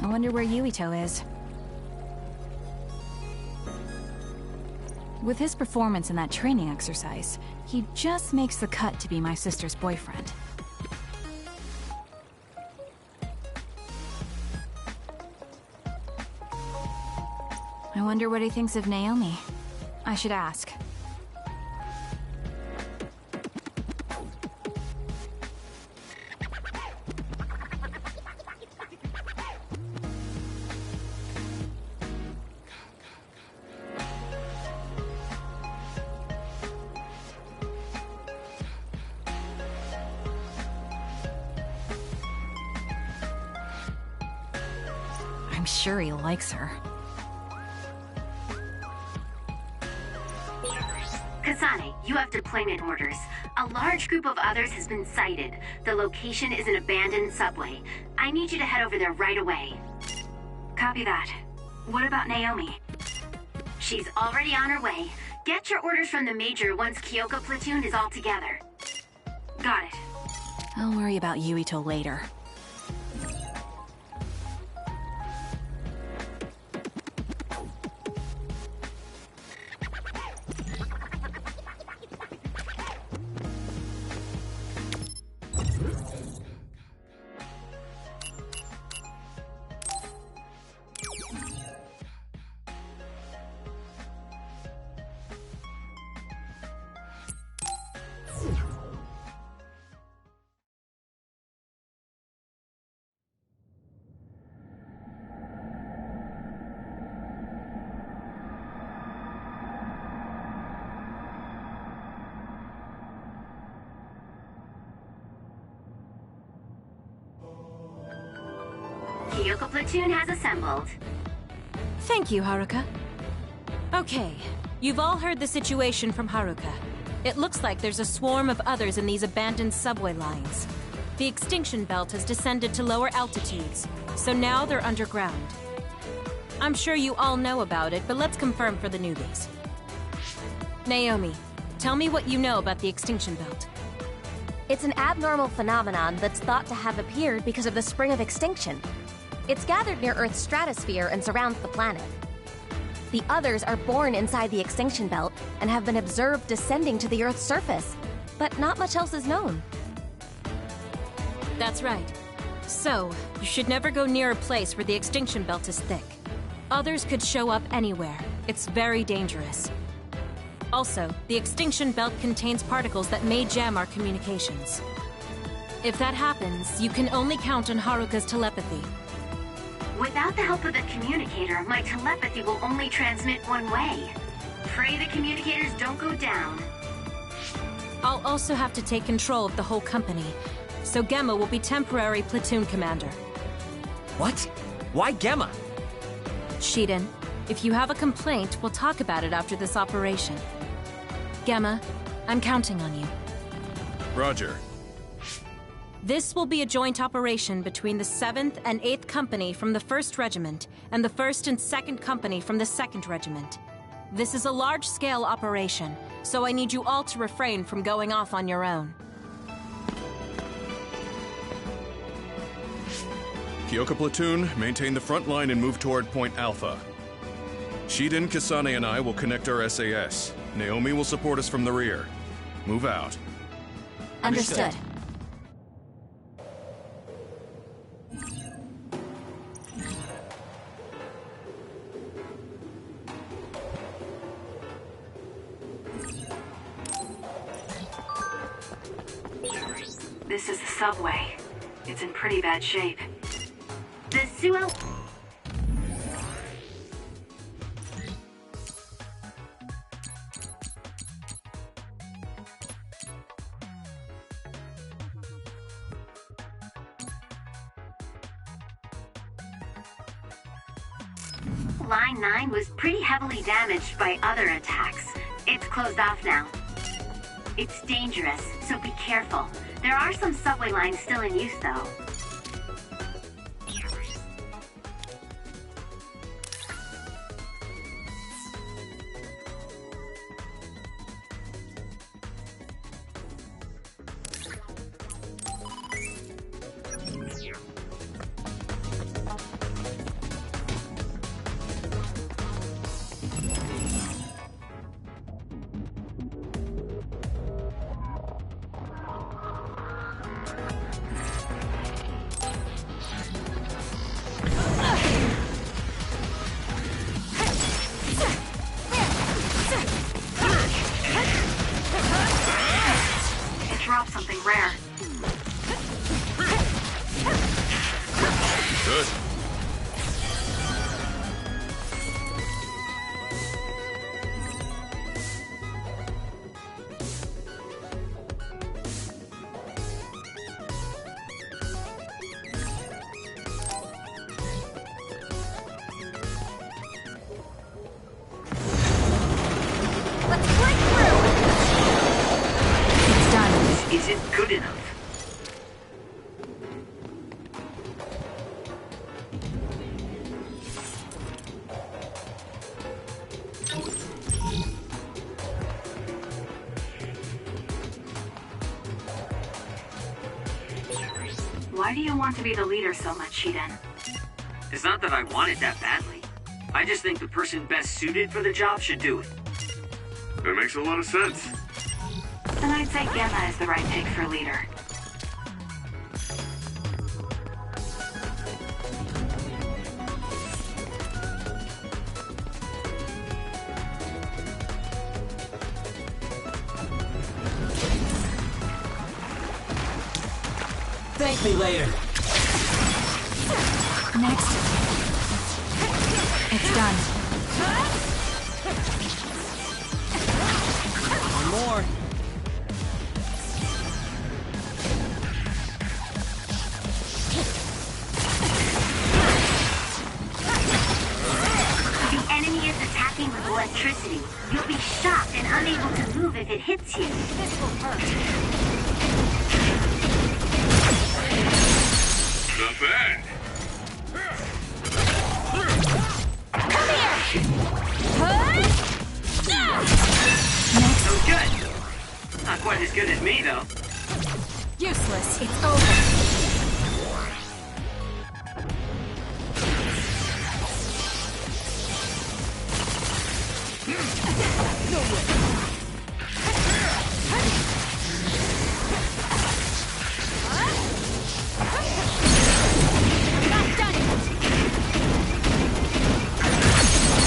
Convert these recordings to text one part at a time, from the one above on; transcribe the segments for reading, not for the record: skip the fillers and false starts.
I wonder where Yuito is. With his performance in that training exercise, he just makes the cut to be my sister's boyfriend. I wonder what he thinks of Naomi. I should ask. I'm sure he likes her. Kasane, you have deployment orders. A large group of others has been sighted. The location is an abandoned subway. I need you to head over there right away. Copy that. What about Naomi? She's already on her way. Get your orders from the Major once Kyoka Platoon is all together. Got it. I'll worry about Yuito later. Kyoka Platoon has assembled. Thank you, Haruka. Okay, you've all heard the situation from Haruka. It looks like there's a swarm of others in these abandoned subway lines. The extinction belt has descended to lower altitudes, so now they're underground. I'm sure you all know about it, but let's confirm for the newbies. Naomi, tell me what you know about the extinction belt. It's an abnormal phenomenon that's thought to have appeared because of the spring of extinction. It's gathered near Earth's stratosphere and surrounds the planet. The others are born inside the extinction belt and have been observed descending to the Earth's surface, but not much else is known. That's right. So, you should never go near a place where the extinction belt is thick. Others could show up anywhere. It's very dangerous. Also, the extinction belt contains particles that may jam our communications. If that happens, you can only count on Haruka's telepathy. Without the help of the communicator, my telepathy will only transmit one way. Pray the communicators don't go down. I'll also have to take control of the whole company, so Gemma will be temporary platoon commander. What? Why Gemma? Shiden, if you have a complaint, we'll talk about it after this operation. Gemma, I'm counting on you. Roger. This will be a joint operation between the 7th and 8th Company from the 1st Regiment and the 1st and 2nd Company from the 2nd Regiment. This is a large-scale operation, so I need you all to refrain from going off on your own. Kyoka Platoon, maintain the front line and move toward Point Alpha. Shiden, Kasane, and I will connect our SAS. Naomi will support us from the rear. Move out. Understood. This is the subway. It's in pretty bad shape. The Suoh... Line 9 was pretty heavily damaged by other attacks. It's closed off now. It's dangerous, so be careful. There are some subway lines still in use, though. good. Let's break through! It's done. Is it good enough? Why do you want to be the leader so much, Shiden? It's not that I want it that badly. I just think the person best suited for the job should do it. That makes a lot of sense. Then I'd say Gemma is the right pick for leader. Thank me later. Next. It's done. One more. The enemy is attacking with electricity. You'll be shocked and unable to move if it hits you. This will hurt. Not bad. So good. Not quite as good as me, though. Useless. It's over.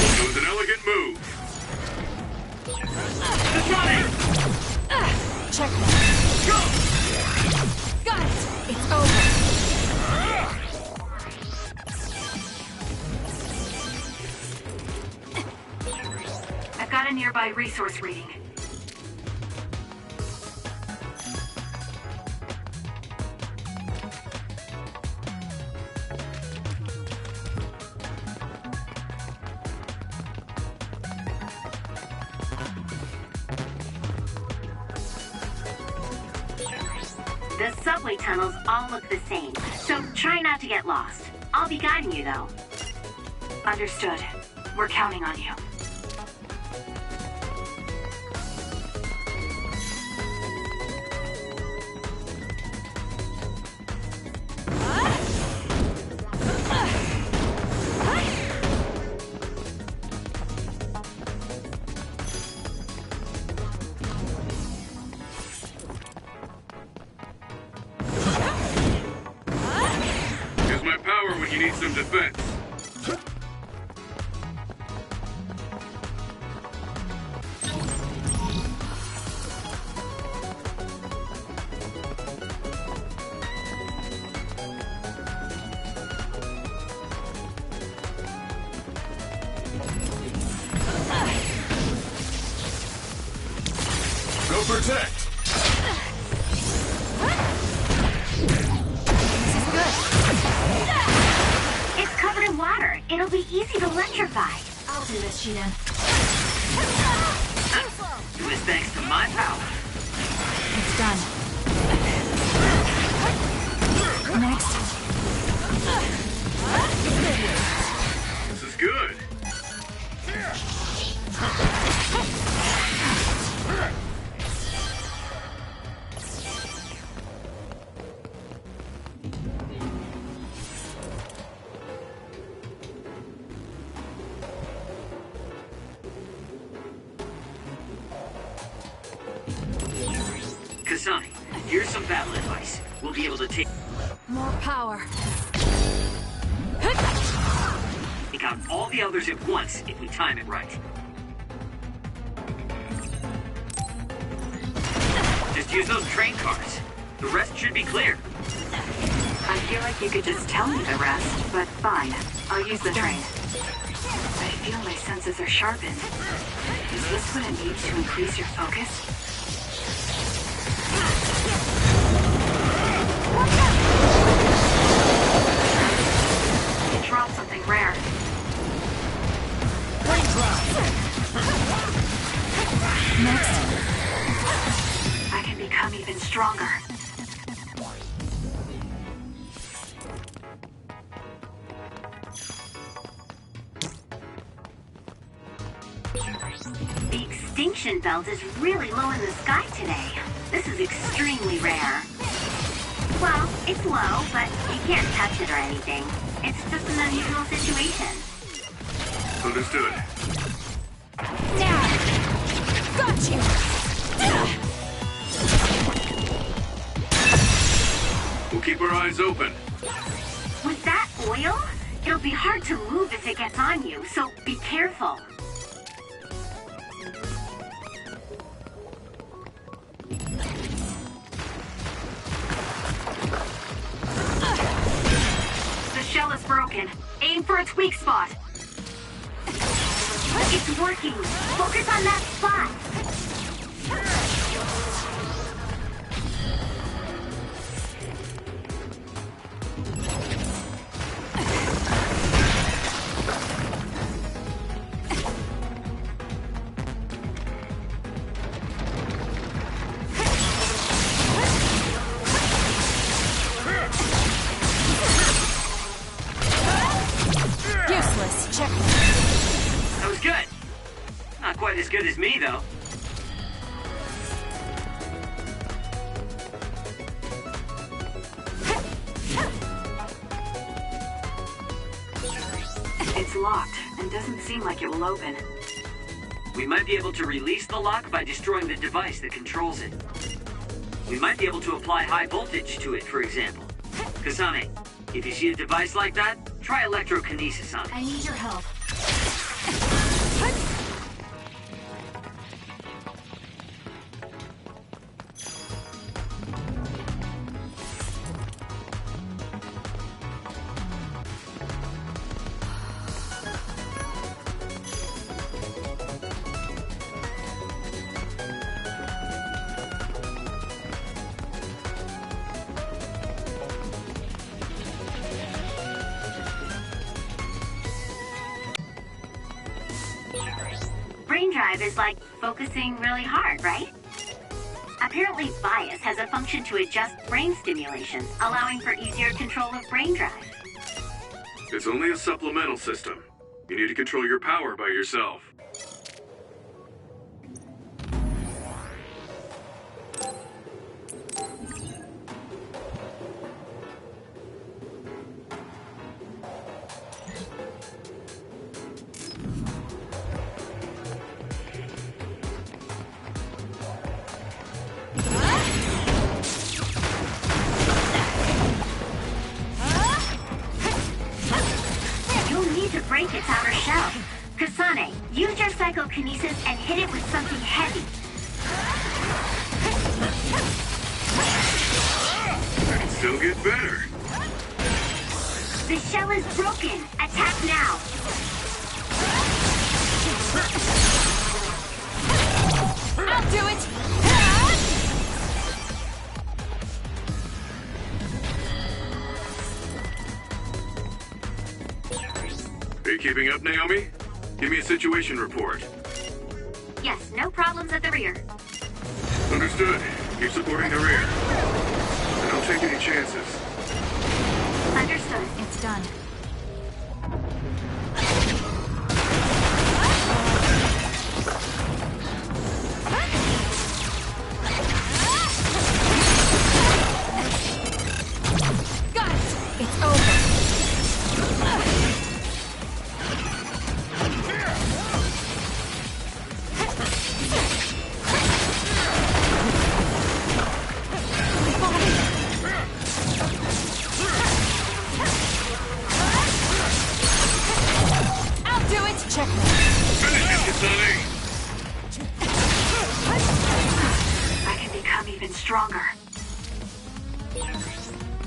It was an elegant move. Check that. Go! Got it. It's over. I've got a nearby resource reading. The subway tunnels all look the same, so try not to get lost. I'll be guiding you, though. Understood. We're counting on you. Here's my power when you need some defense. Go protect! It's covered in water. It'll be easy to electrify. I'll do this, Shiden. It was thanks to my power. It's done. Next. This is good. Kasani, here's some battle advice. We'll be able to take More power. out all the others at once if we time it right. Just use those train cars. The rest should be clear. I feel like like you could just tell me the rest, but fine. I'll use the train. I feel my senses are sharpened. Is this what it needs to increase your focus? It dropped something rare. Next. I can become even stronger. The extinction belt is really low in the sky today. This is extremely rare. Well, it's low, but you can't touch it or anything. It's just an unusual situation. Understood. Got you! We'll keep our eyes open. With that oil, it'll be hard to move if it gets on you, so be careful. The shell is broken. Aim for its weak spot. It's working. Focus on that spot. Useless. Check. That was good. Not quite as good as me, though. It's locked and doesn't seem like it will open. We might be able to release the lock by destroying the device that controls it. We might be able to apply high voltage to it, for example. Kasane, if you see a device like that, try electrokinesis on it. I need your help. Brain drive is like focusing really hard, right? Apparently bias has a function to adjust brain stimulation, allowing for easier control of brain drive. It's only a supplemental system. You need to control your power by yourself. Break its outer shell. Kasane, use your psychokinesis and hit it with something heavy. I can still get better. The shell is broken. Attack now. I'll do it! Are you keeping up, Naomi? Give me a situation report. Yes, no problems at the rear. Understood. Keep supporting the rear. And don't take any chances. Understood. It's done. Got it! It's over. I can become even stronger.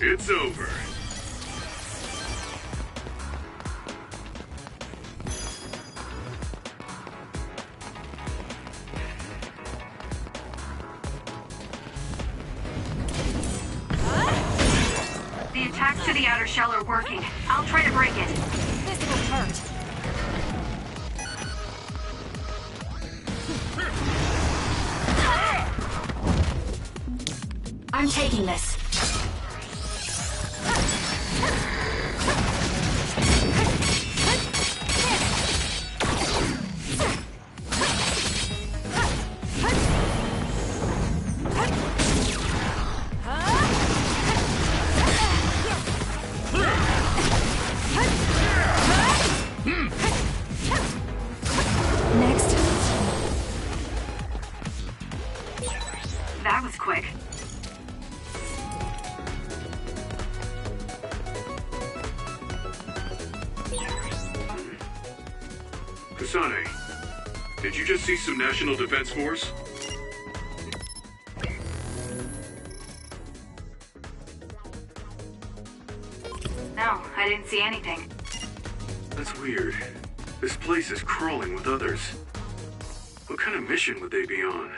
It's over. attacks to the outer shell are working. I'll try to break it. This will hurt. I'm taking this. Next. That was quick. Kasane, did you just see some National Defense Force? No, I didn't see anything. That's weird. This place is crawling with others. What kind of mission would they be on?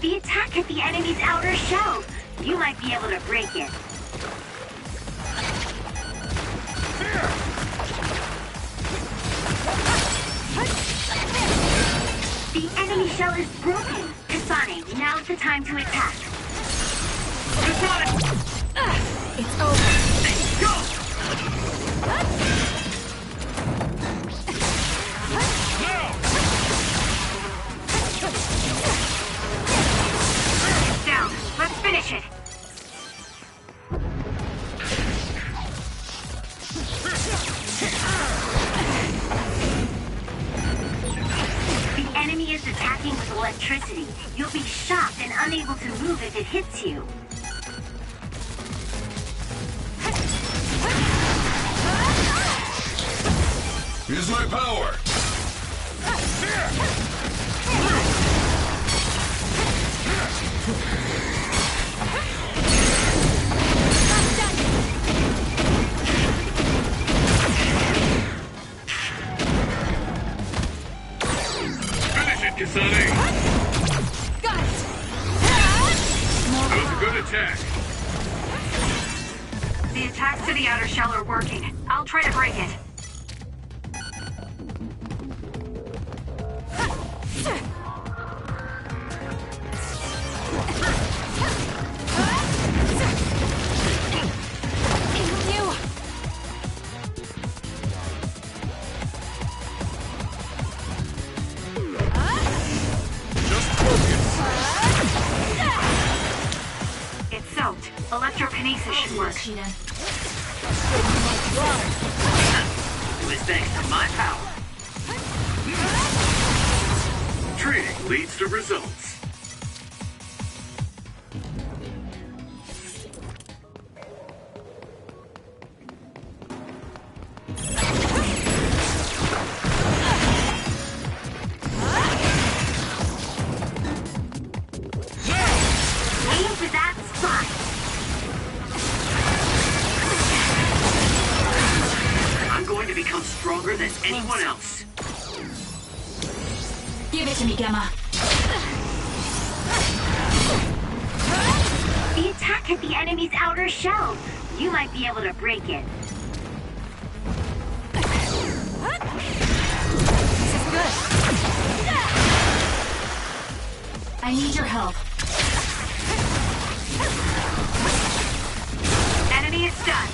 The attack hit the enemy's outer shell. You might be able to break it. The enemy shell is broken. Kasane, now's the time to attack. Kasane! It's over. Go! Down. Let's finish it. The enemy is attacking with electricity. You'll be shocked and unable to move if it hits you. Here's my power! Finish it, Kasane! Got it! That was a good attack. The attacks to the outer shell are working. I'll try to break it. It's soaked. Electrokinesis should work. It was thanks to my power. Training leads to results. Aim for that spot. I'm going to become stronger than anyone else. Give it to me, Gemma. The attack hit the enemy's outer shell. You might be able to break it. This is good. I need your help. Enemy is stunned.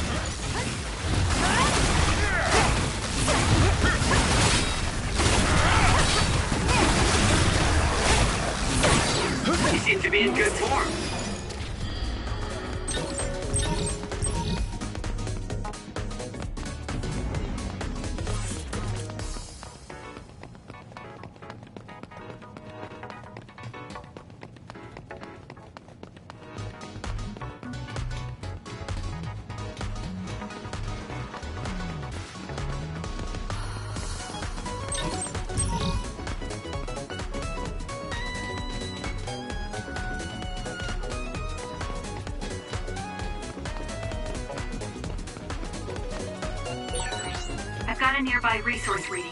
You seem to be in good form. got a nearby resource reading.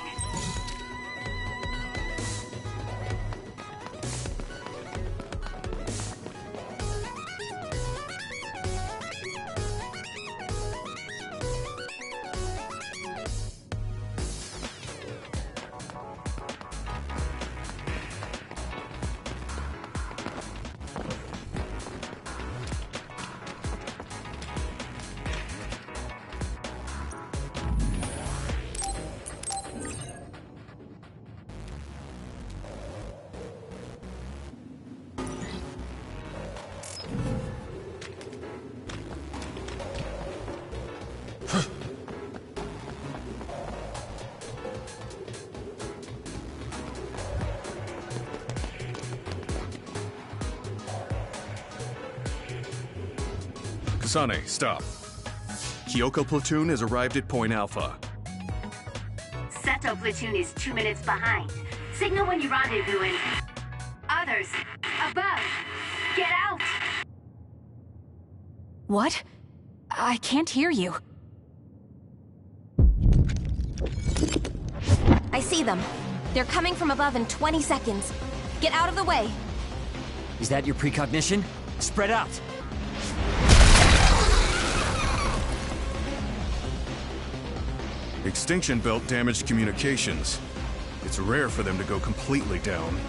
Kasane, stop. Kyoko platoon has arrived at Point Alpha. Seto platoon is 2 minutes behind. Signal when you rendezvous and... Others, above! Get out! What? I can't hear you. I see them. They're coming from above in 20 seconds. Get out of the way. Is that your precognition? Spread out! Extinction belt damaged communications. It's rare for them to go completely down.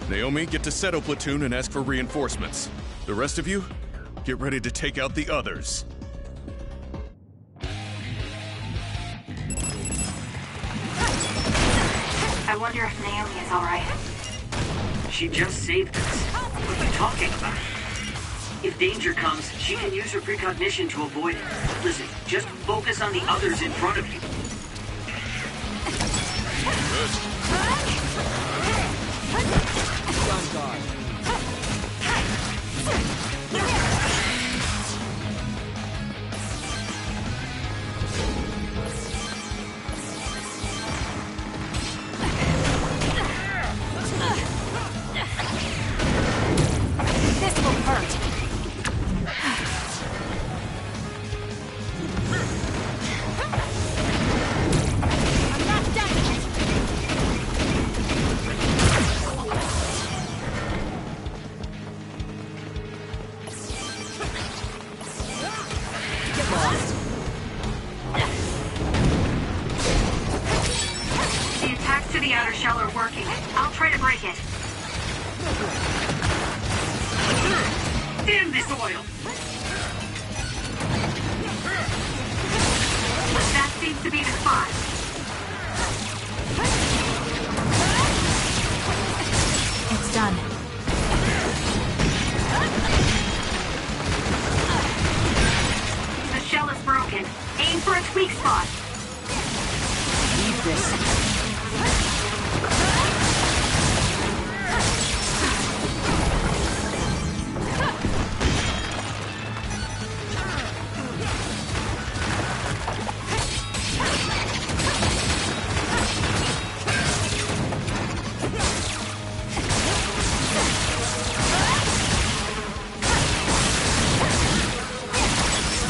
Naomi, get to Seto platoon and ask for reinforcements. The rest of you, get ready to take out the others. I wonder if Naomi is alright. She just saved us. What are you talking about? If danger comes, she can use her precognition to avoid it. Listen, just focus on the others in front of you. On guard. This will hurt. I'm not done yet! Get lost! The attacks to the outer shell are working. I'll try to break it. Damn this oil! That seems to be the spot. It's done. The shell is broken. Aim for its weak spot. Leave this.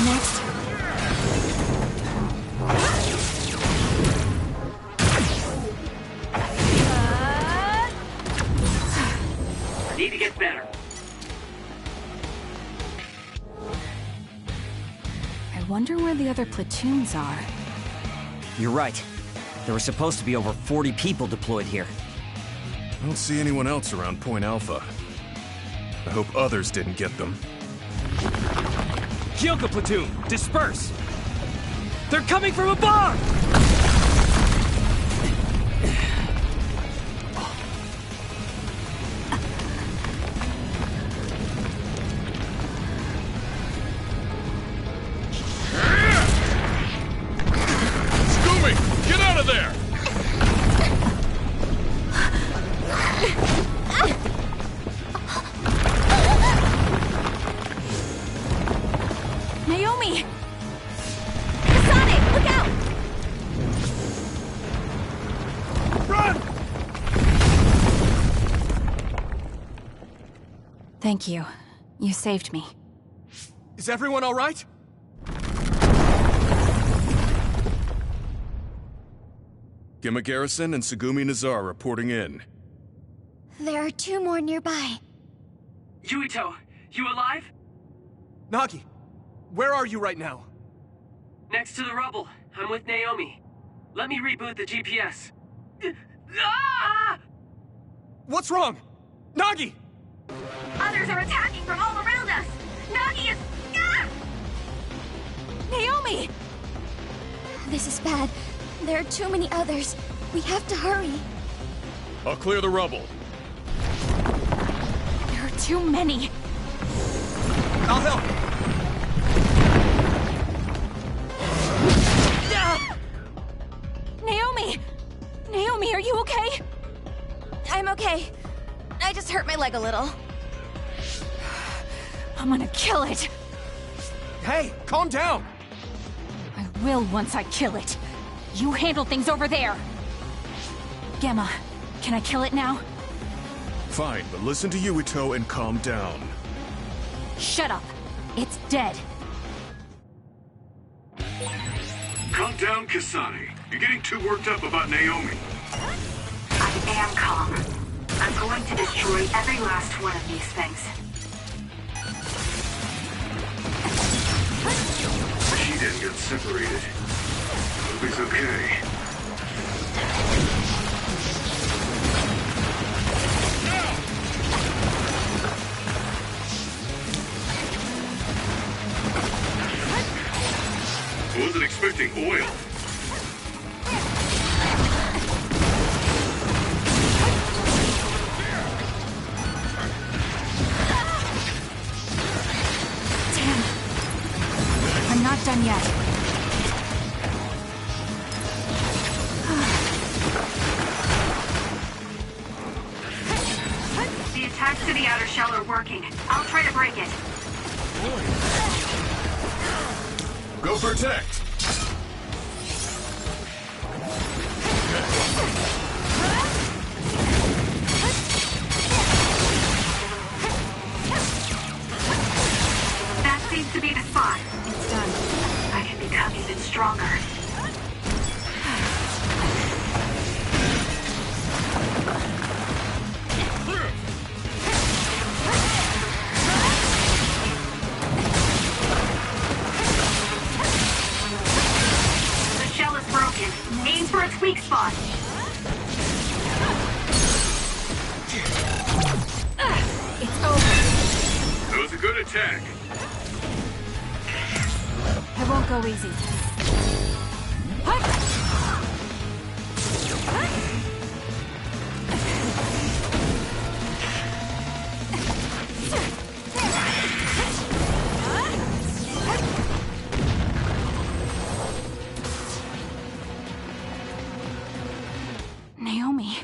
Next. Need to get better. I wonder where the other platoons are. You're right. There were supposed to be over 40 people deployed here. I don't see anyone else around Point Alpha. I hope others didn't get them. Kyoko platoon, disperse! They're coming from above! Scooby, get out of there! Naomi! Kasane, look out! Run! Thank you. You saved me. Is everyone all right? Gemma Garrison and Tsugumi Nazar reporting in. There are 2 more nearby. Yuito, you alive? Nagi, where are you right now? Next to the rubble. I'm with Naomi. Let me reboot the GPS. Ah! What's wrong? Nagi! Others are attacking from all around us! Nagi is... Ah! Naomi! This is bad. There are too many others. We have to hurry. I'll clear the rubble. There are too many. I'll help! Naomi! Naomi, are you okay? I'm okay. I just hurt my leg a little. I'm gonna kill it. Hey, calm down! I will once I kill it. You handle things over there. Gemma, can I kill it now? Fine, but listen to Yuito and calm down. Shut up. It's dead. Calm down, Kasane. You're getting too worked up about Naomi. I am calm. I'm going to destroy every last one of these things. She didn't get separated. It's okay. I wasn't expecting oil. Damn. I'm not done yet. The attacks to the outer shell are working. I'll try to break it. Go protect! That seems to be the spot. It's done. I can become even stronger. The shell is broken. Aim for its weak spot. It's over. That was a good attack. I won't go easy. Naomi.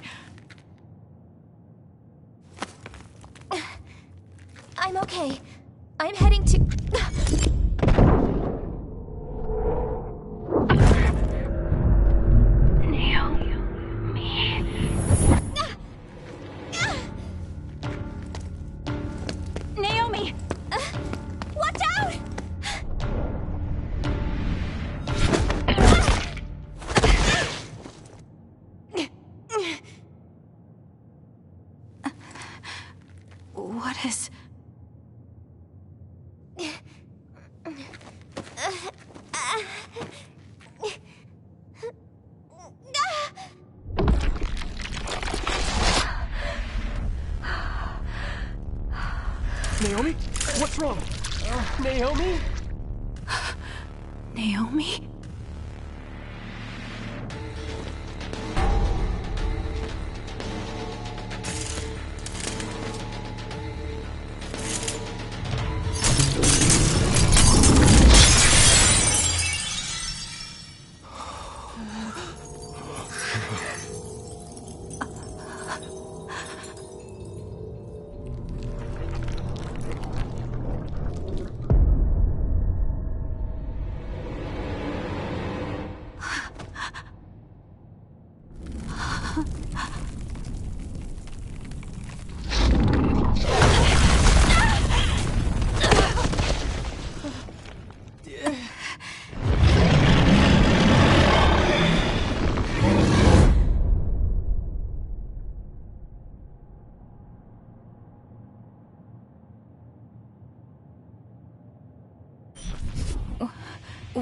I'm okay. I'm heading to... Naomi! Watch out! What is... Naomi? What's wrong? Naomi? Naomi?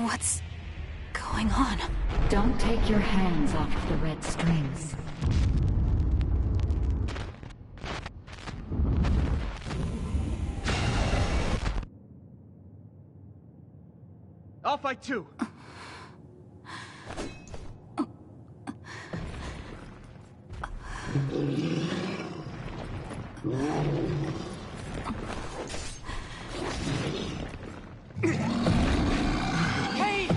What's going on? Don't take your hands off the red strings. I'll fight too. Hey!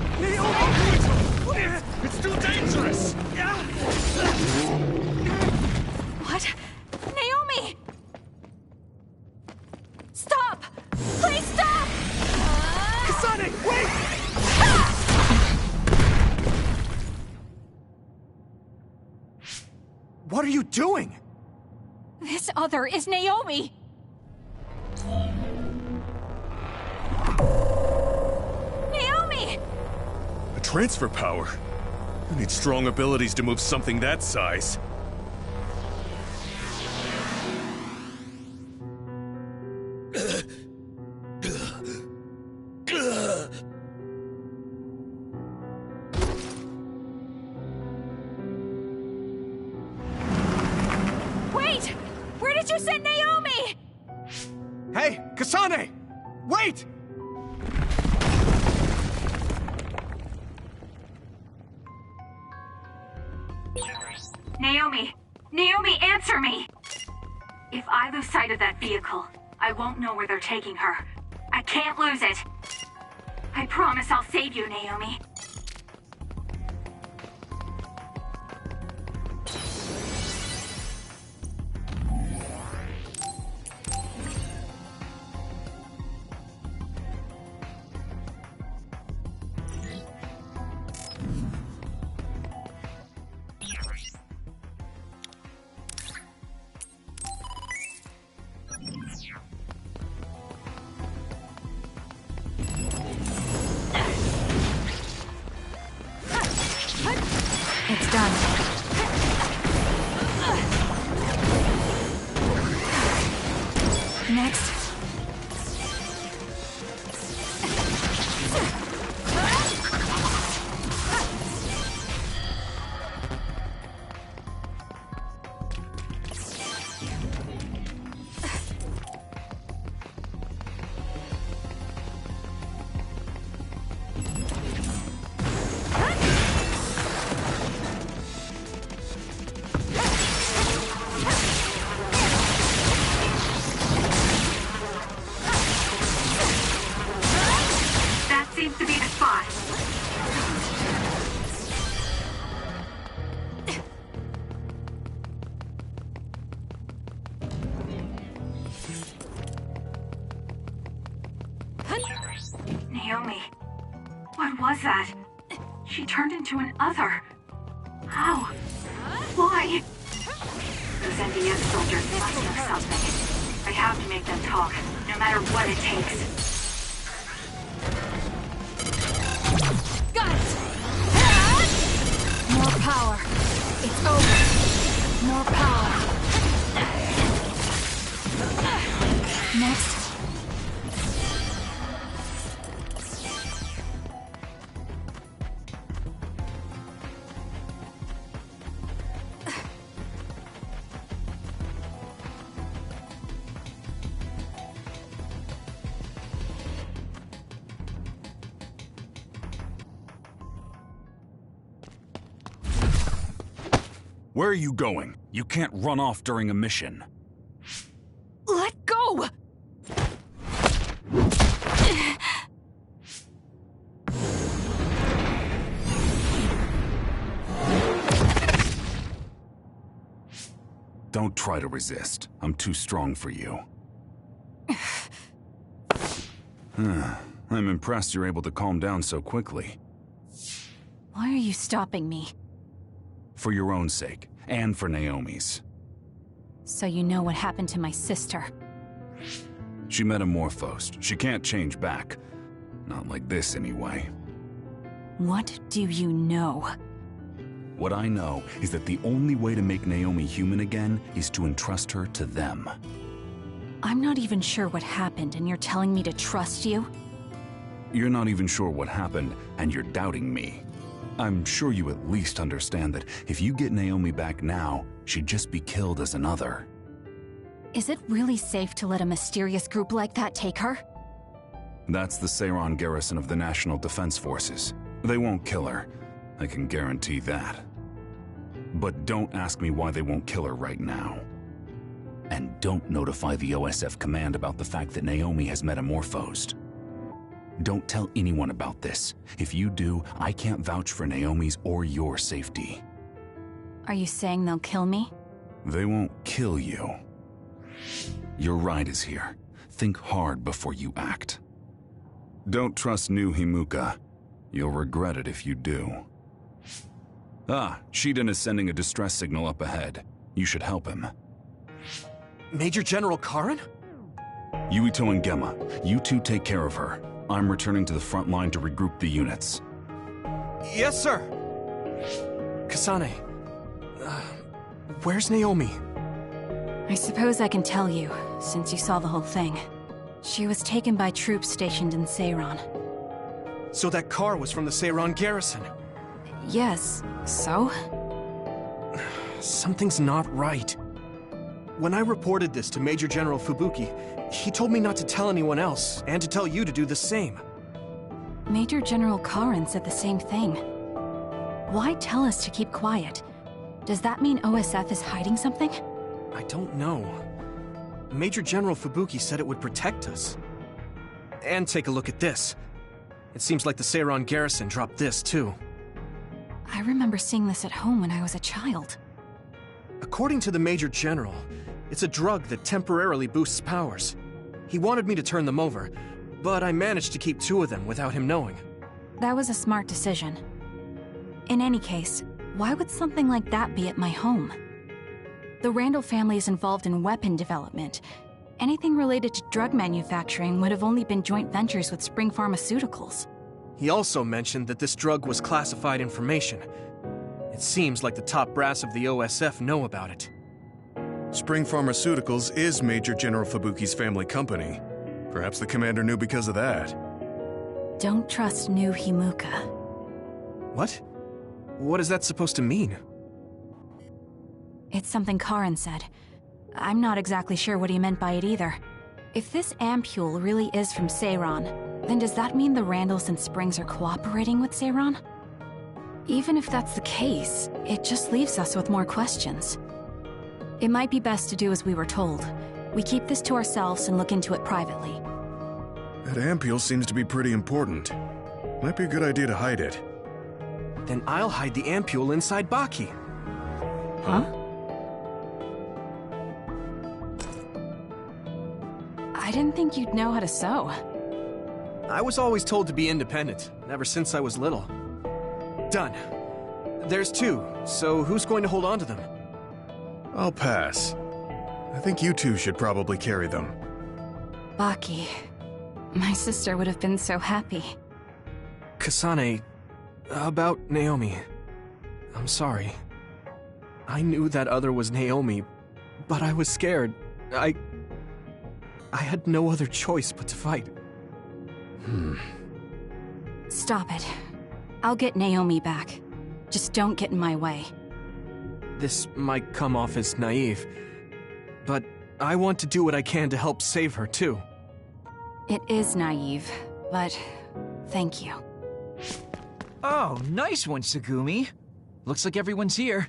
It's too dangerous! What? Naomi! Stop! Please stop! Kasane, wait! What are you doing? This other is Naomi! Naomi! A transfer power? You need strong abilities to move something that size. Wait! Where did you send Naomi? Hey, Kasane! Wait! Naomi! Naomi, answer me! If I lose sight of that vehicle, I won't know where they're taking her. I can't lose it. I promise I'll save you, Naomi. It's done. Next. Seems to be the spot. Naomi, what was that? She turned into an other. How? Why? Those NDS soldiers must know something. I have to make them talk, no matter what it takes. More power. It's over. More power. Next. Where are you going? You can't run off during a mission. Let go! Don't try to resist. I'm too strong for you. I'm impressed you're able to calm down so quickly. Why are you stopping me? For your own sake, and for Naomi's. So you know what happened to my sister. She metamorphosed. She can't change back. Not like this, anyway. What do you know? What I know is that the only way to make Naomi human again is to entrust her to them. I'm not even sure what happened, and you're telling me to trust you? You're not even sure what happened, and you're doubting me. I'm sure you at least understand that if you get Naomi back now, she'd just be killed as another. Is it really safe to let a mysterious group like that take her? That's the Seiran garrison of the National Defense Forces. They won't kill her. I can guarantee that. But don't ask me why they won't kill her right now. And don't notify the OSF command about the fact that Naomi has metamorphosed. Don't tell anyone about this. If you do, I can't vouch for Naomi's or your safety. Are you saying they'll kill me? They won't kill you. Your ride is here. Think hard before you act. Don't trust new Himuka. You'll regret it if you do. Ah, Shiden is sending a distress signal up ahead. You should help him. Major General Karin? Yuito and Gemma, you two take care of her. I'm returning to the front line to regroup the units. Yes, sir. Kasane, where's Naomi? I suppose I can tell you, since you saw the whole thing. She was taken by troops stationed in Seiran. So that car was from the Seiran garrison? Yes, so? Something's not right. When I reported this to Major General Fubuki, he told me not to tell anyone else, and to tell you to do the same. Major General Karin said the same thing. Why tell us to keep quiet? Does that mean OSF is hiding something? I don't know. Major General Fubuki said it would protect us. And take a look at this. It seems like the Seiran garrison dropped this, too. I remember seeing this at home when I was a child. According to the Major General, it's a drug that temporarily boosts powers. He wanted me to turn them over, but I managed to keep 2 of them without him knowing. That was a smart decision. In any case, why would something like that be at my home? The Randall family is involved in weapon development. Anything related to drug manufacturing would have only been joint ventures with Spring Pharmaceuticals. He also mentioned that this drug was classified information. It seems like the top brass of the OSF know about it. Spring Pharmaceuticals is Major General Fubuki's family company. Perhaps the commander knew because of that. Don't trust new Himuka. What? What is that supposed to mean? It's something Karin said. I'm not exactly sure what he meant by it either. If this ampule really is from Seiran, then does that mean the Randalls and Springs are cooperating with Seiran? Even if that's the case, it just leaves us with more questions. It might be best to do as we were told. We keep this to ourselves and look into it privately. That ampule seems to be pretty important. Might be a good idea to hide it. Then I'll hide the ampule inside Baki. Huh? I didn't think you'd know how to sew. I was always told to be independent, ever since I was little. Done. There's 2, so who's going to hold on to them? I'll pass. I think you two should probably carry them. Baki. My sister would have been so happy. Kasane, about Naomi. I'm sorry. I knew that other was Naomi, but I was scared. I had no other choice but to fight. Stop it. I'll get Naomi back. Just don't get in my way. This might come off as naive, but I want to do what I can to help save her, too. It is naive, but thank you. Oh, nice one, Tsugumi. Looks like everyone's here.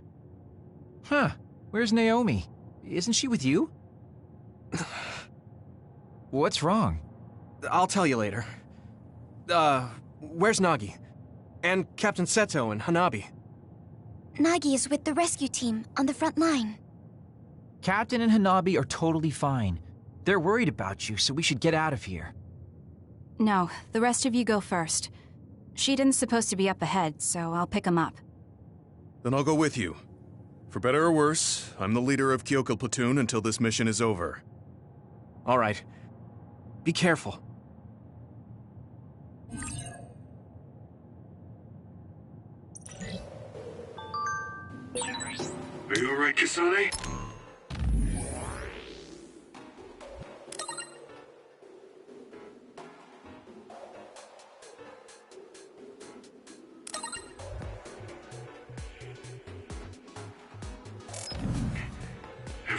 Huh, where's Naomi? Isn't she with you? What's wrong? I'll tell you later. Where's Nagi? And Captain Seto and Hanabi? Nagi is with the rescue team on the front line. Captain and Hanabi are totally fine. They're worried about you, so we should get out of here. No, the rest of you go first. Shiden's supposed to be up ahead, so I'll pick him up. Then I'll go with you. For better or worse, I'm the leader of Kyoko Platoon until this mission is over. All right. Be careful. Are you alright, Kasane?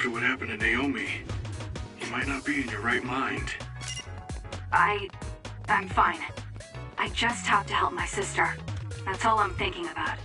after what happened to Naomi, you might not be in your right mind. I'm fine. I just have to help my sister. That's all I'm thinking about.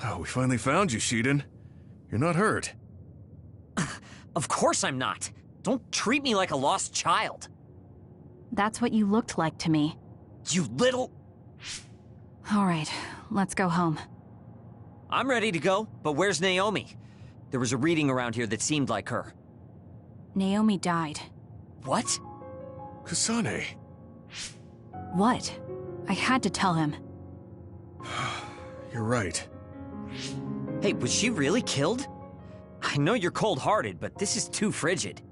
Oh, we finally found you, Shiden. You're not hurt. Of course I'm not. Don't treat me like a lost child. That's what you looked like to me. You little... All right, let's go home. I'm ready to go, but where's Naomi? There was a reading around here that seemed like her. Naomi died. What? Kasane. What? I had to tell him. You're right. Hey, was she really killed? I know you're cold-hearted, but this is too frigid.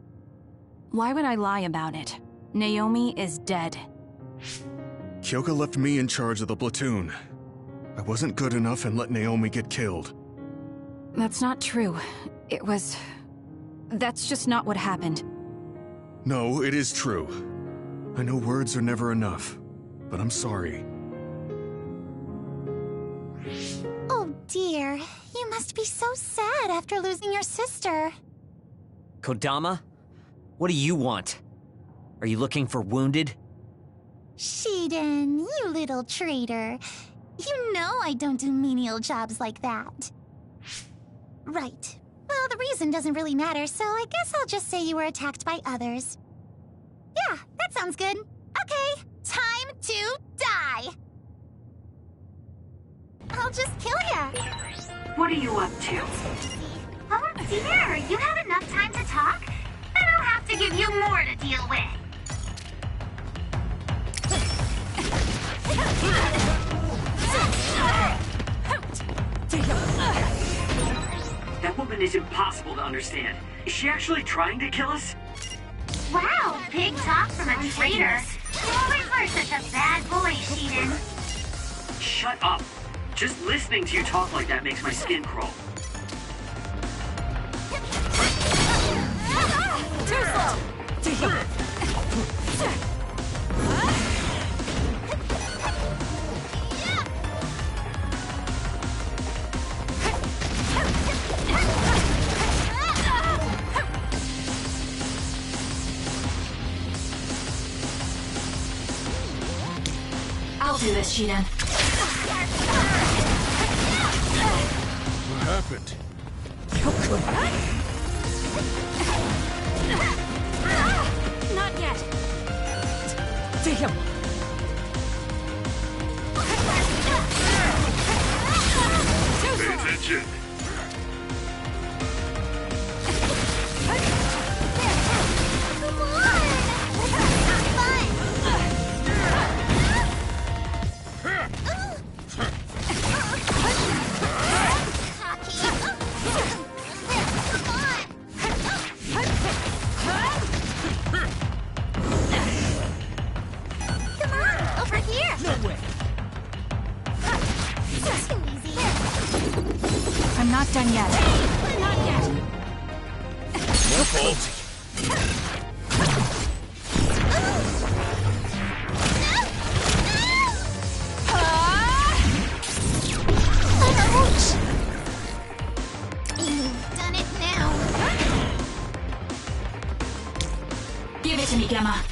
Why would I lie about it? Naomi is dead. Kyoka left me in charge of the platoon. I wasn't good enough and let Naomi get killed. That's not true. That's just not what happened. No, it is true. I know words are never enough, but I'm sorry. Oh dear, you must be so sad after losing your sister. Kodama? What do you want? Are you looking for wounded? Shiden, you little traitor. You know I don't do menial jobs like that. Right. Well, the reason doesn't really matter, so I guess I'll just say you were attacked by others. Yeah, that sounds good. Okay, time to die! I'll just kill ya! What are you up to? Oh dear, you have enough time to talk? Then I'll have to give you more to deal with. That woman is impossible to understand. Is she actually trying to kill us? Wow, big talk from a traitor. You always were such a bad boy, Shiden. Shut up. Just listening to you talk like that makes my skin crawl. Too slow! I'll do this, Shiden. What happened? Not yet. Damn! Pay attention. I'm not done yet. Not yet. More faulty. You've done it now. Gemma.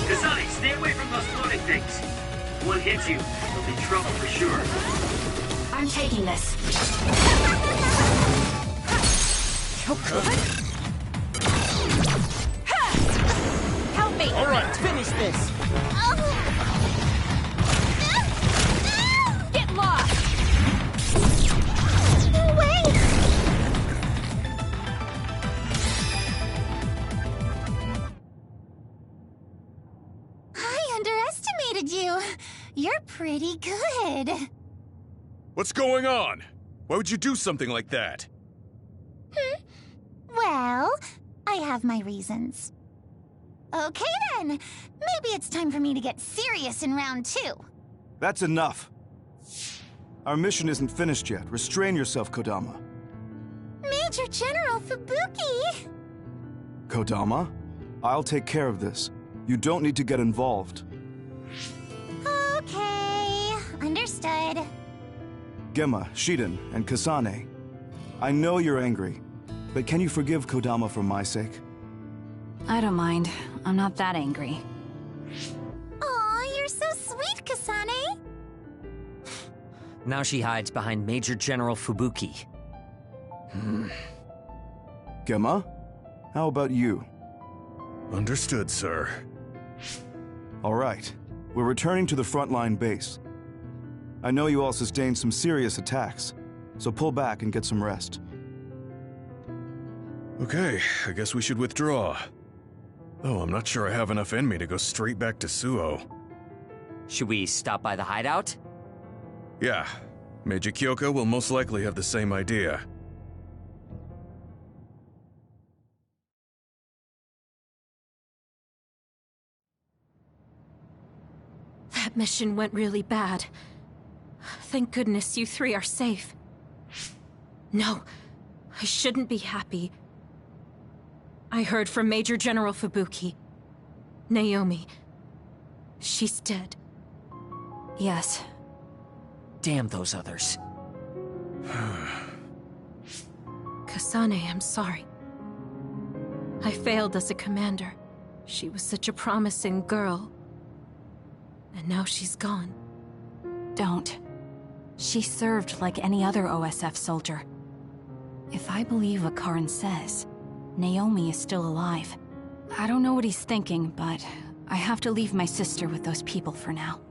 Kasane, stay away from those floating things. One hits you, you'll be in trouble for sure. I'm taking this. Help me! All right, finish this. Get lost! No way! I underestimated you. You're pretty good. What's going on? Why would you do something like that? Well, I have my reasons. Okay then. Maybe it's time for me to get serious in round 2. That's enough. Our mission isn't finished yet. Restrain yourself, Kodama. Major General Fubuki! Kodama, I'll take care of this. You don't need to get involved. Okay, understood. Gemma, Shiden, and Kasane, I know you're angry, but can you forgive Kodama for my sake? I don't mind. I'm not that angry. Aw, you're so sweet, Kasane! Now she hides behind Major General Fubuki. Gemma, how about you? Understood, sir. All right, we're returning to the frontline base. I know you all sustained some serious attacks, so pull back and get some rest. Okay, I guess we should withdraw. Though I'm not sure I have enough in me to go straight back to Suoh. Should we stop by the hideout? Yeah, Major Kyoko will most likely have the same idea. That mission went really bad. Thank goodness you 3 are safe. No, I shouldn't be happy. I heard from Major General Fubuki. Naomi. She's dead. Yes. Damn those others. Kasane, I'm sorry. I failed as a commander. She was such a promising girl. And now she's gone. Don't. She served like any other OSF soldier. If I believe what Karin says, Naomi is still alive. I don't know what he's thinking, but I have to leave my sister with those people for now.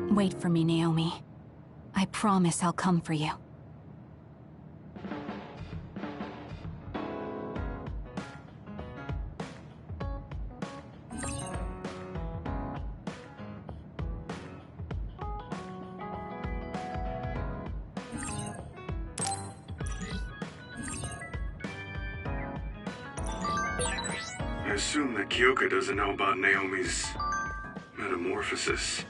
Wait for me, Naomi. I promise I'll come for you. I assume that Kyoko doesn't know about Naomi's metamorphosis.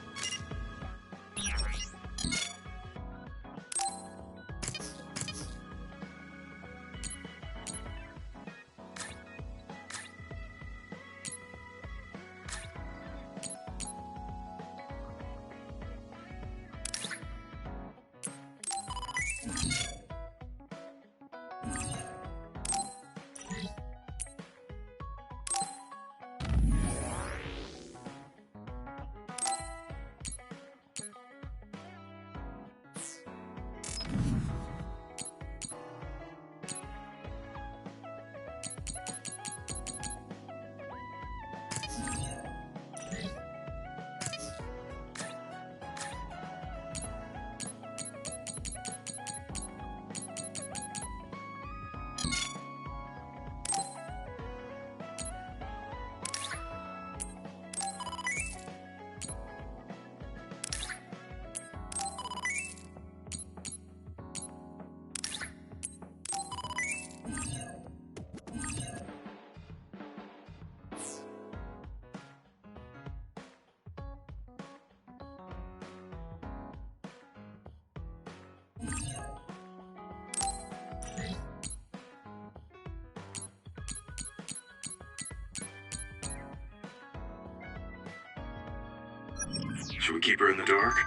Should we keep her in the dark?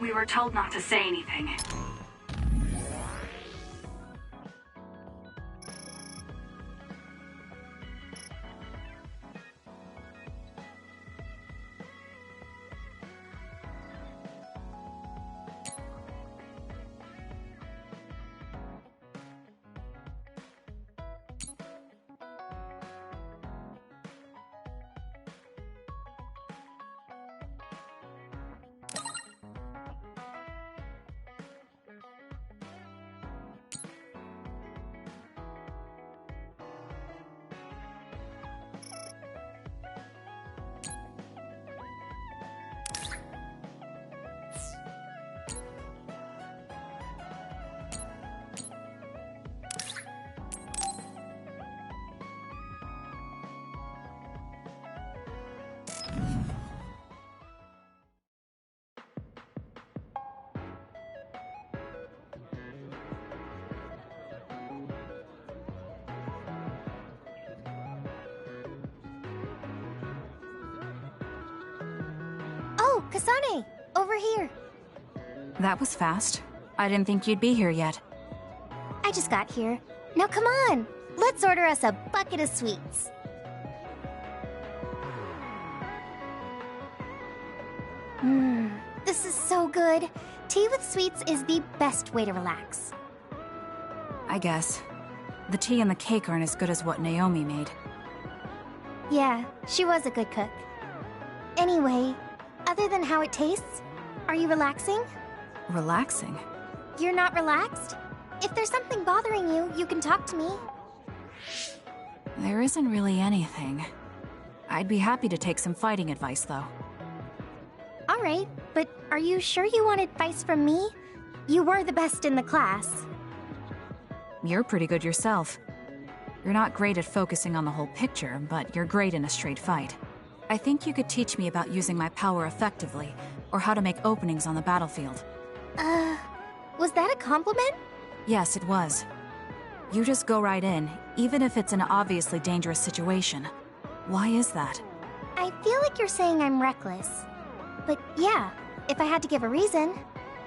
We were told not to say anything. Oh, Kasane! Over here! That was fast. I didn't think you'd be here yet. I just got here. Now come on! Let's order us a bucket of sweets. This is so good. Tea with sweets is the best way to relax. I guess. The tea and the cake aren't as good as what Naomi made. Yeah, she was a good cook. Anyway, other than how it tastes, are you relaxing? Relaxing? You're not relaxed? If there's something bothering you, you can talk to me. There isn't really anything. I'd be happy to take some fighting advice, though. Alright, but are you sure you want advice from me? You were the best in the class. You're pretty good yourself. You're not great at focusing on the whole picture, but you're great in a straight fight. I think you could teach me about using my power effectively, or how to make openings on the battlefield. Was that a compliment? Yes, it was. You just go right in, even if it's an obviously dangerous situation. Why is that? I feel like you're saying I'm reckless. But yeah, if I had to give a reason,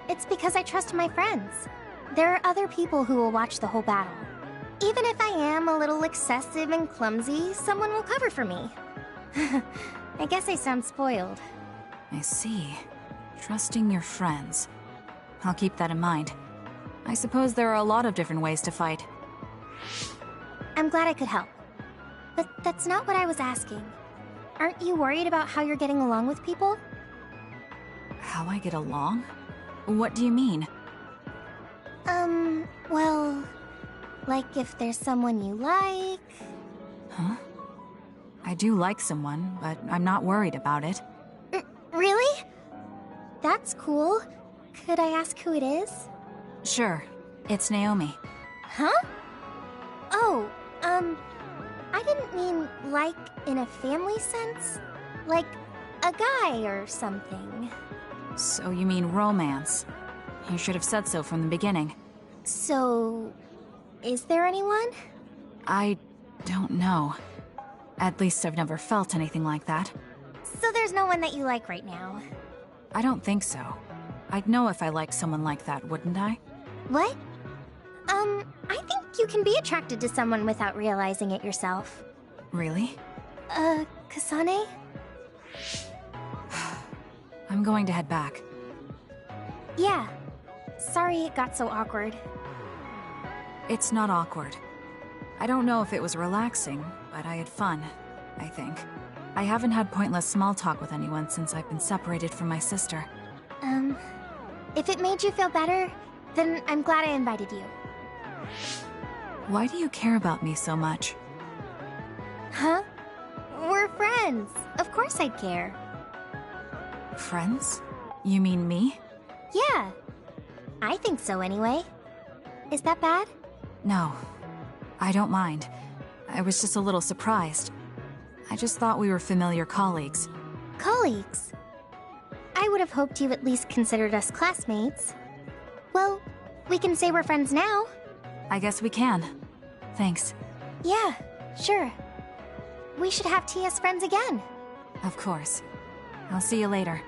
it's because I trust my friends. There are other people who will watch the whole battle. Even if I am a little excessive and clumsy, someone will cover for me. I guess I sound spoiled. I see. Trusting your friends. I'll keep that in mind. I suppose there are a lot of different ways to fight. I'm glad I could help. But that's not what I was asking. Aren't you worried about how you're getting along with people? How I get along? What do you mean? Well, like if there's someone you like... Huh? I do like someone, but I'm not worried about it. Really? That's cool. Could I ask who it is? Sure. It's Naomi. Huh? Oh, I didn't mean like in a family sense. Like a guy or something. So you mean romance. You should have said so from the beginning. So, is there anyone? I don't know. At least I've never felt anything like that. So there's no one that you like right now? I don't think so. I'd know if I liked someone like that, wouldn't I? What? I think you can be attracted to someone without realizing it yourself. Really? Kasane? I'm going to head back. Yeah. Sorry it got so awkward. It's not awkward. I don't know if it was relaxing, but I had fun, I think. I haven't had pointless small talk with anyone since I've been separated from my sister. If it made you feel better, then I'm glad I invited you. Why do you care about me so much? Huh? We're friends. Of course I'd care. Friends? You mean me? Yeah. I think so anyway. Is that bad? No. I don't mind. I was just a little surprised. I just thought we were familiar colleagues. Colleagues? I would have hoped you at least considered us classmates. Well, we can say we're friends now. I guess we can. Thanks. Yeah, sure. We should have tea as friends again. Of course. I'll see you later.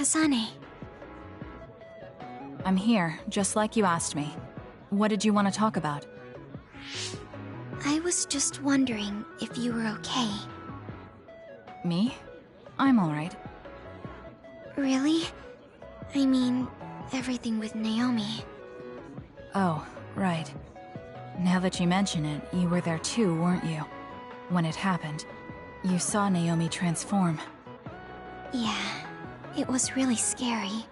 Kasane. I'm here, just like you asked me. What did you want to talk about? I was just wondering if you were okay. Me? I'm alright. Really? I mean, everything with Naomi. Oh, right. Now that you mention it, you were there too, weren't you? When it happened. You saw Naomi transform. Yeah, it was really scary.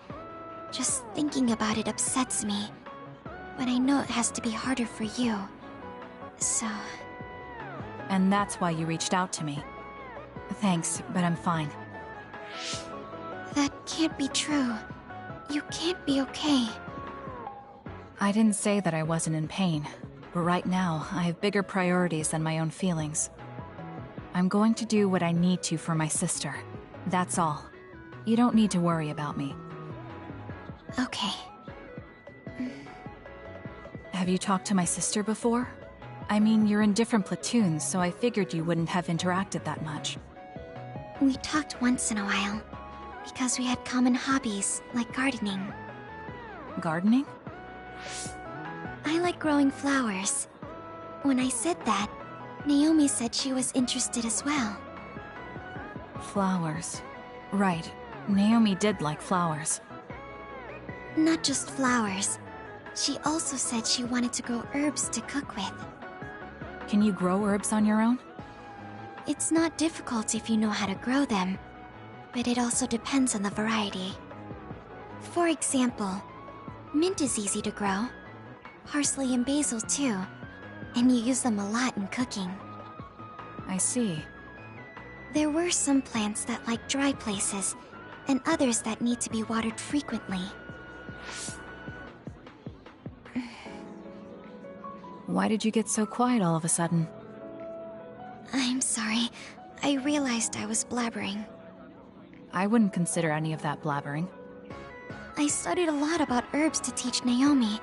Just thinking about it upsets me. But I know it has to be harder for you. So... And that's why you reached out to me. Thanks, but I'm fine. That can't be true. You can't be okay. I didn't say that I wasn't in pain, but right now, I have bigger priorities than my own feelings. I'm going to do what I need to for my sister. That's all. You don't need to worry about me. Okay. Have you talked to my sister before? I mean, you're in different platoons, so I figured you wouldn't have interacted that much. We talked once in a while, because we had common hobbies, like gardening. Gardening? I like growing flowers. When I said that, Naomi said she was interested as well. Flowers. Right. Naomi did like flowers. Not just flowers. She also said she wanted to grow herbs to cook with. Can you grow herbs on your own? It's not difficult if you know how to grow them, but it also depends on the variety. For example, mint is easy to grow. Parsley and basil too, and you use them a lot in cooking. I see. There were some plants that like dry places, and others that need to be watered frequently. Why did you get so quiet all of a sudden? I'm sorry. I realized I was blabbering. I wouldn't consider any of that blabbering. I studied a lot about herbs to teach Naomi,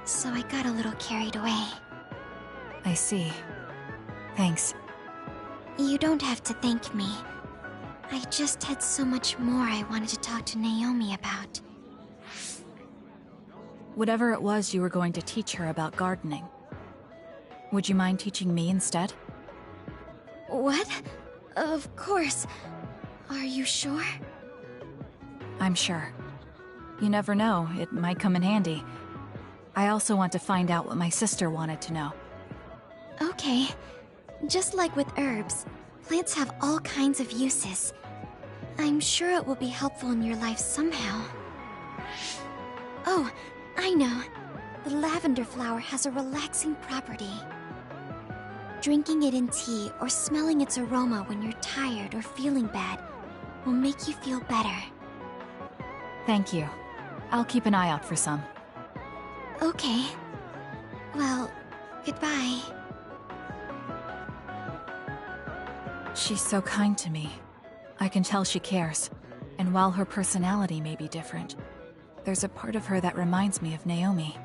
so I got a little carried away. I see. Thanks. You don't have to thank me. I just had so much more I wanted to talk to Naomi about. Whatever it was you were going to teach her about gardening. Would you mind teaching me instead? What? Of course. Are you sure? I'm sure. You never know, it might come in handy. I also want to find out what my sister wanted to know. Okay. Just like with herbs, plants have all kinds of uses. I'm sure it will be helpful in your life somehow. Oh, I know. The lavender flower has a relaxing property. Drinking it in tea or smelling its aroma when you're tired or feeling bad will make you feel better. Thank you. I'll keep an eye out for some. Okay. Well, goodbye. She's so kind to me. I can tell she cares. And while her personality may be different, there's a part of her that reminds me of Naomi.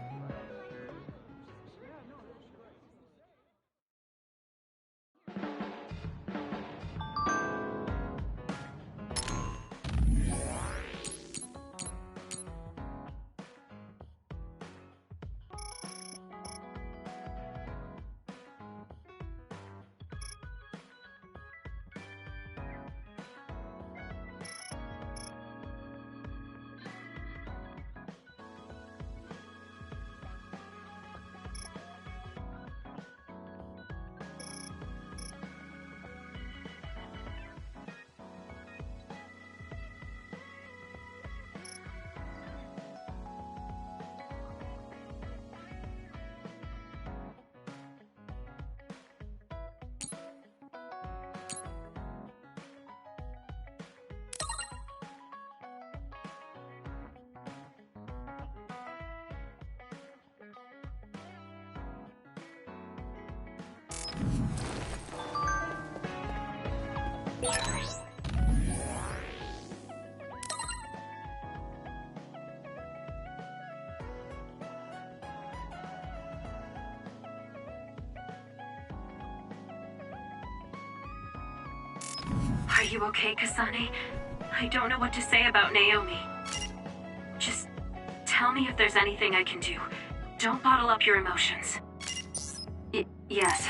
Are you okay, Kasane? I don't know what to say about Naomi. Just tell me if there's anything I can do. Don't bottle up your emotions. Yes.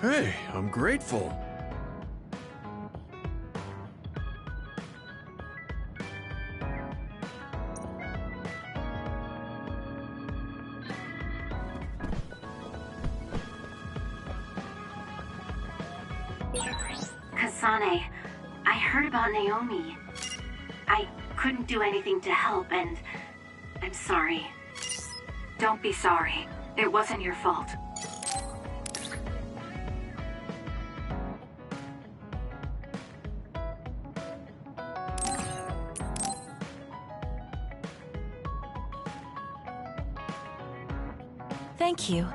Hey, I'm grateful. Kasane, I heard about Naomi. I couldn't do anything to help, and I'm sorry. Don't be sorry. It wasn't your fault. Thank you.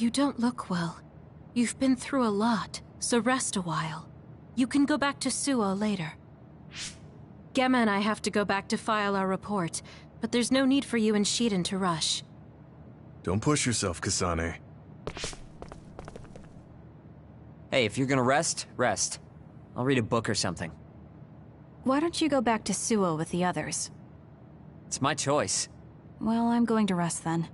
You don't look well. You've been through a lot, so rest a while. You can go back to Suoh later. Gemma and I have to go back to file our report, but there's no need for you and Shiden to rush. Don't push yourself, Kasane. Hey, if you're gonna rest, rest. I'll read a book or something. Why don't you go back to Suoh with the others? It's my choice. Well, I'm going to rest then.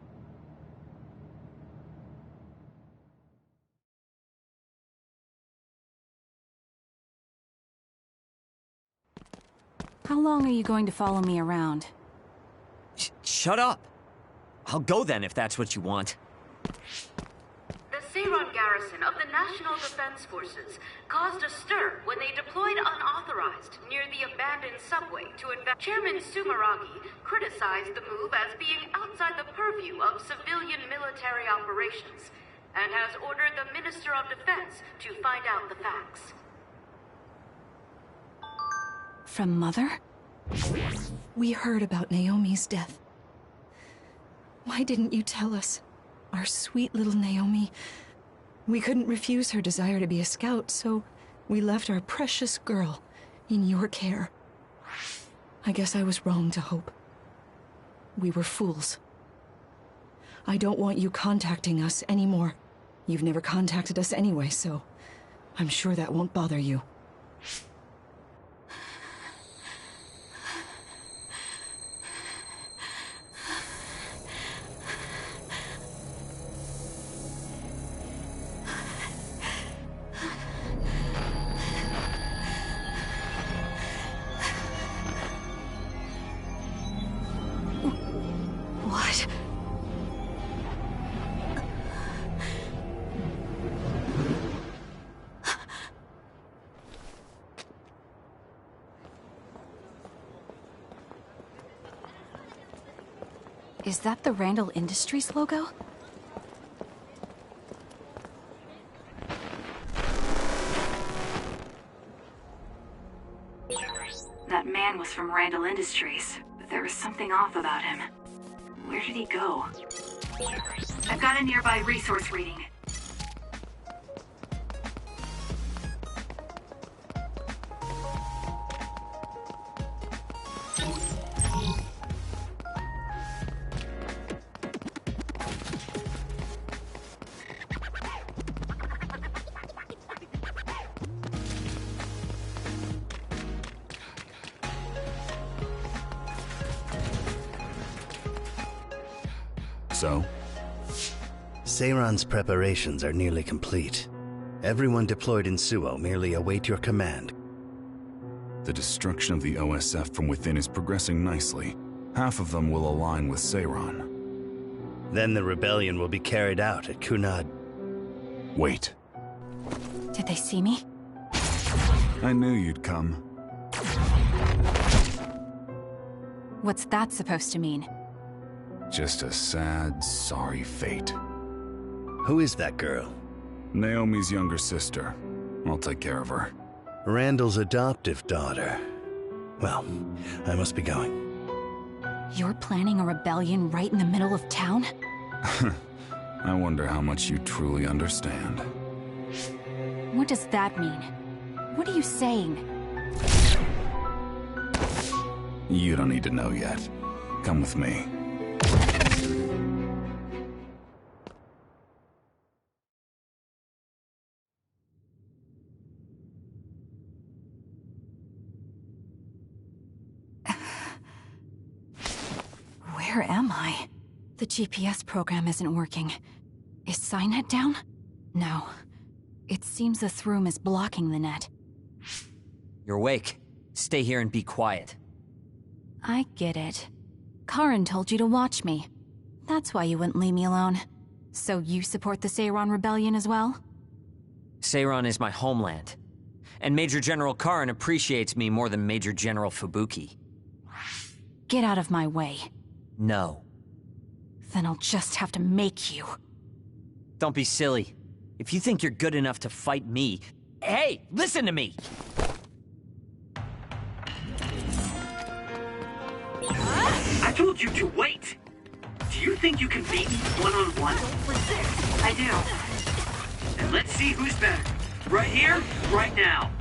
How long are you going to follow me around? Shut up! I'll go then if that's what you want. The Seiron garrison of the National Defense Forces caused a stir when they deployed unauthorized near the abandoned subway to invest. Chairman Sumeragi criticized the move as being outside the purview of civilian military operations and has ordered the Minister of Defense to find out the facts. From Mother? We heard about Naomi's death. Why didn't you tell us? Our sweet little Naomi. We couldn't refuse her desire to be a scout, so we left our precious girl in your care. I guess I was wrong to hope. We were fools. I don't want you contacting us anymore. You've never contacted us anyway, so I'm sure that won't bother you. What? Is that the Randall Industries logo? That man was from Randall Industries, but there was something off about him. Where did he go? I've got a nearby resource reading. So? Seiron's preparations are nearly complete. Everyone deployed in Suoh merely await your command. The destruction of the OSF from within is progressing nicely. Half of them will align with Seiron. Then the rebellion will be carried out at Kunad. Wait. Did they see me? I knew you'd come. What's that supposed to mean? Just a sad, sorry fate. Who is that girl? Naomi's younger sister. I'll take care of her. Randall's adoptive daughter. Well, I must be going. You're planning a rebellion right in the middle of town? I wonder how much you truly understand. What does that mean? What are you saying? You don't need to know yet. Come with me. Where am I? The GPS program isn't working. Is Signet down? No. It seems the Throom is blocking the net. You're awake. Stay here and be quiet. I get it. Karin told you to watch me. That's why you wouldn't leave me alone. So you support the Seiron Rebellion as well? Seiron is my homeland. And Major General Karin appreciates me more than Major General Fubuki. Get out of my way. No. Then I'll just have to make you. Don't be silly. If you think you're good enough to fight me... Hey, listen to me! I told you to wait! Do you think you can beat me one-on-one? I do. And let's see who's better. Right here, right now.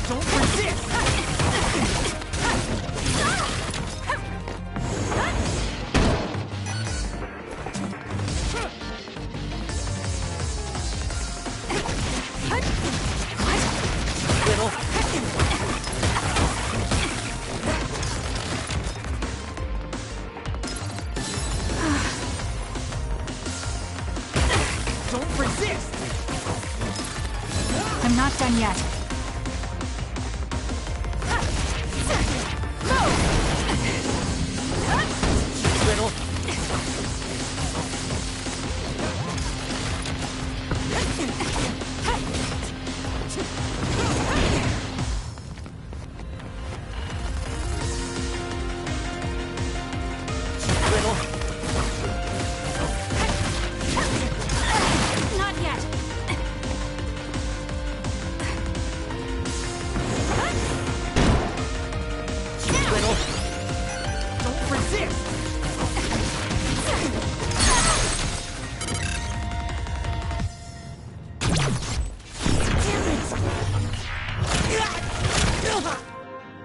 Don't resist! done yet. Riddle. Not yet. Riddle. Don't resist.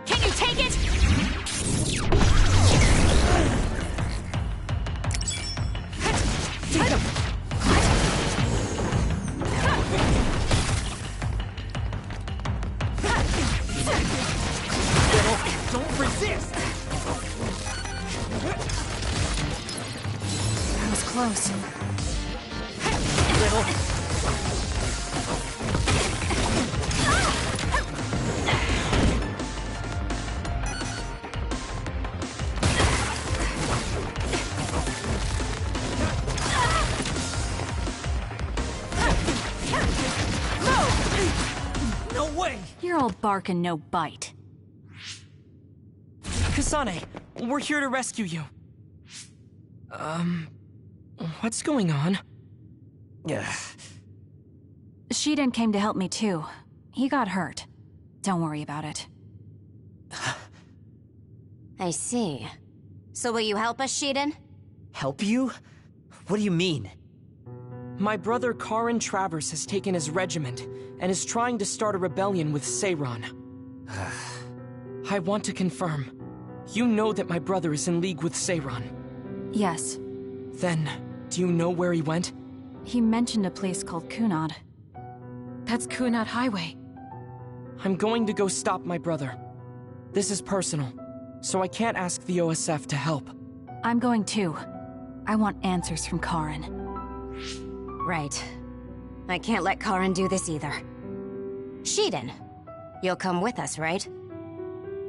Can you take it? Take him. Riddle, don't resist. That was close. Riddle. No way! You're all bark and no bite. Kasane, we're here to rescue you. What's going on? Shiden came to help me too. He got hurt. Don't worry about it. I see. So will you help us, Shiden? Help you? What do you mean? My brother Karin Travers has taken his regiment and is trying to start a rebellion with Seiron. I want to confirm. You know that my brother is in league with Seiron. Yes. Then, do you know where he went? He mentioned a place called Kunad. That's Kunad Highway. I'm going to go stop my brother. This is personal, so I can't ask the OSF to help. I'm going too. I want answers from Karin. Right. I can't let Karin do this either. Shiden, you'll come with us, right?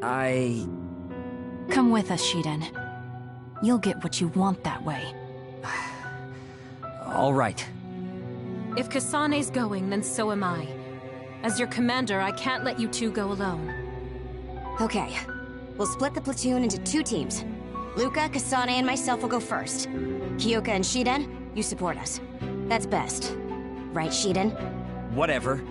Come with us, Shiden. You'll get what you want that way. All right. If Kasane's going, then so am I. As your commander, I can't let you two go alone. Okay. We'll split the platoon into 2 teams. Luca, Kasane, and myself will go first. Kyoka and Shiden, you support us. That's best. Right, Shiden? Whatever.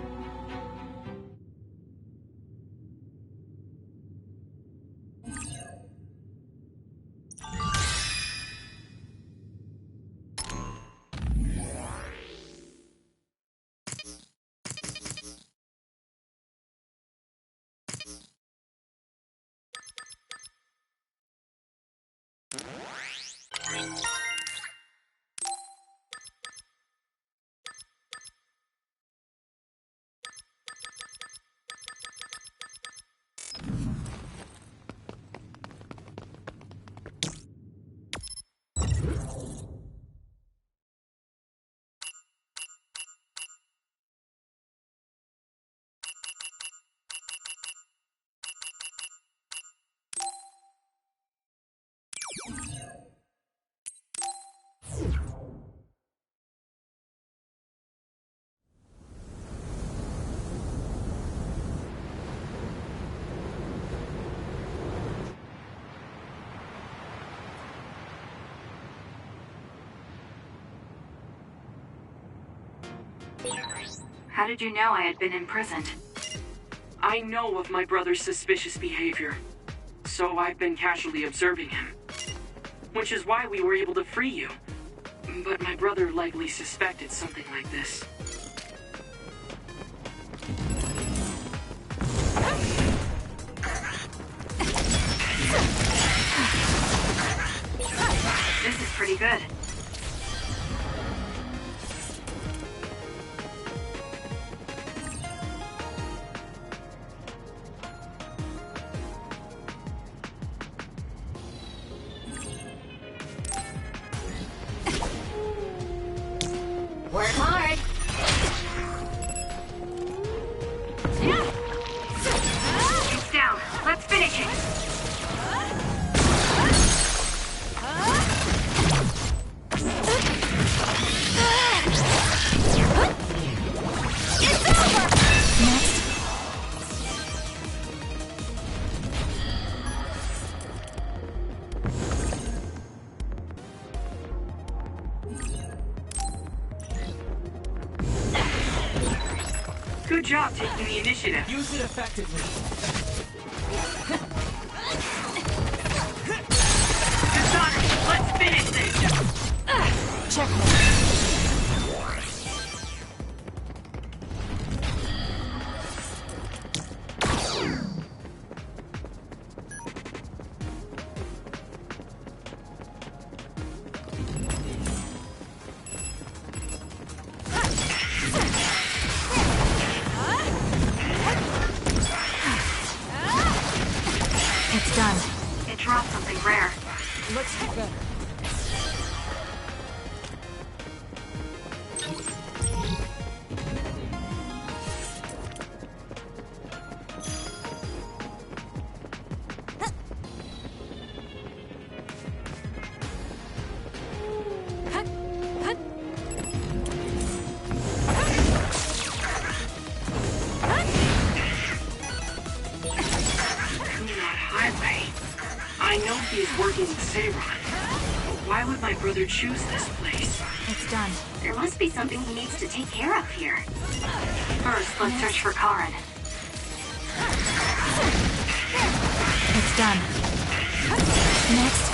How did you know I had been imprisoned? I know of my brother's suspicious behavior, so I've been casually observing him. Which is why we were able to free you. But my brother likely suspected something like this. This is pretty good. Work hard! Good job taking the initiative. Use it effectively. Kasane, let's finish this! Checkmate. It's done. It dropped something rare. Let's get better. I know he is working with Seiron, but why would my brother choose this place? It's done. There must be something he needs to take care of here. First, let's search for Karin. It's done. Next.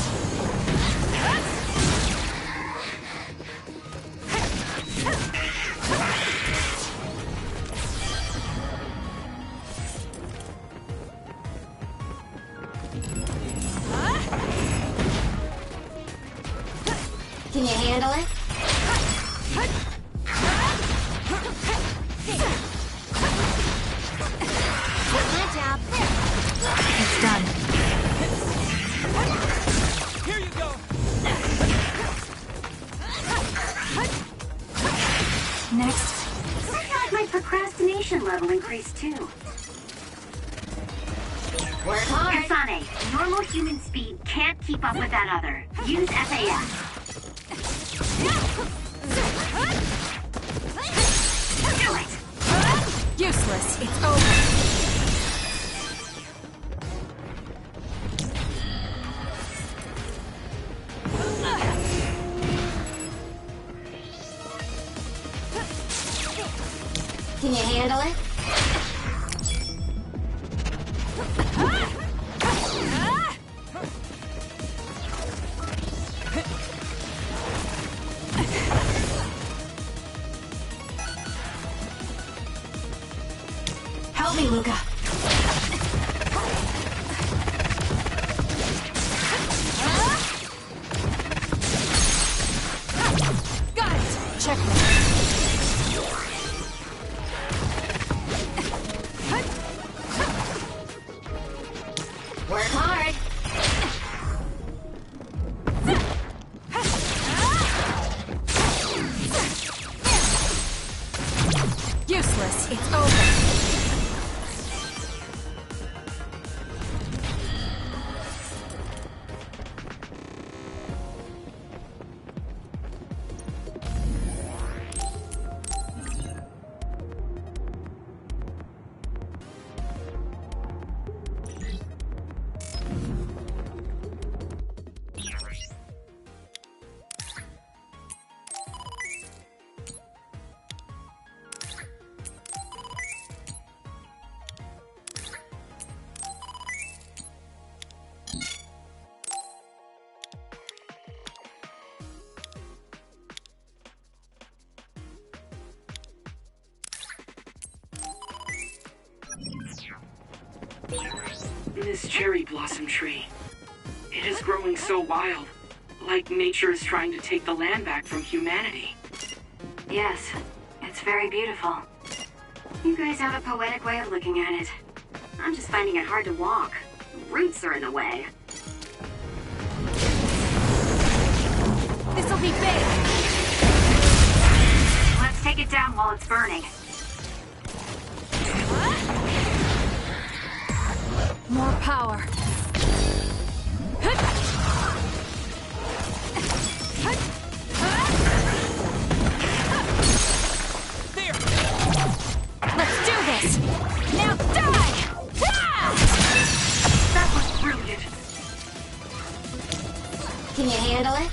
Can you handle it? Good job. It's done. Here you go. Next. I feel like my procrastination level increased too. Work hard. Kasane, normal human speed can't keep up with that other. Use FAS. Do it! Useless. It's over. Can you handle it? Help me, Luca. Got it. Checkmate. Work hard. Useless. It's over. This cherry blossom tree. It is growing so wild, like nature is trying to take the land back from humanity. Yes, it's very beautiful. You guys have a poetic way of looking at it. I'm just finding it hard to walk. Roots are in the way. This'll be big. Let's take it down while it's burning. More power. There. Let's do this. Now die! That was brilliant. Can you handle it?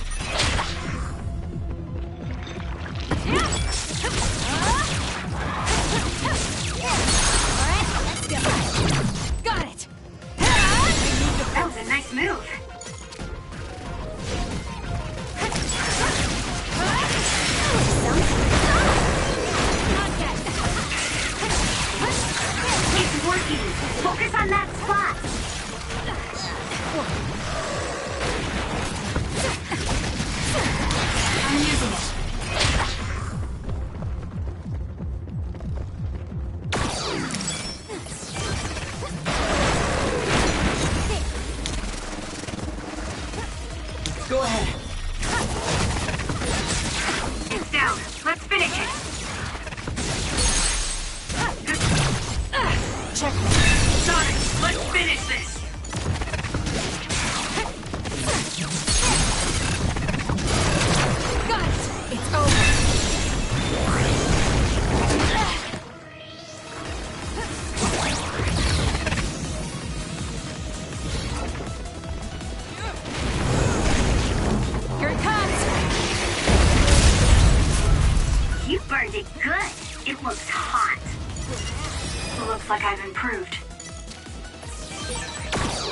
Looks like I've improved.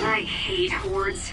I hate hordes.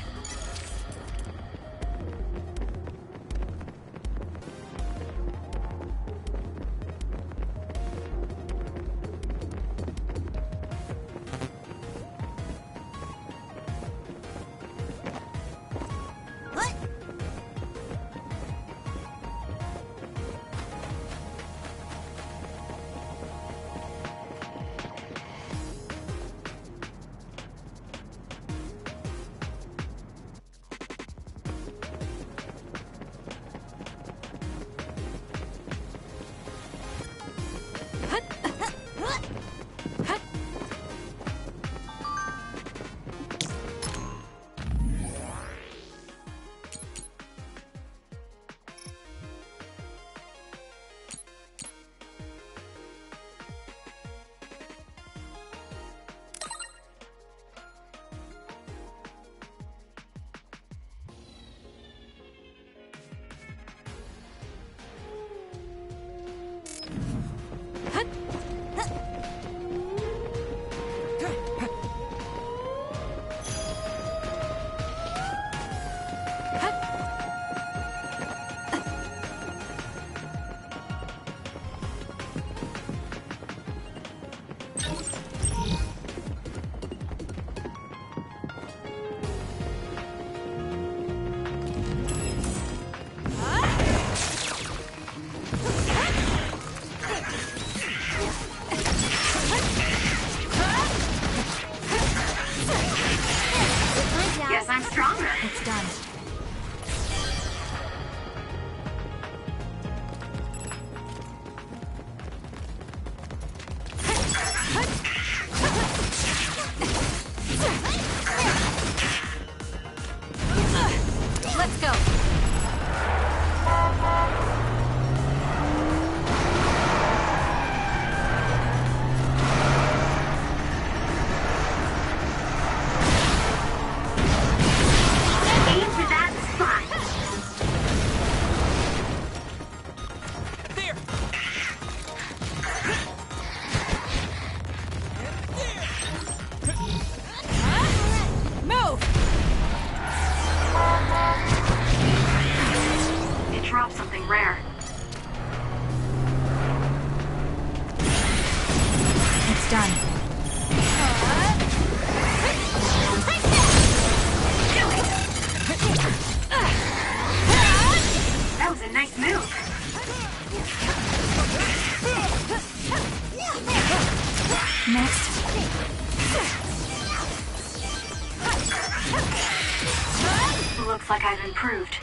Looks like I've improved.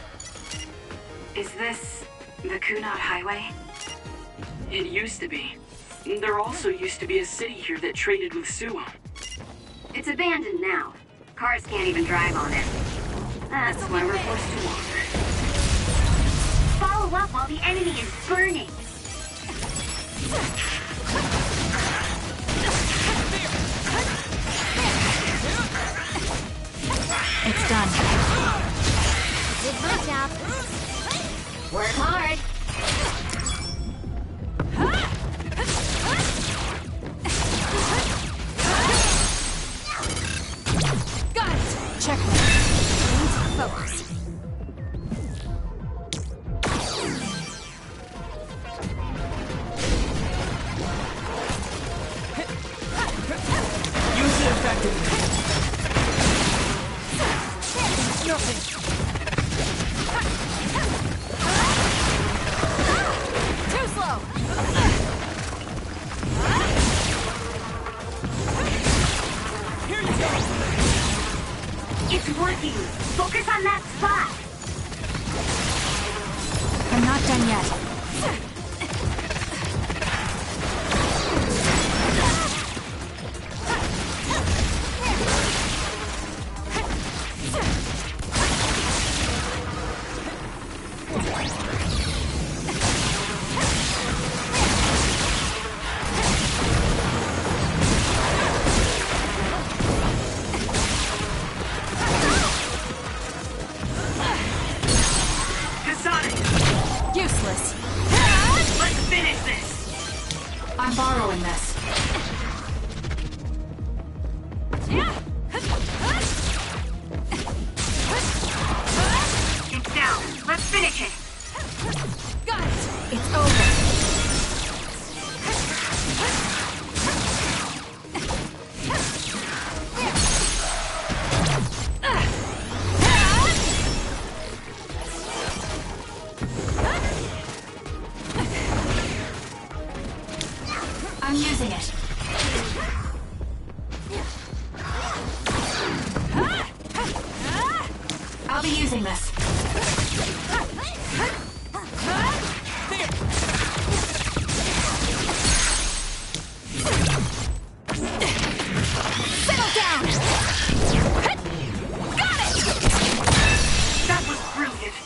Is this the Kunad Highway? It used to be. There also used to be a city here that traded with Suoh. It's abandoned now. Cars can't even drive on it. That's why we're forced to walk. Follow up while the enemy is burning. It's done. Did my job. Work hard. Got it. Checkmate. Focus. Use it effectively. Nothing. Too slow. Here you go. It's working. Focus on that spot. I'm not done yet. Useless. I'll be using this. Settle down! Got it! That was brilliant.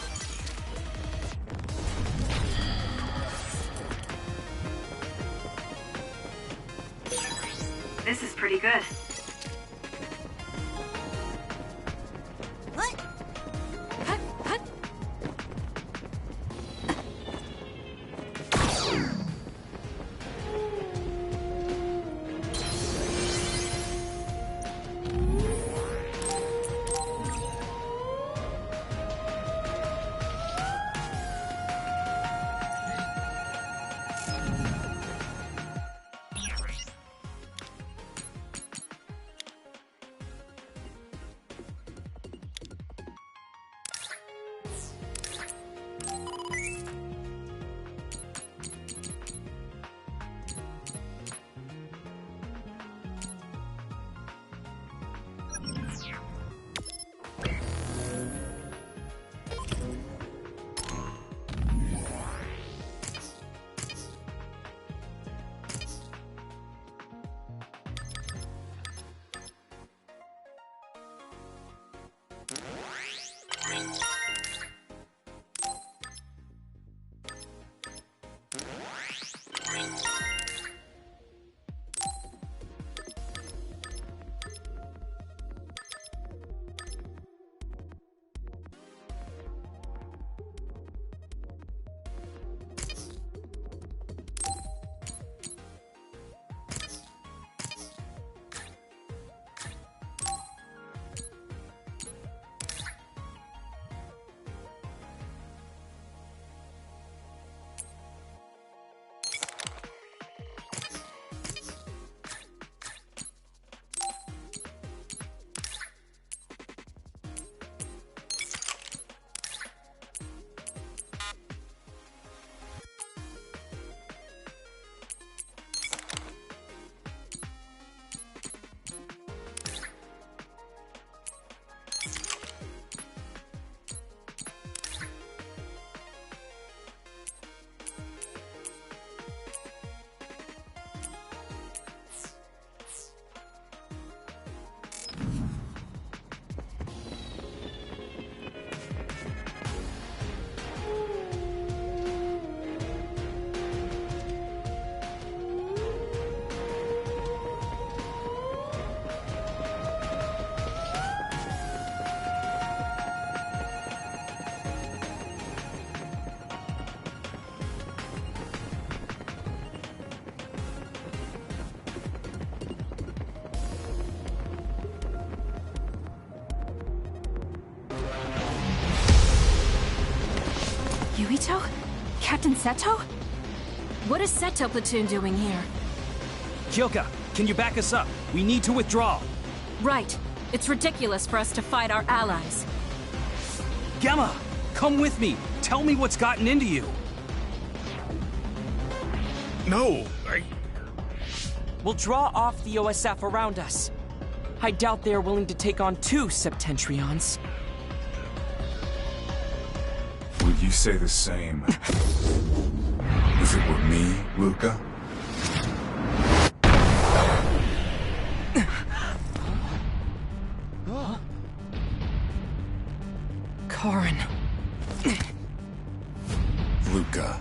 This is pretty good. Yuito? Captain Seto? What is Seto Platoon doing here? Kyoka, can you back us up? We need to withdraw. Right. It's ridiculous for us to fight our allies. Gemma, come with me. Tell me what's gotten into you. No, We'll draw off the OSF around us. I doubt they are willing to take on 2 Septentrions. Would you say the same if it were me, Luca? Karin. Luca.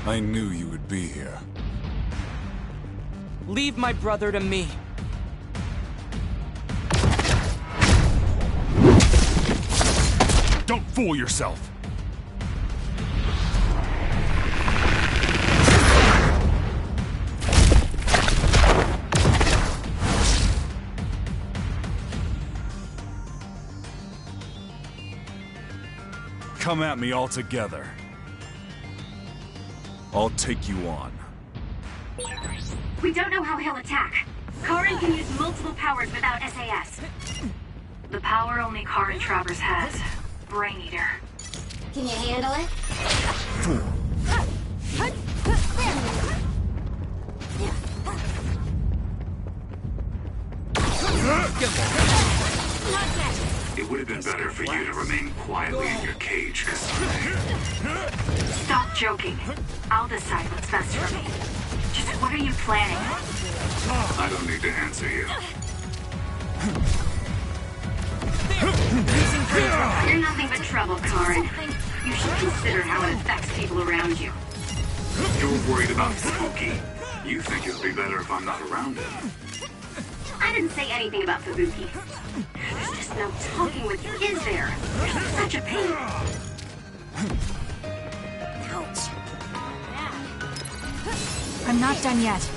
I knew you would be here. Leave my brother to me. Don't fool yourself! Come at me all together. I'll take you on. We don't know how he'll attack. Karin can use multiple powers without SAS. The power only Karin Travers has. Brain Eater. Can you handle it? It would have been better for you to remain quietly in your cage, Kasane. Stop joking. I'll decide what's best for me. Just what are you planning? I don't need to answer you. You're nothing but trouble, Karin. You should consider how it affects people around you. You're worried about Spooky. You think it'd be better if I'm not around him. I didn't say anything about Fubuki. There's just no talking with you, is there? You're such a pain. Ouch. I'm not done yet.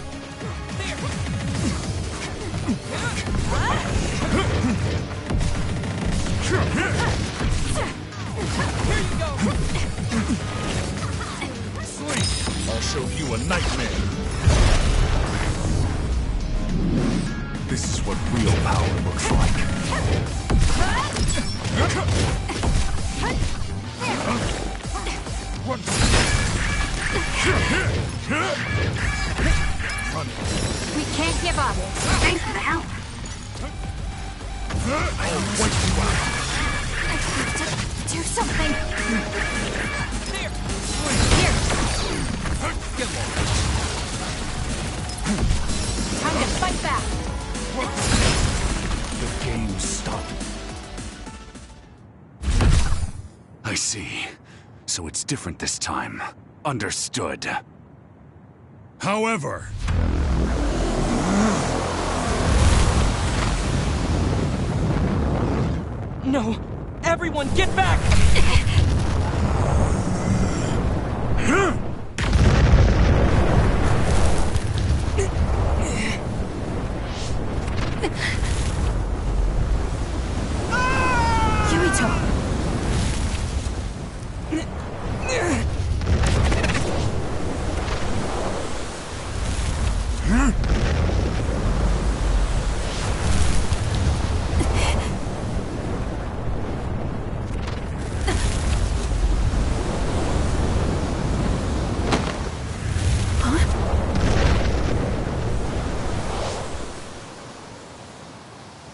I'll show you a nightmare. This is what real power looks like. We can't give up. Thanks for the help. I'll wipe you out. I have to do something. Here. Time to fight back. The game stopped. I see. So it's different this time. Understood. However... No! Everyone, get back! Kirito!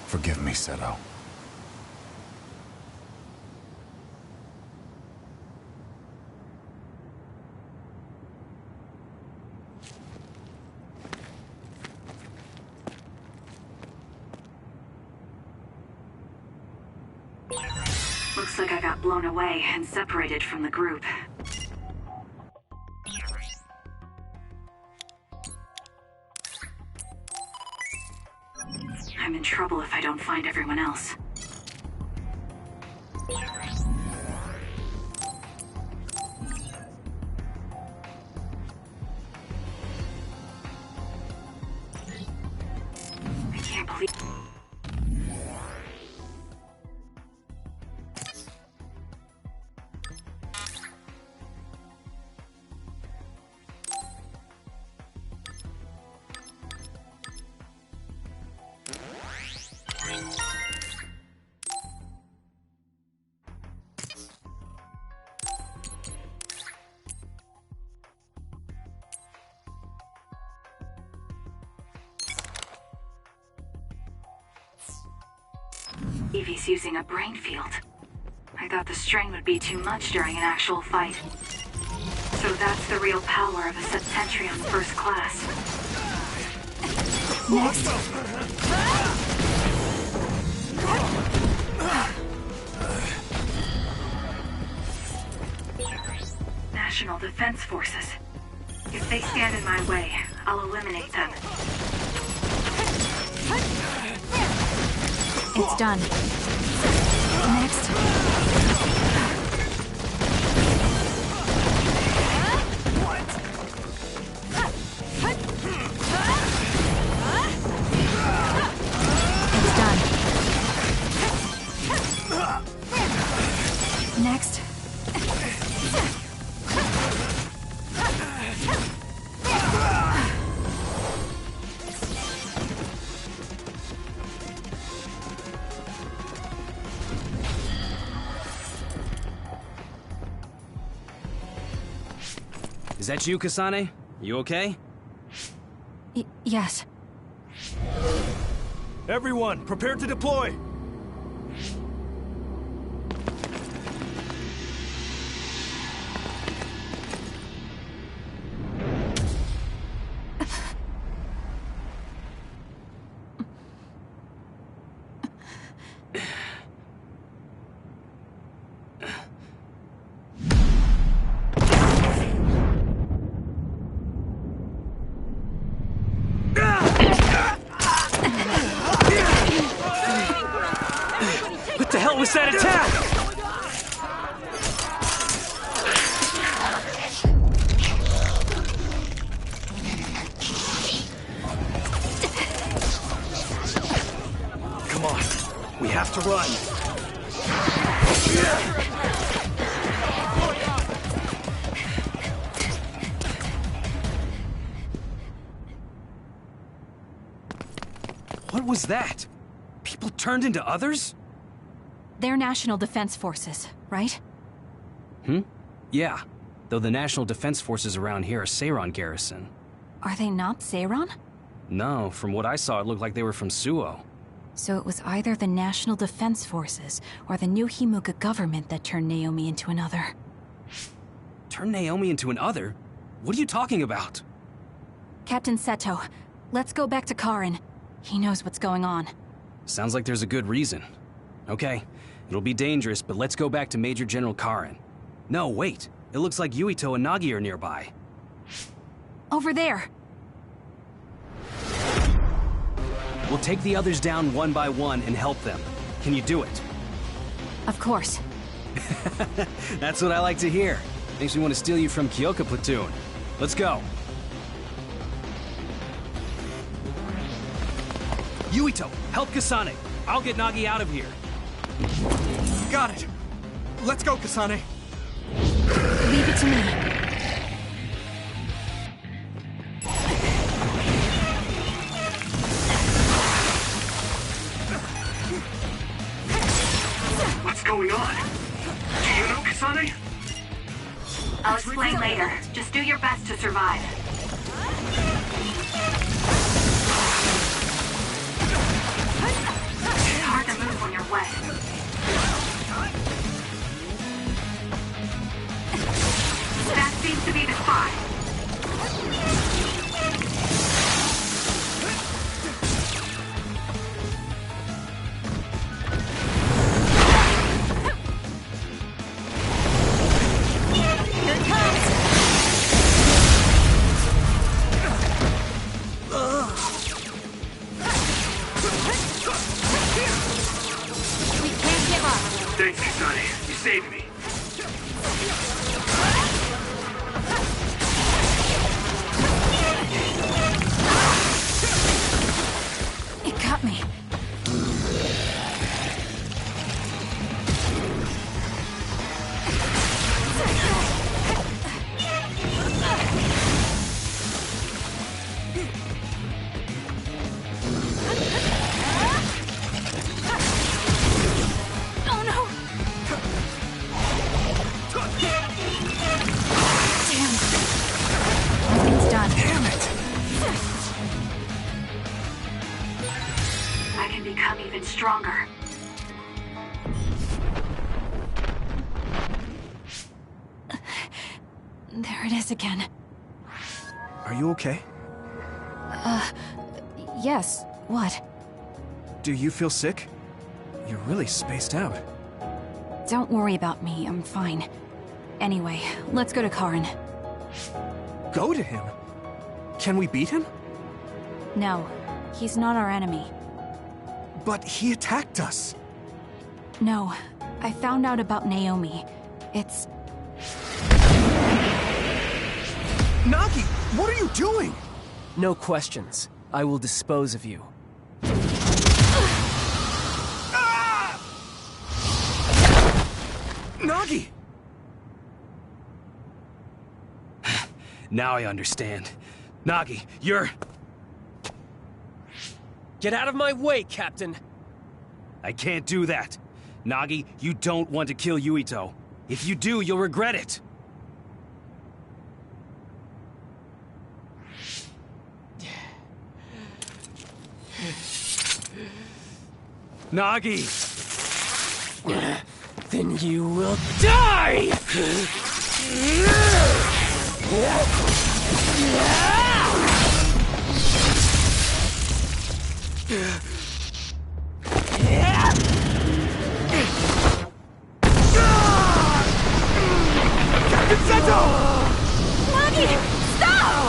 Forgive me, Suoh. Looks like I got blown away and separated from the group. I'm in trouble if I don't find everyone else. I can't believe... Evie's using a brain field. I thought the strain would be too much during an actual fight. So that's the real power of a Septentrion first class. Next. National Defense Forces. If they stand in my way, I'll eliminate them. It's done. Next. It's done. Next. Is that you, Kasane? You okay? Yes. Everyone, prepare to deploy! What the hell was that attack? Come on, we have to run. What was that? People turned into others? They're National Defense Forces, right? Yeah. Though the National Defense Forces around here are Seiron garrison. Are they not Seiron? No, from what I saw, it looked like they were from Suoh. So it was either the National Defense Forces or the new Himuka government that turned Naomi into another. Turn Naomi into an other? What are you talking about? Captain Seto, let's go back to Karin. He knows what's going on. Sounds like there's a good reason. Okay, it'll be dangerous, but let's go back to Major General Karin. No, wait. It looks like Yuito and Nagi are nearby. Over there. We'll take the others down one by one and help them. Can you do it? Of course. That's what I like to hear. Makes me want to steal you from Kyoka Platoon. Let's go. Yuito, help Kasane. I'll get Nagi out of here. Got it. Let's go, Kasane. Leave it to me. What's going on? Do you know Kasane? I'll explain later. Just do your best to survive. It's hard to move when you're wet. That seems to be the spot. Here it comes! We can't give up. Thanks, Kasane. You saved me. It got me. Oh no! Damn. Nothing's done. Damn it! I can become even stronger. There it is again. Are you okay? Yes. What? Do you feel sick? You're really spaced out. Don't worry about me, I'm fine. Anyway, let's go to Karin. Go to him? Can we beat him? No, he's not our enemy. But he attacked us. No, I found out about Naomi. It's... Nagi, what are you doing? No questions. I will dispose of you. Nagi! Now I understand. Nagi, you're... Get out of my way, Captain! I can't do that. Nagi, you don't want to kill Yuito. If you do, you'll regret it. Nagi! Then you will die! Nagi! Stop!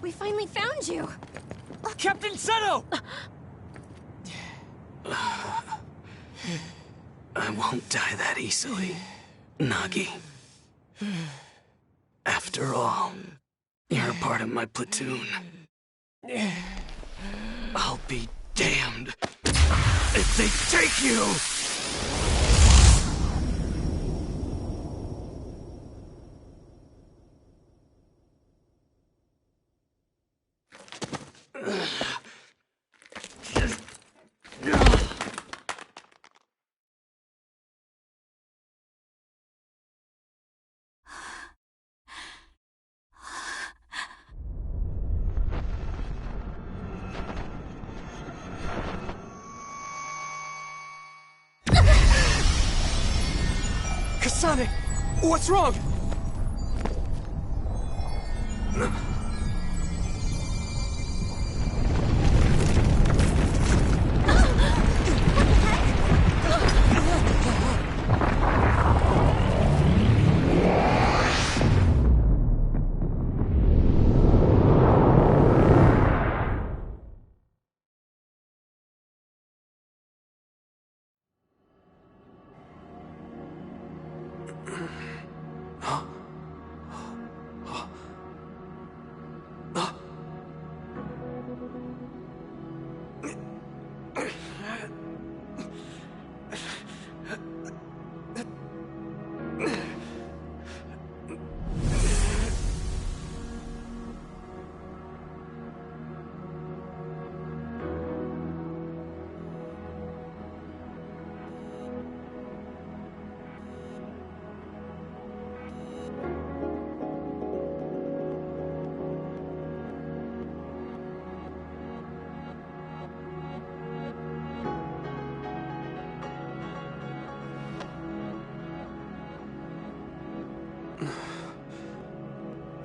We finally found you! Captain Suoh! I won't die that easily, Nagi. After all, you're a part of my platoon. I'll be damned if they take you! Kasane! What's wrong?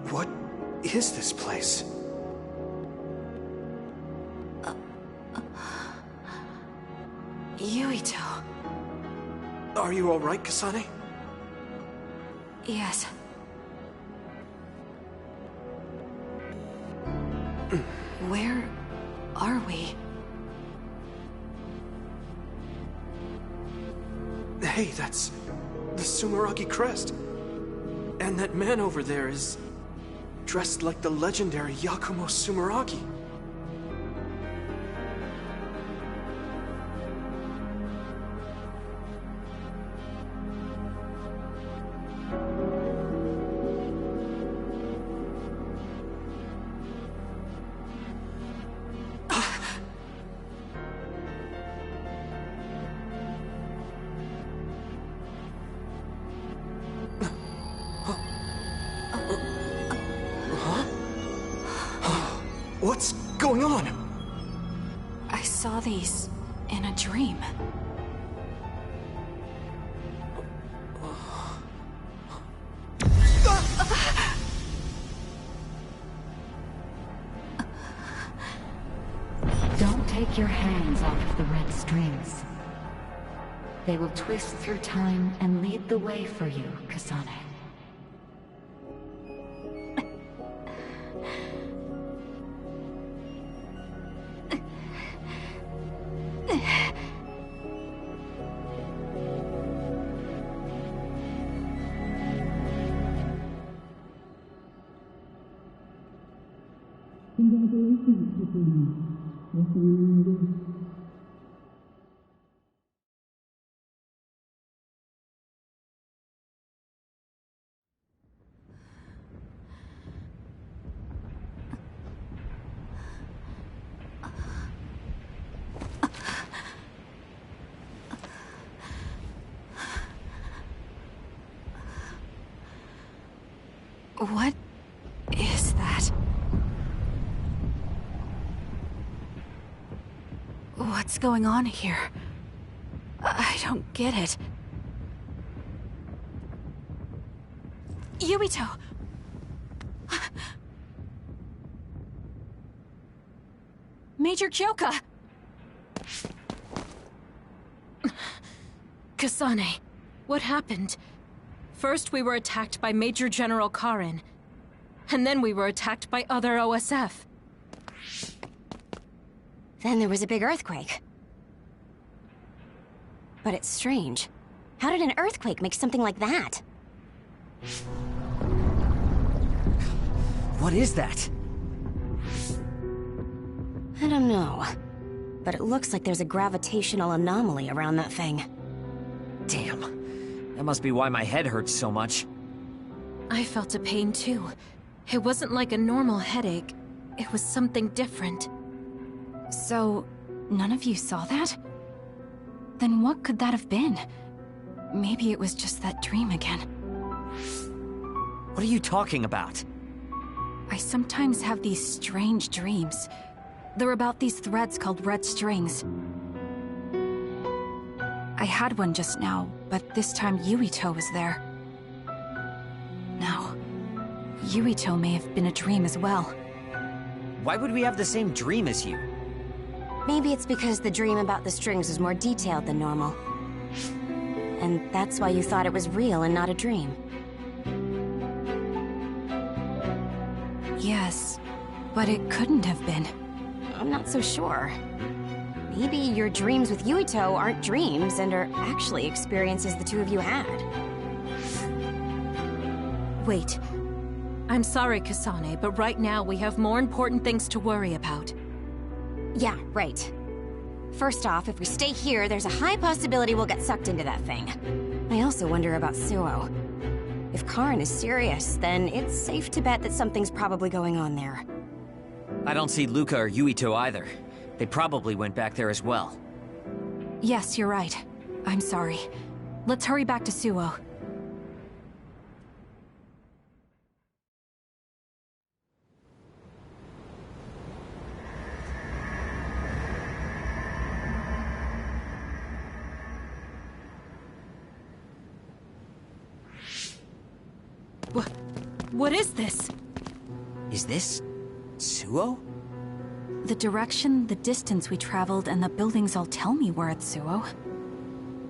What is this place? Yuito. Are you all right, Kasane? Yes. Where are we? Hey, that's the Sumeragi crest. And that man over there is dressed like the legendary Yakumo Sumeragi. What's going on? I saw these in a dream. Don't take your hands off of the red strings. They will twist through time and lead the way for you, Kasane. What is that? What's going on here? I don't get it. Yuito! Major Kyoka! Kasane, what happened? First we were attacked by Major General Karin, and then we were attacked by other OSF. Then there was a big earthquake. But it's strange. How did an earthquake make something like that? What is that? I don't know. But it looks like there's a gravitational anomaly around that thing. Damn. That must be why my head hurts so much. I felt a pain too. It wasn't like a normal headache. It was something different. So, none of you saw that? Then what could that have been? Maybe it was just that dream again. What are you talking about? I sometimes have these strange dreams. They're about these threads called red strings. I had one just now, but this time Yuito was there. Now, Yuito may have been a dream as well. Why would we have the same dream as you? Maybe it's because the dream about the strings was more detailed than normal. And that's why you thought it was real and not a dream. Yes, but it couldn't have been. I'm not so sure. Maybe your dreams with Yuito aren't dreams and are actually experiences the two of you had. Wait. I'm sorry, Kasane, but right now we have more important things to worry about. Yeah, right. First off, if we stay here, there's a high possibility we'll get sucked into that thing. I also wonder about Suoh. If Karin is serious, then it's safe to bet that something's probably going on there. I don't see Luca or Yuito either. They probably went back there as well. Yes, you're right. I'm sorry. Let's hurry back to Suoh. What is this? Is this Suoh? The direction, the distance we traveled, and the buildings all tell me we're at Suoh.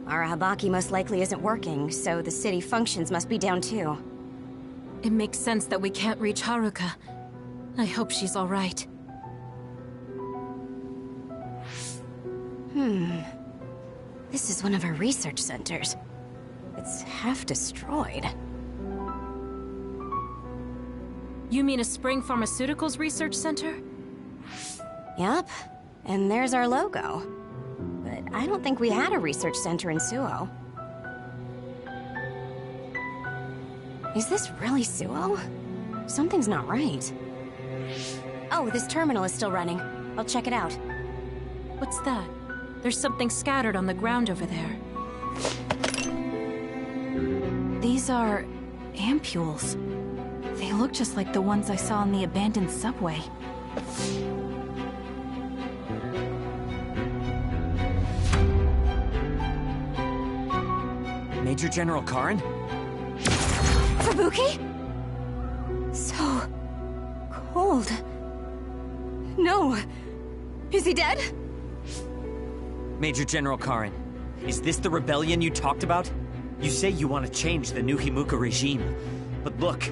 Our Habaki most likely isn't working, so the city functions must be down too. It makes sense that we can't reach Haruka. I hope she's all right. This is one of our research centers. It's half destroyed. You mean a Spring Pharmaceuticals Research Center? Yup. And there's our logo. But I don't think we had a research center in Suoh. Is this really Suoh? Something's not right. Oh, this terminal is still running. I'll check it out. What's that? There's something scattered on the ground over there. These are ampules. They look just like the ones I saw in the abandoned subway. Major General Karin? Fubuki? So... cold. No. Is he dead? Major General Karin, is this the rebellion you talked about? You say you want to change the new Himuka regime, but look,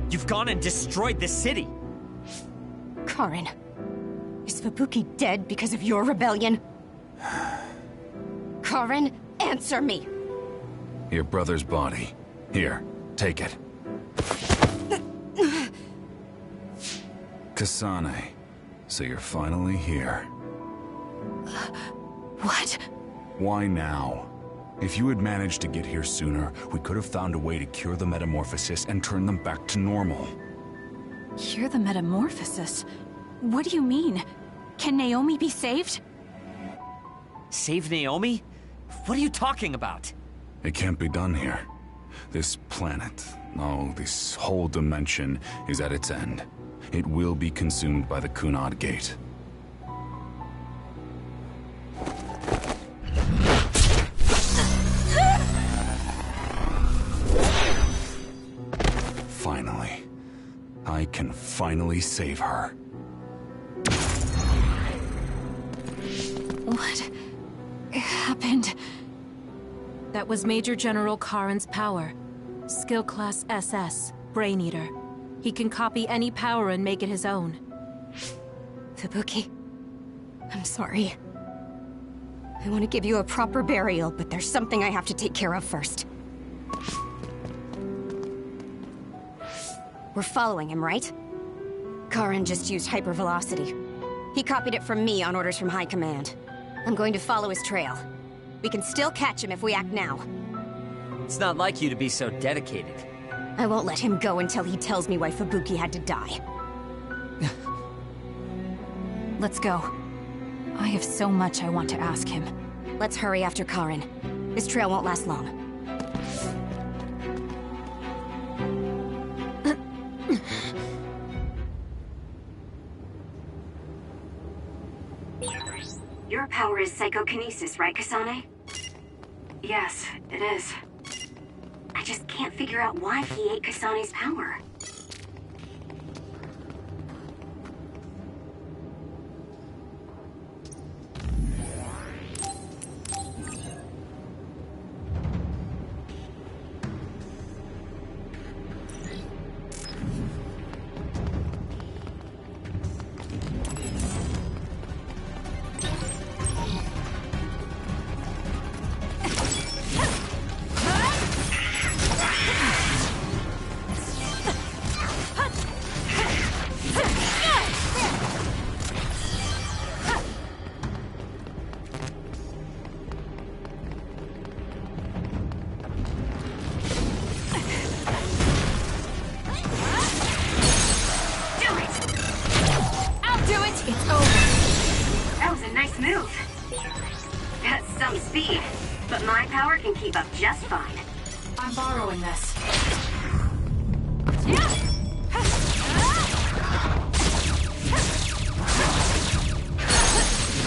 you've gone and destroyed the city! Karin, is Fubuki dead because of your rebellion? Karin, answer me! Your brother's body. Here, take it. Kasane, so you're finally here. What? Why now? If you had managed to get here sooner, we could have found a way to cure the metamorphosis and turn them back to normal. Cure the metamorphosis? What do you mean? Can Naomi be saved? Save Naomi? What are you talking about? It can't be done here. This planet, oh, this whole dimension is at its end. It will be consumed by the Kunad Gate. Finally. I can finally save her. What happened? That was Major General Karen's power. Skill class SS, Brain Eater. He can copy any power and make it his own. Fubuki, I'm sorry. I want to give you a proper burial, but there's something I have to take care of first. We're following him, right? Karen just used hypervelocity. He copied it from me on orders from High Command. I'm going to follow his trail. We can still catch him if we act now. It's not like you to be so dedicated. I won't let him go until he tells me why Fubuki had to die. Let's go. I have so much I want to ask him. Let's hurry after Karen. His trail won't last long. Your power is psychokinesis, right, Kasane? Yes, it is. I just can't figure out why he ate Kasane's power. Keep up just fine. I'm borrowing this.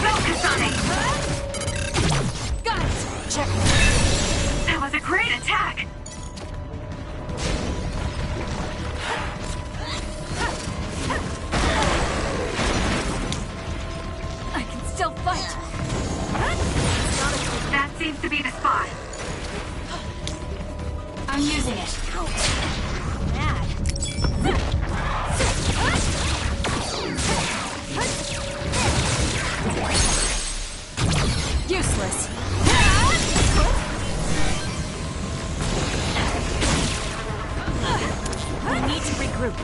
Go, Kasane! Got it! Check. That was a great attack! I can still fight. That seems to be the spot. I'm using it. Mad. Useless. We need to regroup.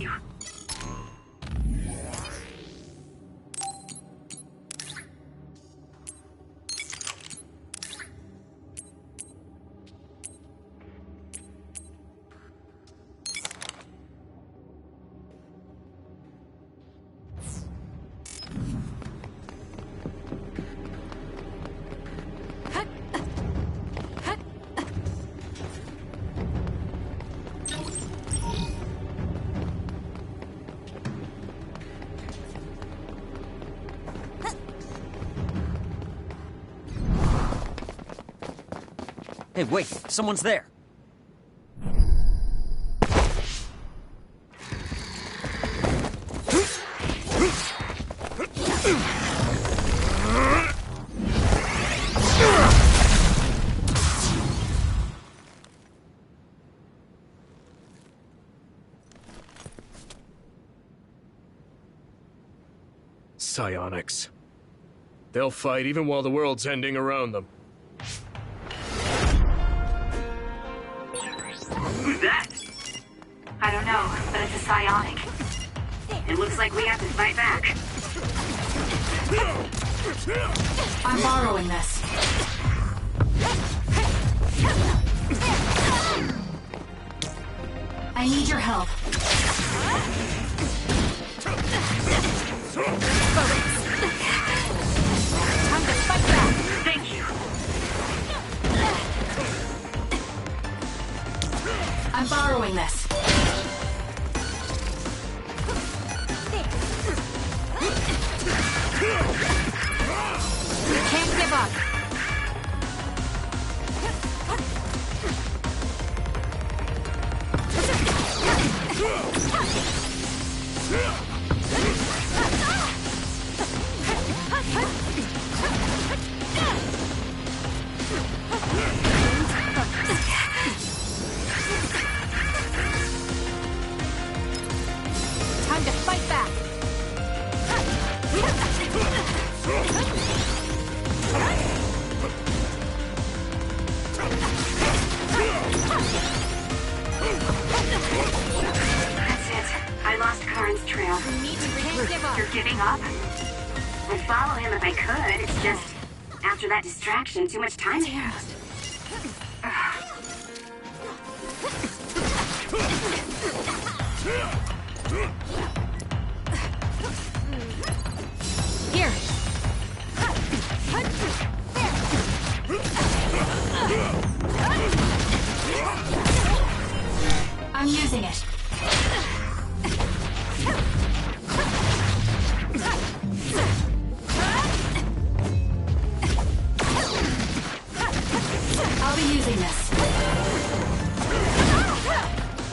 you. Hey, wait! Someone's there! Psionics. They'll fight even while the world's ending around them. Who's that? I don't know, but it's a psionic. It looks like we have to fight back. I'm borrowing this. I need your help. Time to fight back. Thank you. I'm borrowing this. Can't give up. Time to fight back. That's it. I lost Karin's trail. You're giving up? I'd follow him if I could. It's just, after that distraction, too much time passed. Here. I'm using it. I'll be using this.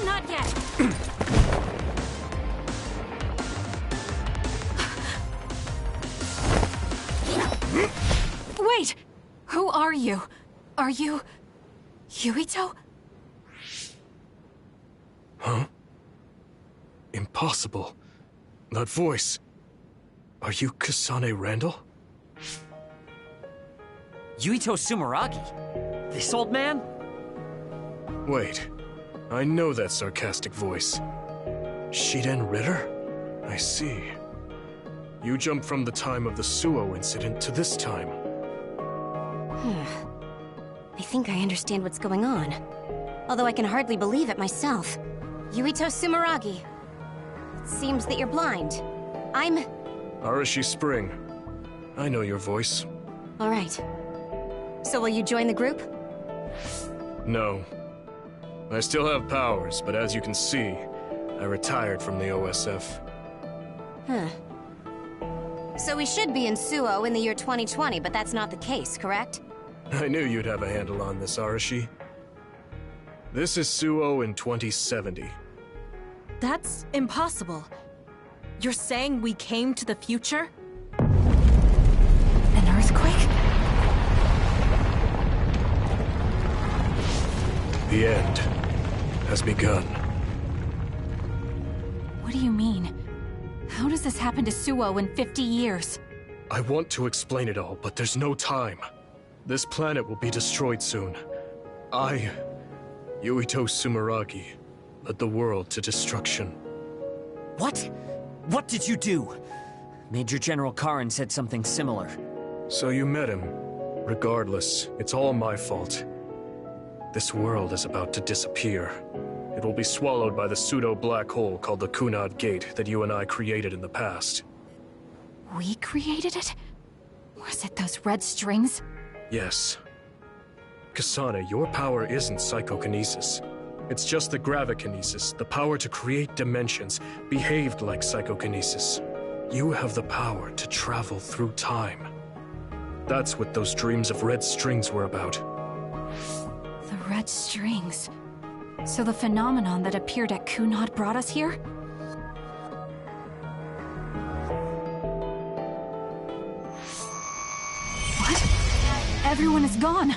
Not yet. Wait! Who are you? Are you... Yuito? Huh? Impossible. That voice. Are you Kasane Randall? Yuito Sumeragi? This old man? Wait. I know that sarcastic voice. Shiden Ritter? I see. You jumped from the time of the Suoh incident to this time. I think I understand what's going on. Although I can hardly believe it myself. Yuito Sumeragi. It seems that you're blind. I'm... Arashi Spring. I know your voice. All right. So will you join the group? No. I still have powers, but as you can see, I retired from the OSF. Huh. So we should be in Suoh in the year 2020, but that's not the case, correct? I knew you'd have a handle on this, Arashi. This is Suoh in 2070. That's impossible. You're saying we came to the future? An earthquake? The end has begun. What do you mean? How does this happen to Suoh in 50 years? I want to explain it all, but there's no time. This planet will be destroyed soon. I, Yuito Sumeragi, led the world to destruction. What? What did you do? Major General Karen said something similar. So you met him. Regardless, it's all my fault. This world is about to disappear. It will be swallowed by the pseudo-black hole called the Kunad Gate that you and I created in the past. We created it? Was it those red strings? Yes. Kasane, your power isn't psychokinesis. It's just the gravikinesis, the power to create dimensions, behaved like psychokinesis. You have the power to travel through time. That's what those dreams of red strings were about. The red strings. So the phenomenon that appeared at Kunad brought us here? What? Everyone is gone.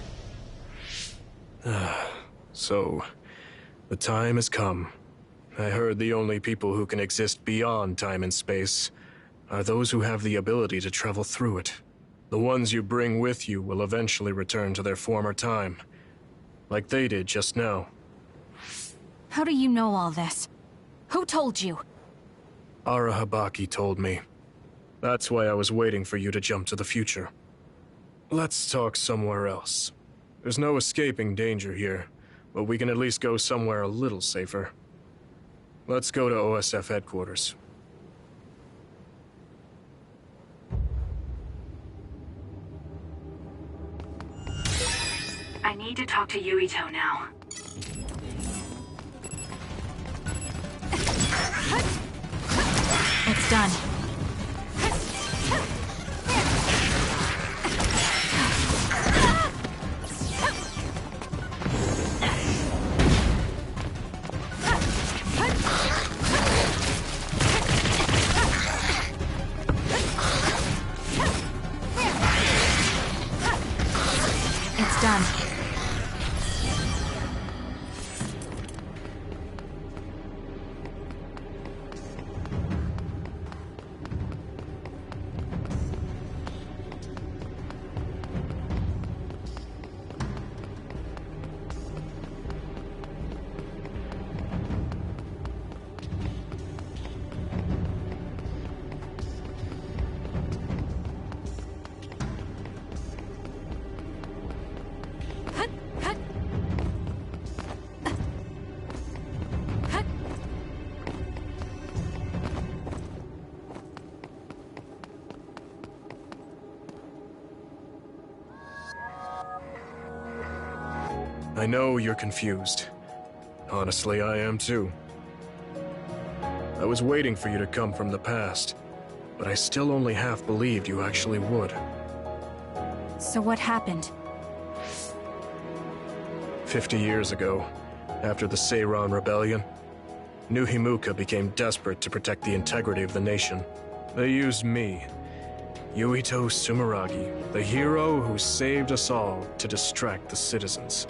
So, the time has come. I heard the only people who can exist beyond time and space are those who have the ability to travel through it. The ones you bring with you will eventually return to their former time, like they did just now. How do you know all this? Who told you? Arahabaki told me. That's why I was waiting for you to jump to the future. Let's talk somewhere else. There's no escaping danger here, but we can at least go somewhere a little safer. Let's go to OSF headquarters. I need to talk to Yuito now. It's done. It's done. I know you're confused. Honestly, I am too. I was waiting for you to come from the past, but I still only half believed you actually would. So what happened? 50 years ago, after the Seiran Rebellion, New Himuka became desperate to protect the integrity of the nation. They used me, Yuito Sumeragi, the hero who saved us all, to distract the citizens.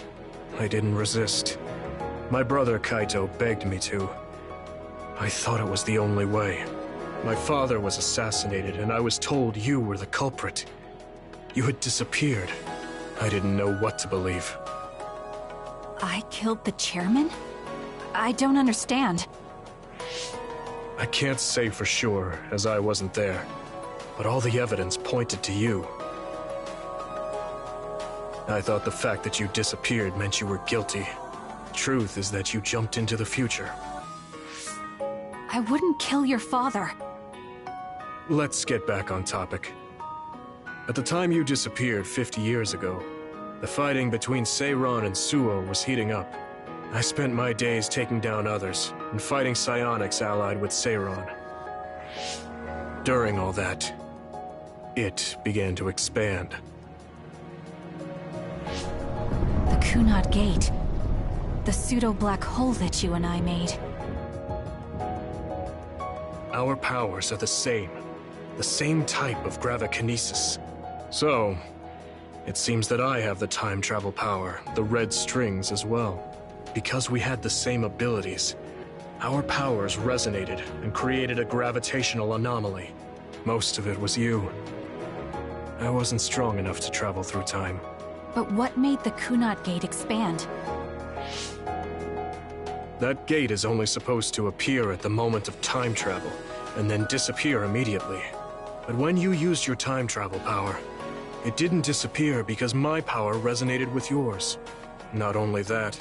I didn't resist. My brother Kaito begged me to. I thought it was the only way. My father was assassinated, and I was told you were the culprit. You had disappeared. I didn't know what to believe. I killed the chairman? I don't understand. I can't say for sure, as I wasn't there, but all the evidence pointed to you. I thought the fact that you disappeared meant you were guilty. The truth is that you jumped into the future. I wouldn't kill your father. Let's get back on topic. At the time you disappeared 50 years ago, the fighting between Seiran and Suoh was heating up. I spent my days taking down others and fighting psionics allied with Seiran. During all that, it began to expand. The Kunad Gate. The pseudo-black hole that you and I made. Our powers are the same type of gravikinesis. So, it seems that I have the time travel power, the red strings as well. Because we had the same abilities, our powers resonated and created a gravitational anomaly. Most of it was you. I wasn't strong enough to travel through time. But what made the Kunad Gate expand? That gate is only supposed to appear at the moment of time travel, and then disappear immediately. But when you used your time travel power, it didn't disappear because my power resonated with yours. Not only that,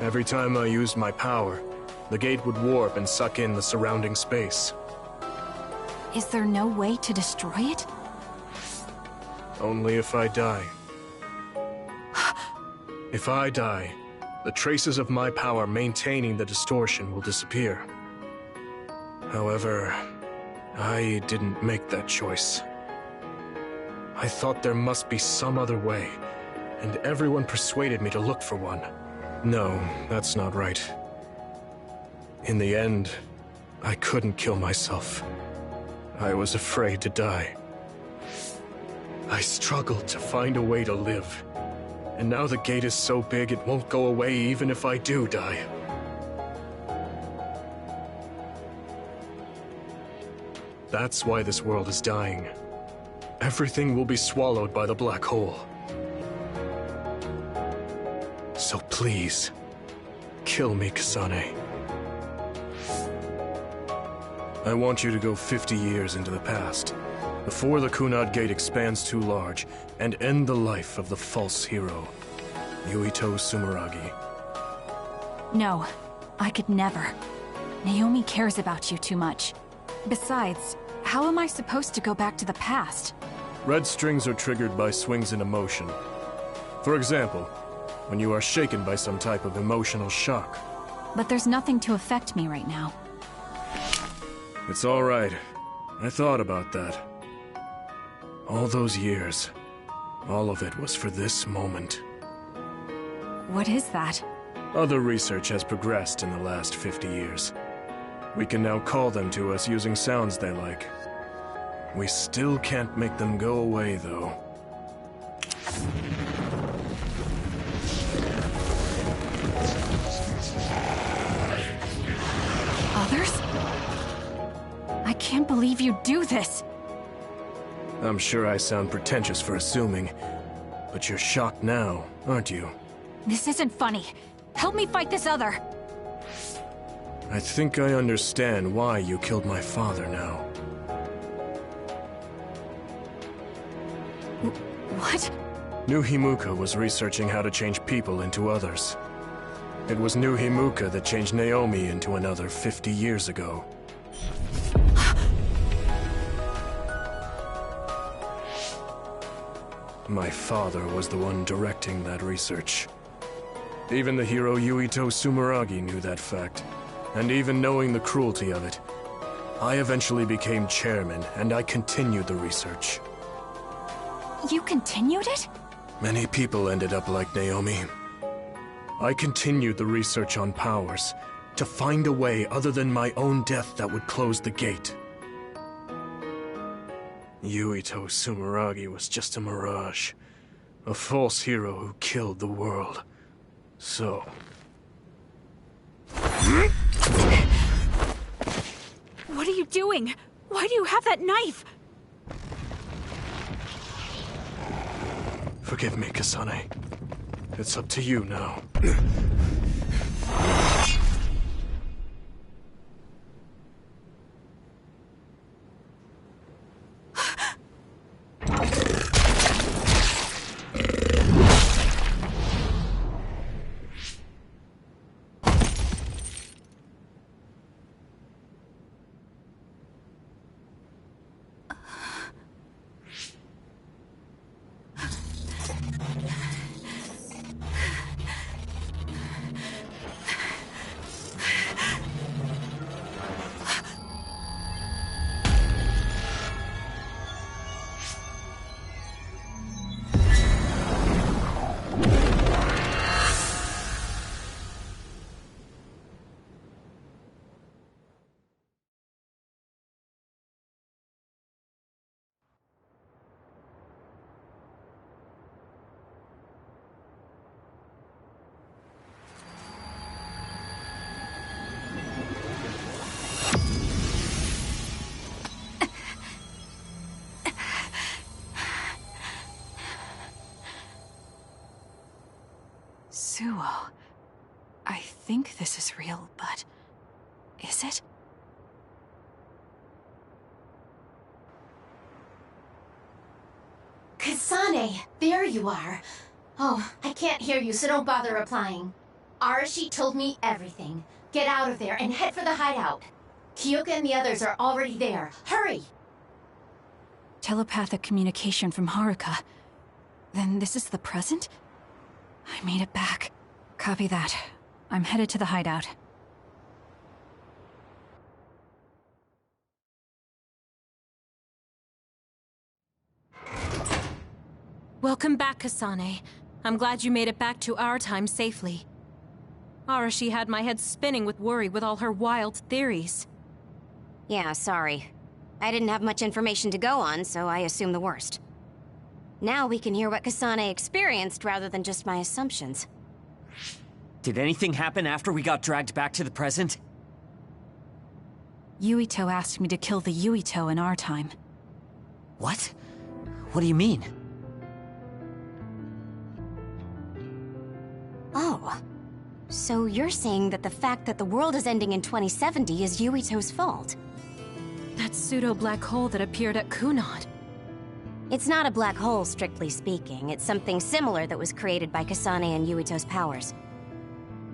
every time I used my power, the gate would warp and suck in the surrounding space. Is there no way to destroy it? Only if I die. If I die, the traces of my power maintaining the distortion will disappear. However, I didn't make that choice. I thought there must be some other way, and everyone persuaded me to look for one. No, that's not right. In the end, I couldn't kill myself. I was afraid to die. I struggled to find a way to live. And now the gate is so big it won't go away even if I do die. That's why this world is dying. Everything will be swallowed by the black hole. So please, kill me, Kasane. I want you to go 50 years into the past, before the Kunad Gate expands too large, and end the life of the false hero, Yuito Sumeragi. No, I could never. Naomi cares about you too much. Besides, how am I supposed to go back to the past? Red strings are triggered by swings in emotion. For example, when you are shaken by some type of emotional shock. But there's nothing to affect me right now. It's all right. I thought about that. All those years, all of it was for this moment. What is that? Other research has progressed in the last 50 years. We can now call them to us using sounds they like. We still can't make them go away, though. Others? I can't believe you do this! I'm sure I sound pretentious for assuming, but you're shocked now, aren't you? This isn't funny. Help me fight this other! I think I understand why you killed my father now. What? New Himuka was researching how to change people into others. It was New Himuka that changed Naomi into another 50 years ago. My father was the one directing that research. Even the hero Yuito Sumeragi knew that fact. And even knowing the cruelty of it, I eventually became chairman and I continued the research. You continued it? Many people ended up like Naomi. I continued the research on powers, to find a way other than my own death that would close the gate. Yuito Sumeragi was just a mirage. A false hero who killed the world. So... What are you doing? Why do you have that knife? Forgive me, Kasane. It's up to you now. think this is real, but is it? Kasane, there you are. Oh, I can't hear you, so don't bother replying. Arashi told me everything. Get out of there and head for the hideout. Kyoka and the others are already there. Hurry! Telepathic communication from Haruka. Then this is the present? I made it back. Copy that. I'm headed to the hideout. Welcome back, Kasane. I'm glad you made it back to our time safely. Arashi had my head spinning with worry with all her wild theories. Yeah, sorry. I didn't have much information to go on, so I assumed the worst. Now we can hear what Kasane experienced rather than just my assumptions. Did anything happen after we got dragged back to the present? Yuito asked me to kill the Yuito in our time. What? What do you mean? Oh. So you're saying that the fact that the world is ending in 2070 is Yuito's fault? That pseudo-black hole that appeared at Kunad. It's not a black hole, strictly speaking. It's something similar that was created by Kasane and Yuito's powers.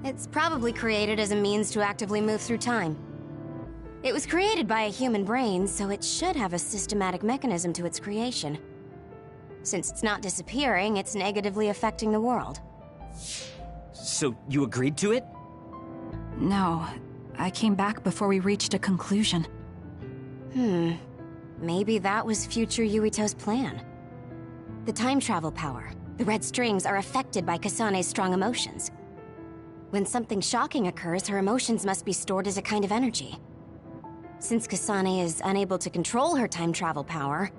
It's probably created as a means to actively move through time. It was created by a human brain, so it should have a systematic mechanism to its creation. Since it's not disappearing, it's negatively affecting the world. So you agreed to it? No. I came back before we reached a conclusion. Maybe that was future Yuito's plan. The time travel power, the red strings, are affected by Kasane's strong emotions. When something shocking occurs, her emotions must be stored as a kind of energy. Since Kasane is unable to control her time travel power,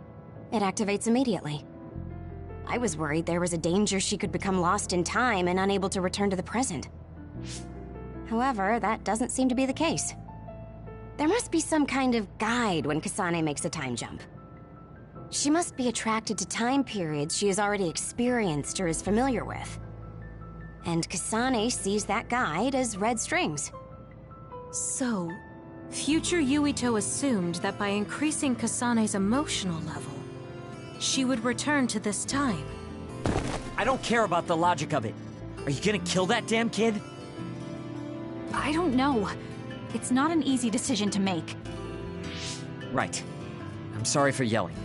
it activates immediately. I was worried there was a danger she could become lost in time and unable to return to the present. However, that doesn't seem to be the case. There must be some kind of guide when Kasane makes a time jump. She must be attracted to time periods she has already experienced or is familiar with. And Kasane sees that guide as red strings. So, future Yuito assumed that by increasing Kasane's emotional level, she would return to this time. I don't care about the logic of it. Are you gonna kill that damn kid? I don't know. It's not an easy decision to make. Right. I'm sorry for yelling.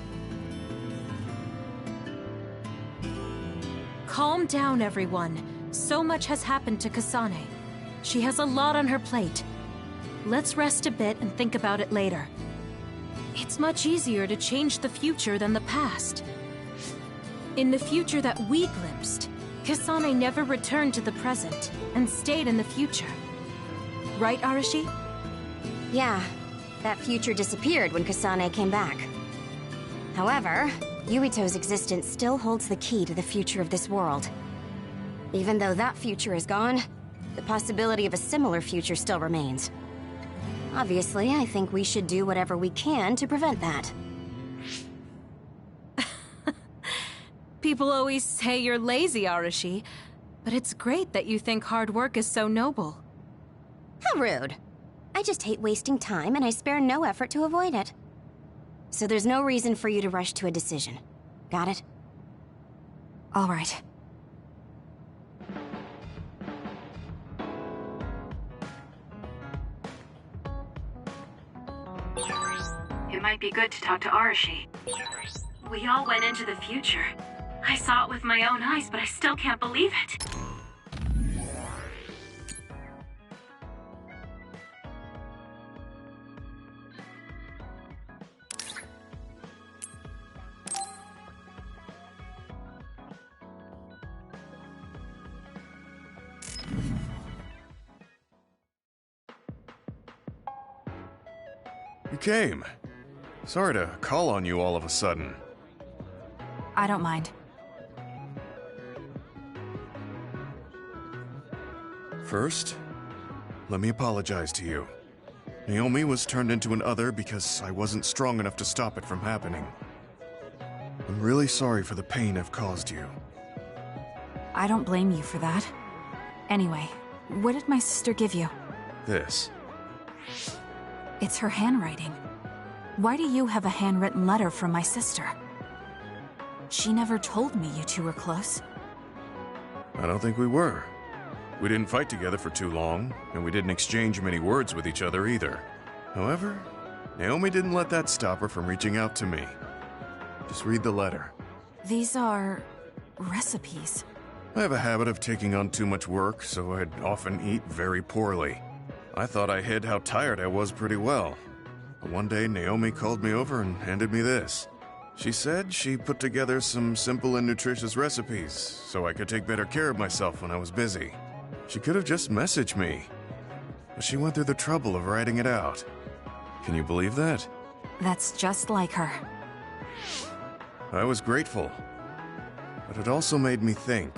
Calm down, everyone. So much has happened to Kasane. She has a lot on her plate. Let's rest a bit and think about it later. It's much easier to change the future than the past. In the future that we glimpsed, Kasane never returned to the present and stayed in the future. Right, Arashi? Yeah, that future disappeared when Kasane came back. However, Yuito's existence still holds the key to the future of this world. Even though that future is gone, the possibility of a similar future still remains. Obviously, I think we should do whatever we can to prevent that. People always say you're lazy, Arashi, but it's great that you think hard work is so noble. How rude. I just hate wasting time, and I spare no effort to avoid it. So there's no reason for you to rush to a decision. Got it? All right. It might be good to talk to Arashi. We all went into the future. I saw it with my own eyes, but I still can't believe it. You came. Sorry to call on you all of a sudden. I don't mind. First, let me apologize to you. Naomi was turned into an other because I wasn't strong enough to stop it from happening. I'm really sorry for the pain I've caused you. I don't blame you for that. Anyway, What did my sister give you? This. It's her handwriting. Why do you have a handwritten letter from my sister? She never told me you two were close. I don't think we were. We didn't fight together for too long, and we didn't exchange many words with each other either. However, Naomi didn't let that stop her from reaching out to me. Just read the letter. These are... recipes. I have a habit of taking on too much work, so I'd often eat very poorly. I thought I hid how tired I was pretty well. But one day, Naomi called me over and handed me this. She said she put together some simple and nutritious recipes so I could take better care of myself when I was busy. She could have just messaged me, but she went through the trouble of writing it out. Can you believe that? That's just like her. I was grateful, but it also made me think.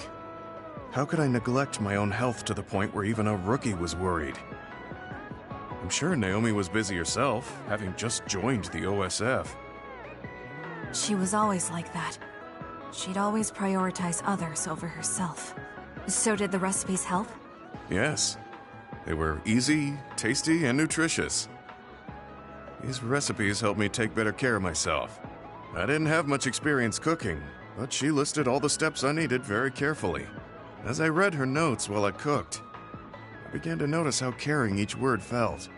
How could I neglect my own health to the point where even a rookie was worried? I'm sure Naomi was busy herself, having just joined the OSF. She was always like that. She'd always prioritize others over herself. So did the recipes help? Yes. They were easy, tasty, and nutritious. These recipes helped me take better care of myself. I didn't have much experience cooking, but she listed all the steps I needed very carefully. As I read her notes while I cooked, I began to notice how caring each word felt.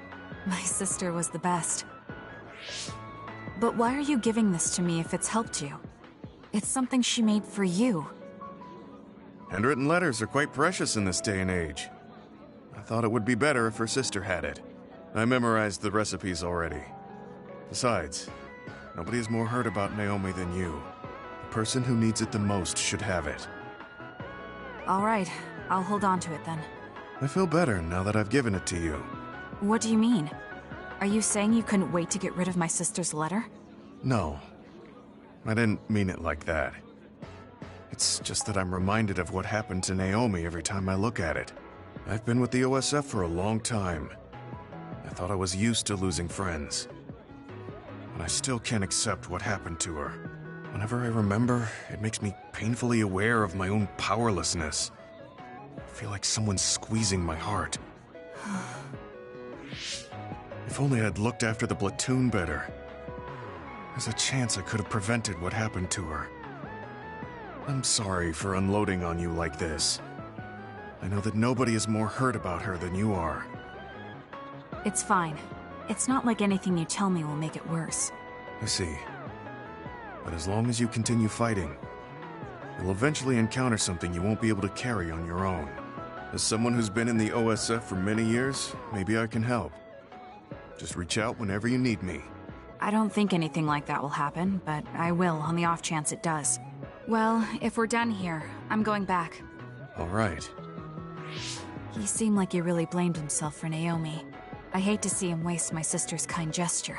My sister was the best. But why are you giving this to me if it's helped you? It's something she made for you. Handwritten letters are quite precious in this day and age. I thought it would be better if her sister had it. I memorized the recipes already. Besides, nobody has more heard about Naomi than you. The person who needs it the most should have it. All right, I'll hold on to it then. I feel better now that I've given it to you. What do you mean? Are you saying you couldn't wait to get rid of my sister's letter? No. I didn't mean it like that. It's just that I'm reminded of what happened to Naomi every time I look at it. I've been with the OSF for a long time. I thought I was used to losing friends. But I still can't accept what happened to her. Whenever I remember, it makes me painfully aware of my own powerlessness. I feel like someone's squeezing my heart. If only I'd looked after the platoon better. There's a chance I could have prevented what happened to her. I'm sorry for unloading on you like this. I know that nobody is more hurt about her than you are. It's fine. It's not like anything you tell me will make it worse. I see. But as long as you continue fighting, you'll eventually encounter something you won't be able to carry on your own. As someone who's been in the OSF for many years, maybe I can help. Just reach out whenever you need me. I don't think anything like that will happen, but I will on the off chance it does. Well, if we're done here, I'm going back. All right. He seemed like he really blamed himself for Naomi. I hate to see him waste my sister's kind gesture.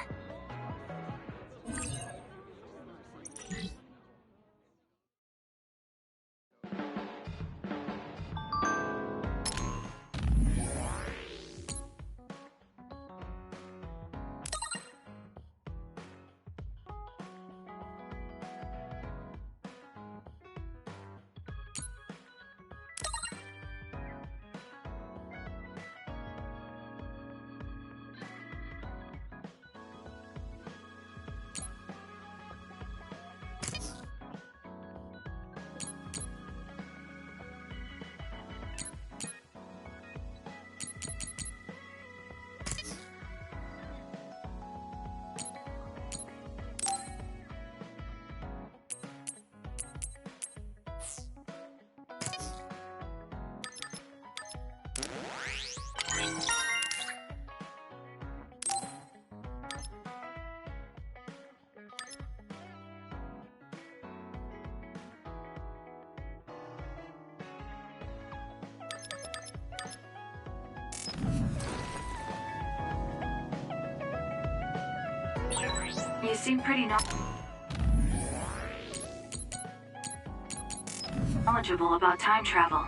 You seem pretty knowledgeable about time travel.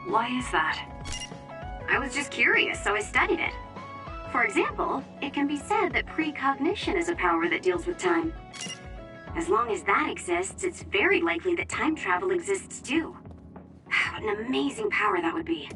Why is that? I was just curious, so I studied it. For example, it can be said that precognition is a power that deals with time. As long as that exists, it's very likely that time travel exists too. What an amazing power that would be.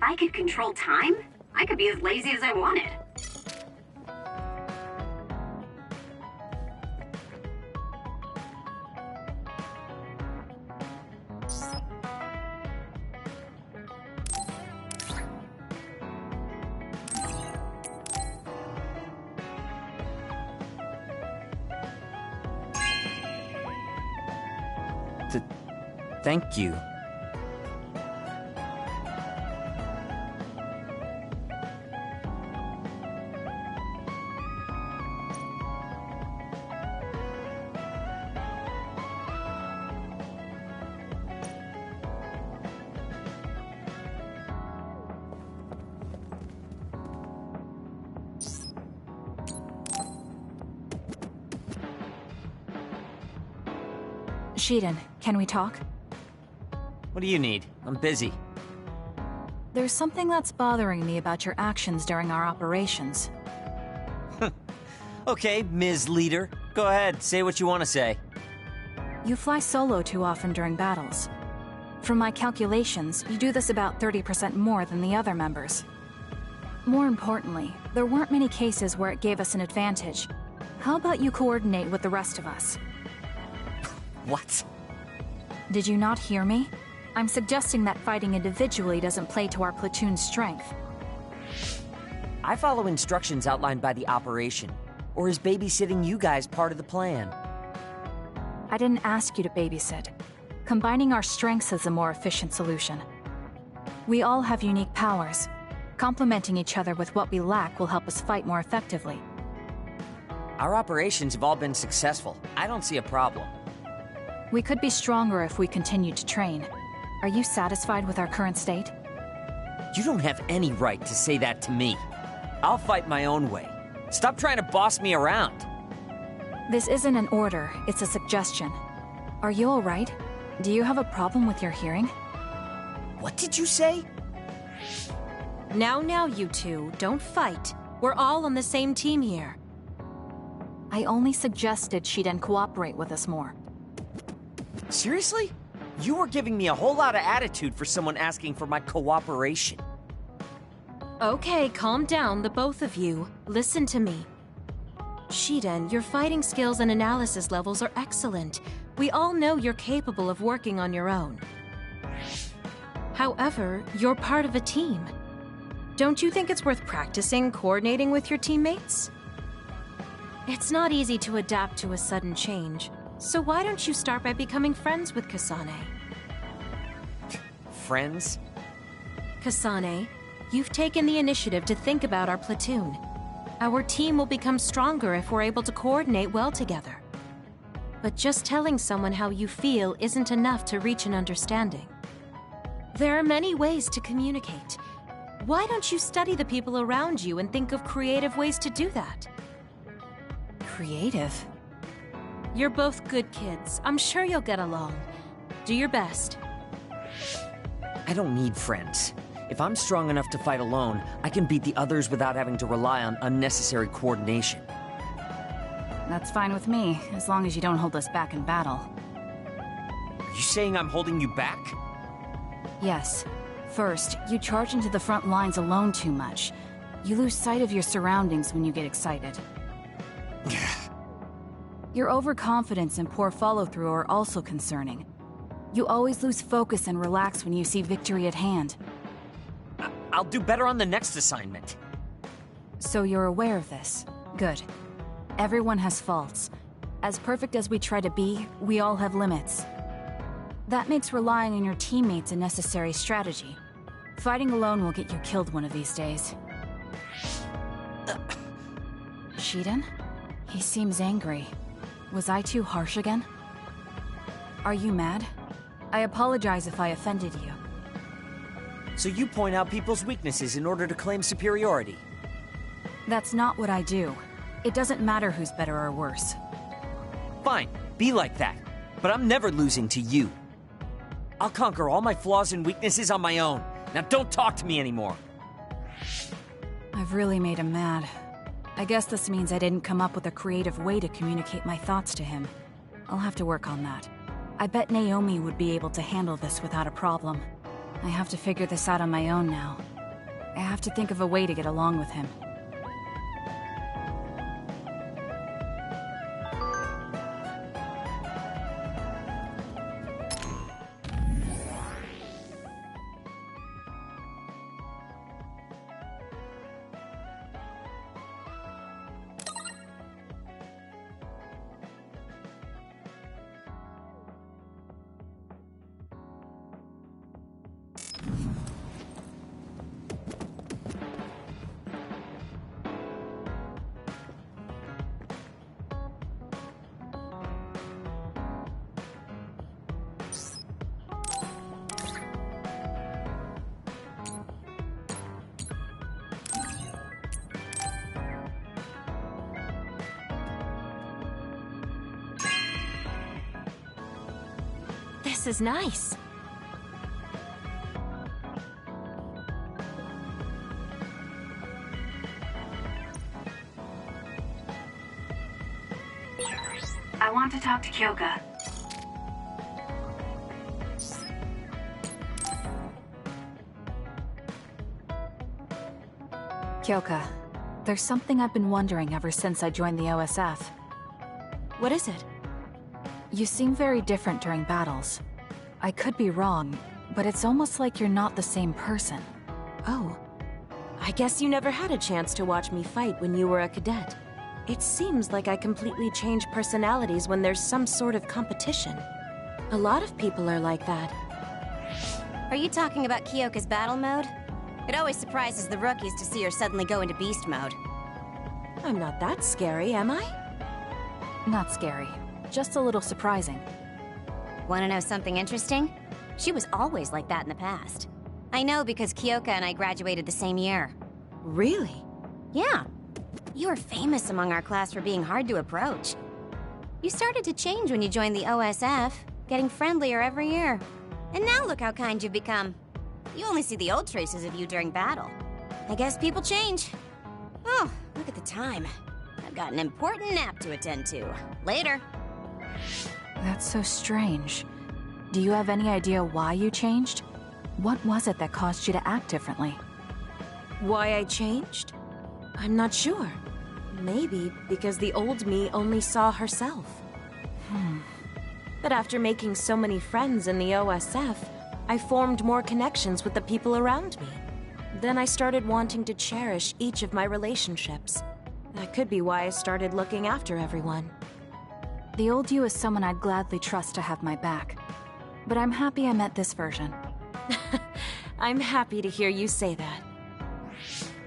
I could control time, I could be as lazy as I wanted. Thank you. Shiden, can we talk? What do you need? I'm busy. There's something that's bothering me about your actions during our operations. Okay, Ms. Leader. Go ahead, say what you want to say. You fly solo too often during battles. From my calculations, you do this about 30% more than the other members. More importantly, there weren't many cases where it gave us an advantage. How about you coordinate with the rest of us? What? Did you not hear me? I'm suggesting that fighting individually doesn't play to our platoon's strength. I follow instructions outlined by the operation. Or is babysitting you guys part of the plan? I didn't ask you to babysit. Combining our strengths is a more efficient solution. We all have unique powers. Complementing each other with what we lack will help us fight more effectively. Our operations have all been successful. I don't see a problem. We could be stronger if we continued to train. Are you satisfied with our current state? You don't have any right to say that to me. I'll fight my own way. Stop trying to boss me around. This isn't an order, it's a suggestion. Are you alright? Do you have a problem with your hearing? What did you say? Now, you two, don't fight. We're all on the same team here. I only suggested she didn't cooperate with us more. Seriously? You were giving me a whole lot of attitude for someone asking for my cooperation. Okay, calm down, the both of you. Listen to me. Shiden, your fighting skills and analysis levels are excellent. We all know you're capable of working on your own. However, you're part of a team. Don't you think it's worth practicing coordinating with your teammates? It's not easy to adapt to a sudden change, so why don't you start by becoming friends with Kasane? Friends? Kasane, you've taken the initiative to think about our platoon. Our team will become stronger if we're able to coordinate well together. But just telling someone how you feel isn't enough to reach an understanding. There are many ways to communicate. Why don't you study the people around you and think of creative ways to do that? Creative? You're both good kids. I'm sure you'll get along. Do your best. I don't need friends. If I'm strong enough to fight alone, I can beat the others without having to rely on unnecessary coordination. That's fine with me, as long as you don't hold us back in battle. Are you saying I'm holding you back? Yes. First, you charge into the front lines alone too much. You lose sight of your surroundings when you get excited. Your overconfidence and poor follow-through are also concerning. You always lose focus and relax when you see victory at hand. I'll do better on the next assignment. So you're aware of this. Good. Everyone has faults. As perfect as we try to be, we all have limits. That makes relying on your teammates a necessary strategy. Fighting alone will get you killed one of these days. Shiden? He seems angry. Was I too harsh again? Are you mad? I apologize if I offended you. So you point out people's weaknesses in order to claim superiority? That's not what I do. It doesn't matter who's better or worse. Fine, be like that. But I'm never losing to you. I'll conquer all my flaws and weaknesses on my own. Now don't talk to me anymore. I've really made him mad. I guess this means I didn't come up with a creative way to communicate my thoughts to him. I'll have to work on that. I bet Naomi would be able to handle this without a problem. I have to figure this out on my own now. I have to think of a way to get along with him. This is nice. I want to talk to Kyoka. Kyoka, there's something I've been wondering ever since I joined the OSF. What is it? You seem very different during battles. I could be wrong, but it's almost like you're not the same person. Oh. I guess you never had a chance to watch me fight when you were a cadet. It seems like I completely change personalities when there's some sort of competition. A lot of people are like that. Are you talking about Kyoka's battle mode? It always surprises the rookies to see her suddenly go into beast mode. I'm not that scary, am I? Not scary. Just a little surprising. Want to know something interesting? She was always like that in the past. I know because Kyoka and I graduated the same year. Really? Yeah. You were famous among our class for being hard to approach. You started to change when you joined the OSF, getting friendlier every year. And now look how kind you've become. You only see the old traces of you during battle. I guess people change. Oh, look at the time. I've got an important nap to attend to. Later. That's so strange. Do you have any idea why you changed? What was it that caused you to act differently? Why I changed? I'm not sure. Maybe because the old me only saw herself. But after making so many friends in the OSF, I formed more connections with the people around me. Then I started wanting to cherish each of my relationships. That could be why I started looking after everyone. The old you is someone I'd gladly trust to have my back. But I'm happy I met this version. I'm happy to hear you say that.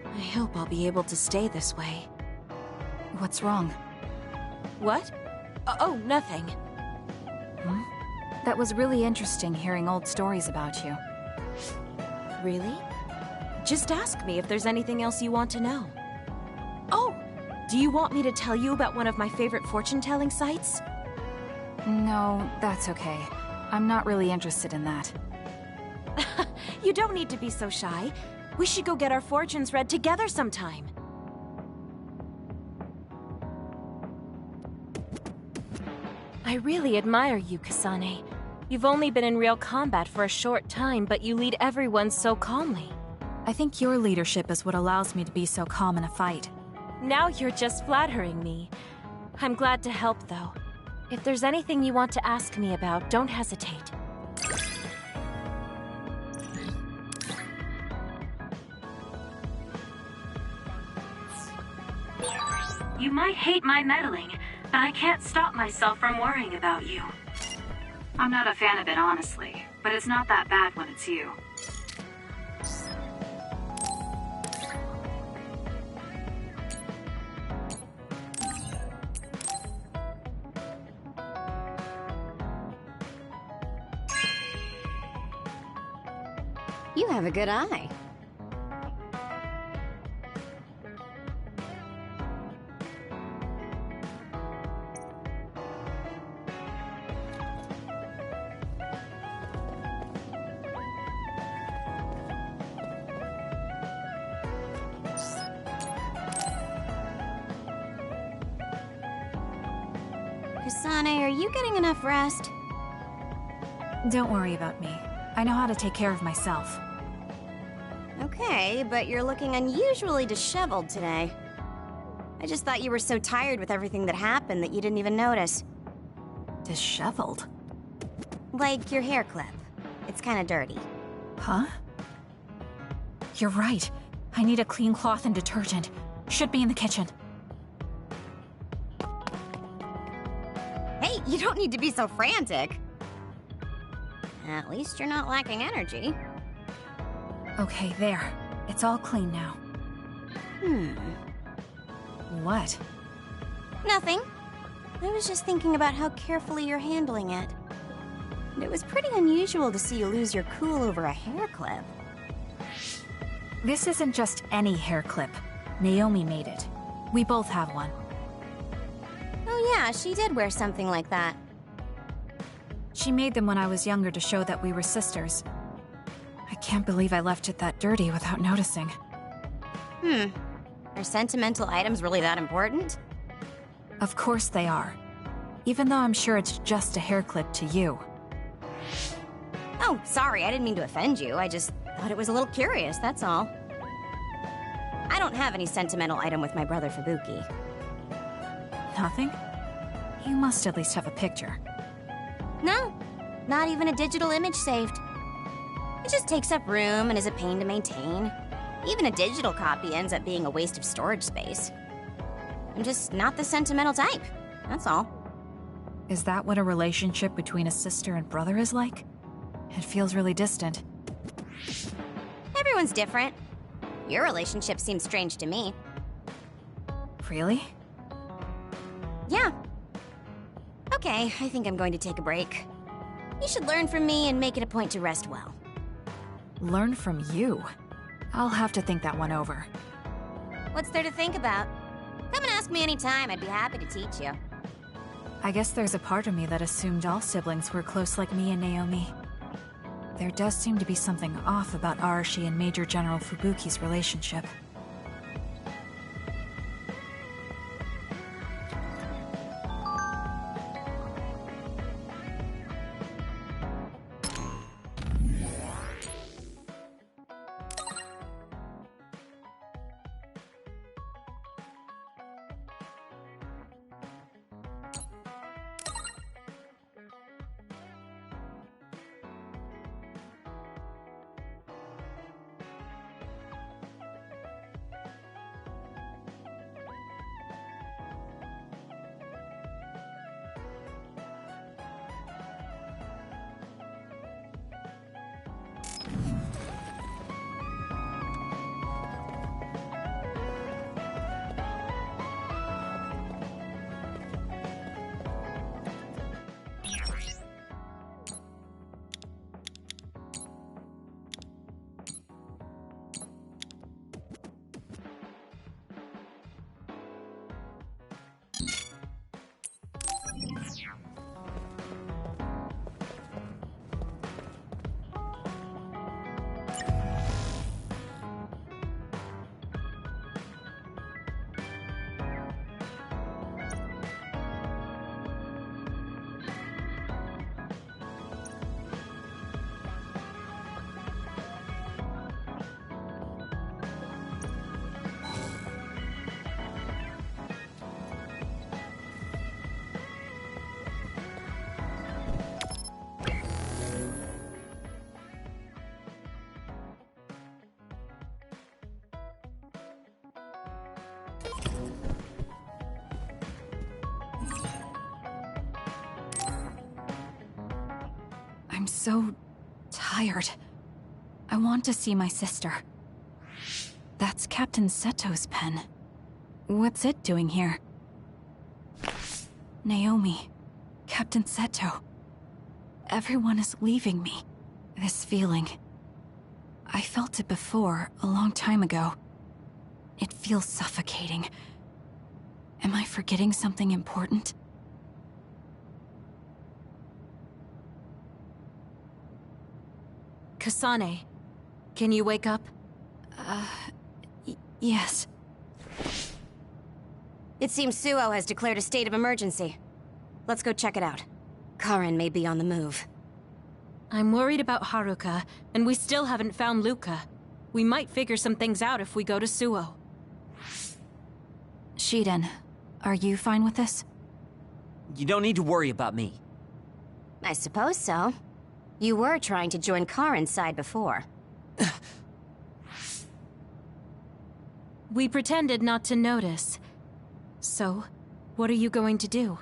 I hope I'll be able to stay this way. What's wrong? What? Oh, nothing. That was really interesting hearing old stories about you. Really? Just ask me if there's anything else you want to know. Oh! Do you want me to tell you about one of my favorite fortune-telling sites? No, that's okay. I'm not really interested in that. You don't need to be so shy. We should go get our fortunes read together sometime. I really admire you, Kasane. You've only been in real combat for a short time, but you lead everyone so calmly. I think your leadership is what allows me to be so calm in a fight. Now you're just flattering me. I'm glad to help, though. If there's anything you want to ask me about, don't hesitate. You might hate my meddling, but I can't stop myself from worrying about you. I'm not a fan of it, honestly, but it's not that bad when it's you. You have a good eye. Kasane, are you getting enough rest? Don't worry about me. I know how to take care of myself. Okay, but you're looking unusually disheveled today. I just thought you were so tired with everything that happened that you didn't even notice. Disheveled? Like your hair clip. It's kinda dirty. Huh? You're right. I need a clean cloth and detergent. Should be in the kitchen. Hey, you don't need to be so frantic. At least you're not lacking energy. Okay, there. It's all clean now. What? Nothing. I was just thinking about how carefully you're handling it. And it was pretty unusual to see you lose your cool over a hair clip. This isn't just any hair clip. Naomi made it. We both have one. Oh yeah, she did wear something like that. She made them when I was younger to show that we were sisters. I can't believe I left it that dirty without noticing. Are sentimental items really that important? Of course they are. Even though I'm sure it's just a hair clip to you. Oh, sorry, I didn't mean to offend you. I just thought it was a little curious, that's all. I don't have any sentimental item with my brother Fubuki. Nothing? You must at least have a picture. No, not even a digital image saved. It just takes up room and is a pain to maintain. Even a digital copy ends up being a waste of storage space. I'm just not the sentimental type, that's all. Is that what a relationship between a sister and brother is like? It feels really distant. Everyone's different. Your relationship seems strange to me. Really? Yeah. Okay, I think I'm going to take a break. You should learn from me and make it a point to rest well. Learn from you? I'll have to think that one over. What's there to think about? Come and ask me anytime, I'd be happy to teach you. I guess there's a part of me that assumed all siblings were close like me and Naomi. There does seem to be something off about Arashi and Major General Fubuki's relationship. I'm so tired. I want to see my sister. That's Captain Seto's pen. What's it doing here? Naomi, Captain Seto. Everyone is leaving me. This feeling. I felt it before, a long time ago. It feels suffocating. Am I forgetting something important? Kasane, can you wake up? Yes. It seems Suoh has declared a state of emergency. Let's go check it out. Karen may be on the move. I'm worried about Haruka, and we still haven't found Luca. We might figure some things out if we go to Suoh. Shiden, are you fine with this? You don't need to worry about me. I suppose so. You were trying to join Karin's side before. We pretended not to notice. So, what are you going to do?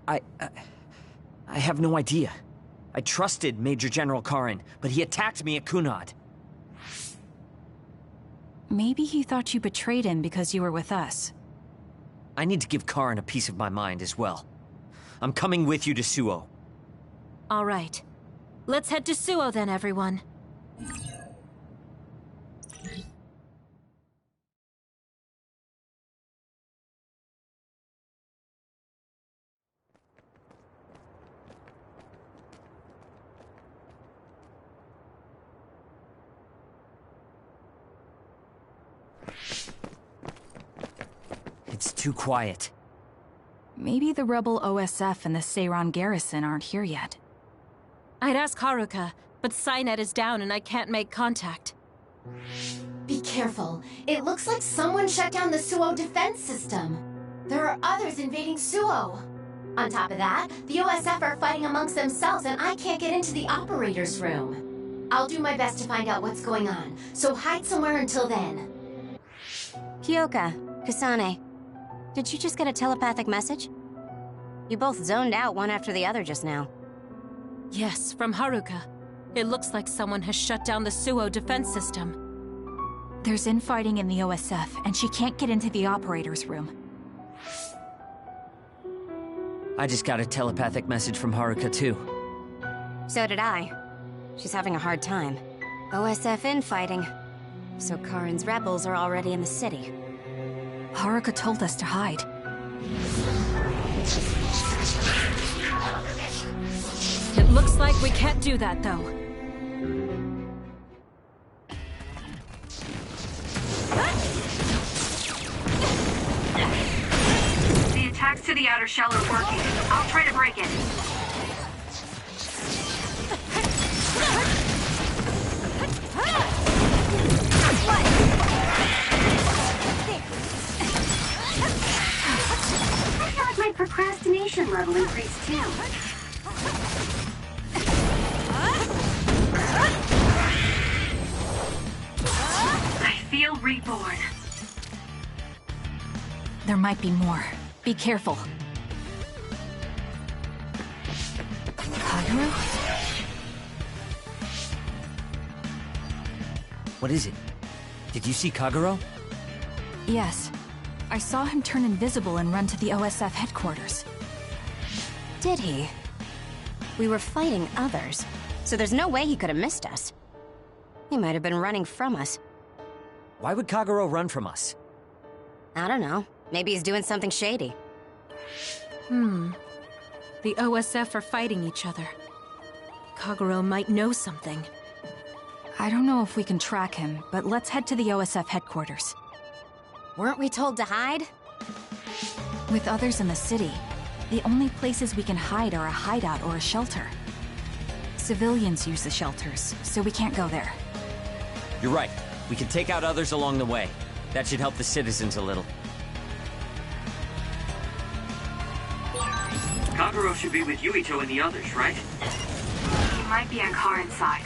I have no idea. I trusted Major General Karin, but he attacked me at Kunad. Maybe he thought you betrayed him because you were with us. I need to give Karin a piece of my mind as well. I'm coming with you to Suoh. All right. Let's head to Suoh then, everyone. It's too quiet. Maybe the rebel OSF and the Seiran garrison aren't here yet. I'd ask Haruka, but Psynet is down and I can't make contact. Be careful. It looks like someone shut down the Suoh defense system. There are others invading Suoh. On top of that, the OSF are fighting amongst themselves and I can't get into the operator's room. I'll do my best to find out what's going on, so hide somewhere until then. Kyoka, Kasane, did you just get a telepathic message? You both zoned out one after the other just now. Yes, from Haruka. It looks like someone has shut down the Suoh defense system. There's infighting in the OSF, and she can't get into the operator's room. I just got a telepathic message from Haruka too. So did I. She's having a hard time. OSF infighting. So Karin's rebels are already in the city. Haruka told us to hide. It looks like we can't do that, though. The attacks to the outer shell are working. I'll try to break it. I feel like my procrastination level increased too. I feel reborn. There might be more. Be careful. Kagero? What is it? Did you see Kagero? Yes. I saw him turn invisible and run to the OSF headquarters. Did he? We were fighting others, so there's no way he could have missed us. He might have been running from us. Why would Kagero run from us? I don't know. Maybe he's doing something shady. The OSF are fighting each other. Kagero might know something. I don't know if we can track him, but let's head to the OSF headquarters. Weren't we told to hide? With others in the city, the only places we can hide are a hideout or a shelter. Civilians use the shelters, so we can't go there. You're right. We can take out others along the way. That should help the citizens a little. Kagero should be with Yuito and the others, right? He might be on Karin's side.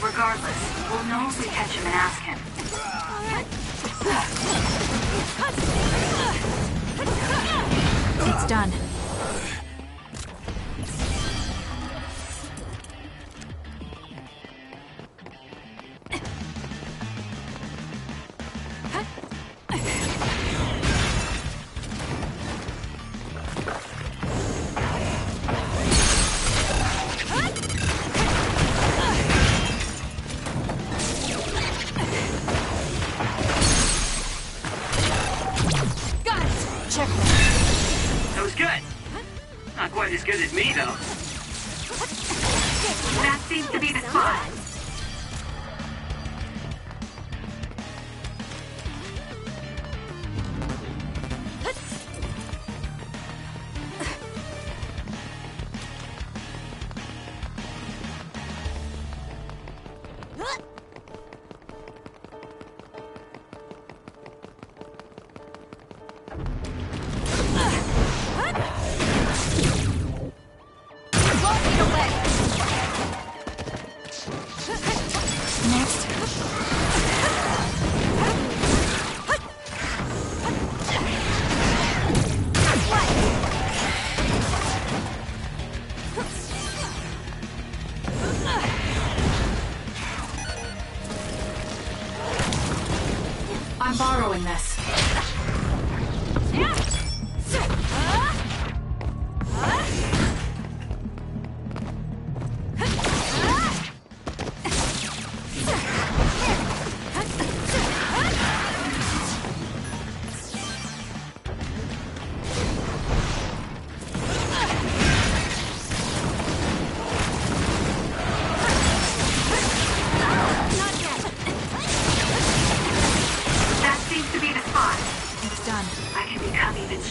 Regardless, we'll know if we catch him and ask him. It's done. That was good. Not quite as good as me, though. That seems to be the spot. doing this.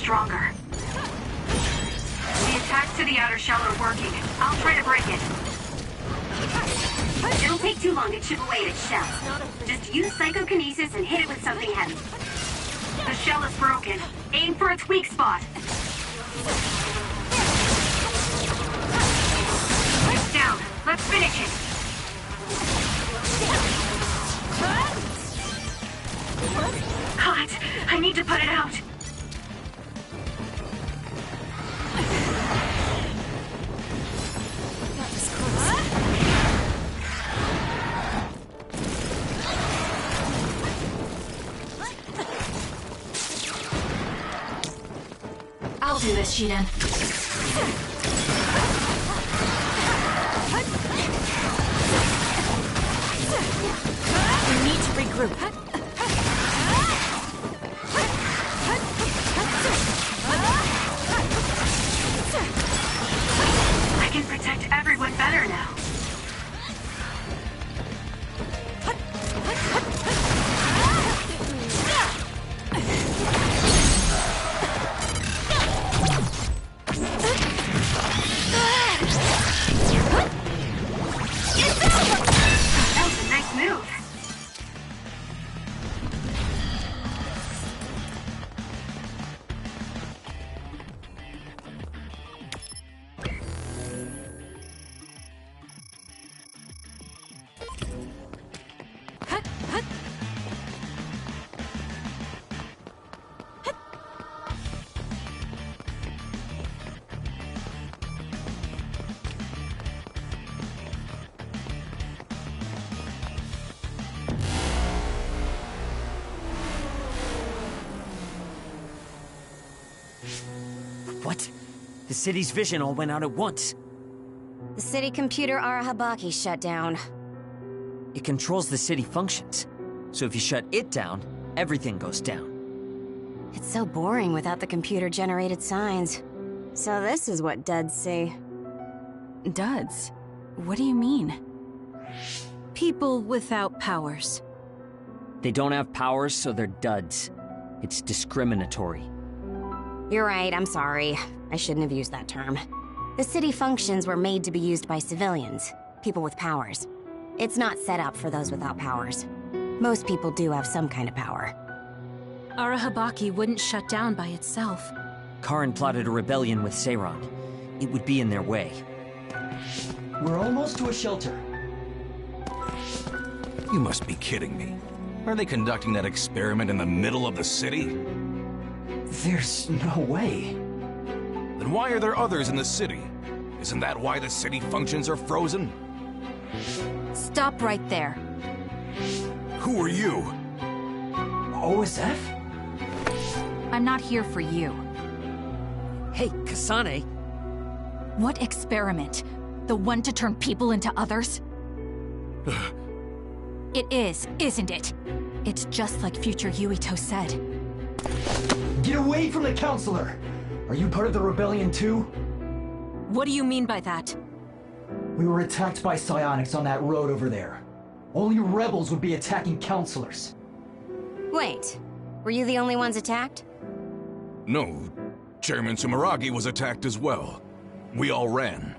Stronger. The attacks to the outer shell are working. I'll try to break it. It'll take too long to chip away at its shell. Just use psychokinesis and hit it with something heavy. The shell is broken. Aim for its weak spot. It's down. Let's finish it. God, I need to put it out. I'll do this, Shiden. We need to regroup. I can protect everyone better now. That was a nice move. What? The city's vision all went out at once. The city computer Arahabaki shut down. It controls the city functions. So if you shut it down, everything goes down. It's so boring without the computer-generated signs. So this is what duds see. Duds? What do you mean? People without powers. They don't have powers, so they're duds. It's discriminatory. You're right, I'm sorry. I shouldn't have used that term. The city functions were made to be used by civilians, people with powers. It's not set up for those without powers. Most people do have some kind of power. Arahabaki wouldn't shut down by itself. Karin plotted a rebellion with Seiron. It would be in their way. We're almost to a shelter. You must be kidding me. Are they conducting that experiment in the middle of the city? There's no way. Then why are there others in the city? Isn't that why the city functions are frozen? Stop right there. Who are you? OSF? I'm not here for you. Hey, Kasane. What experiment? The one to turn people into others? It is, isn't it? It's just like future Yuito said. Get away from the counselor! Are you part of the rebellion too? What do you mean by that? We were attacked by psionics on that road over there. Only rebels would be attacking counselors. Wait, were you the only ones attacked? No, Chairman Sumeragi was attacked as well. We all ran.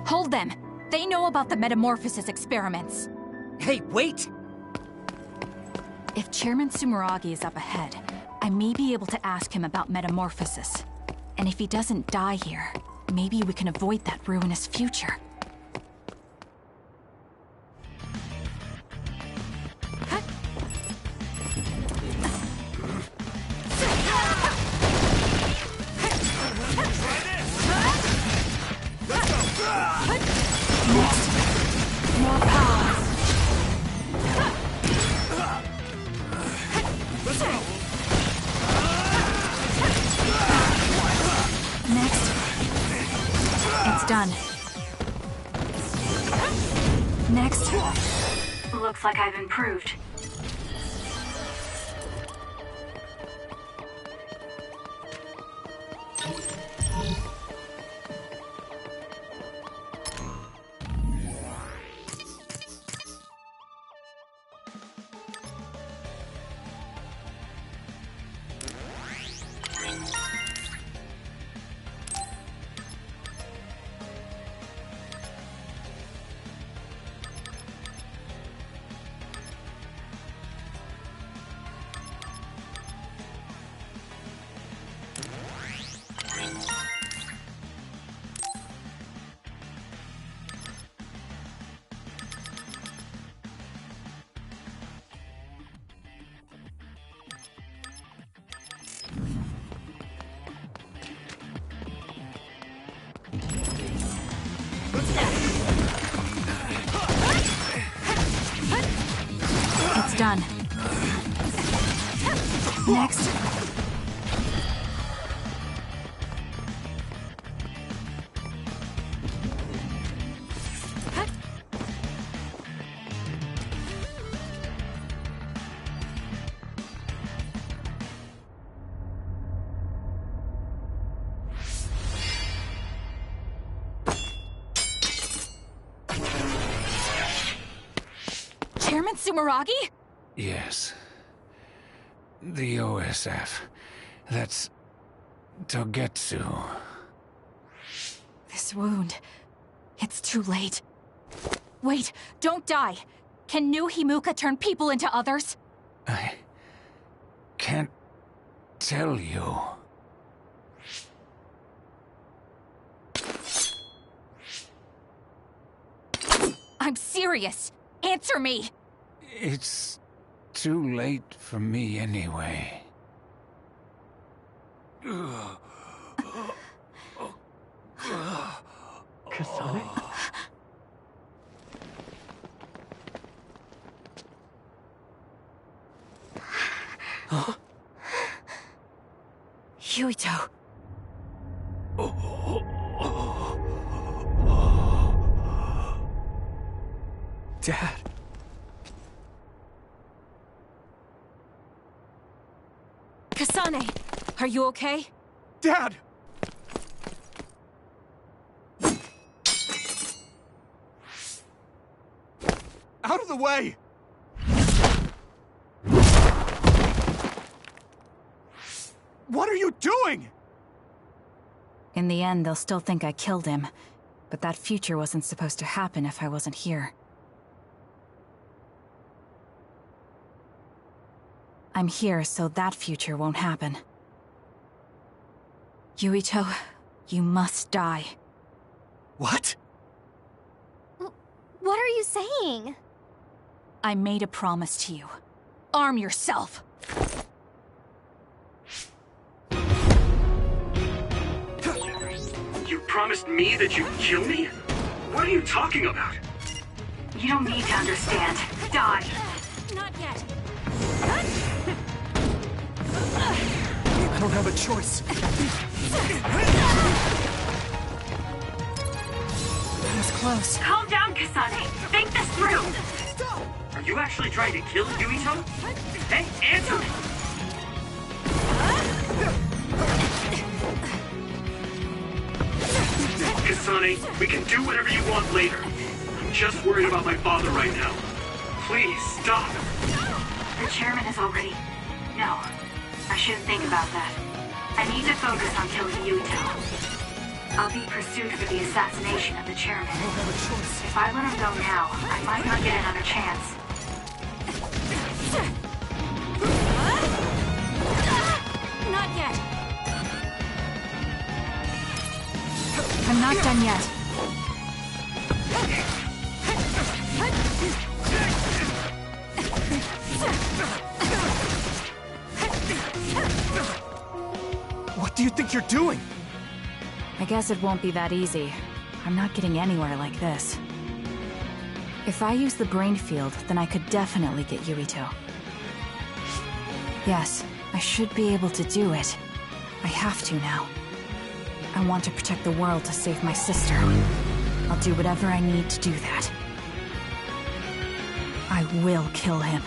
Hold them! They know about the metamorphosis experiments. Hey, wait! If Chairman Sumeragi is up ahead, I may be able to ask him about metamorphosis. And if he doesn't die here, maybe we can avoid that ruinous future. Looks like I've improved. It's done. Next. Chairman Sumeragi? Yes. The OSF. That's Togetsu. This wound. It's too late. Wait, don't die. Can new Himuka turn people into others? I can't tell you. I'm serious. Answer me. It's too late for me anyway. Kasane? Huh? Yuito. Dad. Kasane, are you okay? Dad! Out of the way! What are you doing? In the end, they'll still think I killed him. But that future wasn't supposed to happen if I wasn't here. I'm here so that future won't happen. Yuito, you must die. What? What are you saying? I made a promise to you. Arm yourself! You promised me that you'd kill me? What are you talking about? You don't need to understand. Die. Not yet. I don't have a choice. That was close. Calm down, Kasane. Think this through. Are you actually trying to kill Yuito? Hey, answer me! Kasane, we can do whatever you want later. I'm just worried about my father right now. Please, stop. The chairman is already... No, I shouldn't think about that. I need to focus on killing Yuito. I'll be pursued for the assassination of the chairman. I don't have a choice. If I let him go now, I might not get another chance. Not yet. I'm not done yet. What do you think you're doing? I guess it won't be that easy. I'm not getting anywhere like this. If I use the brain field, then I could definitely get Yuito. Yes, I should be able to do it. I have to now. I want to protect the world to save my sister. I'll do whatever I need to do that. I will kill him.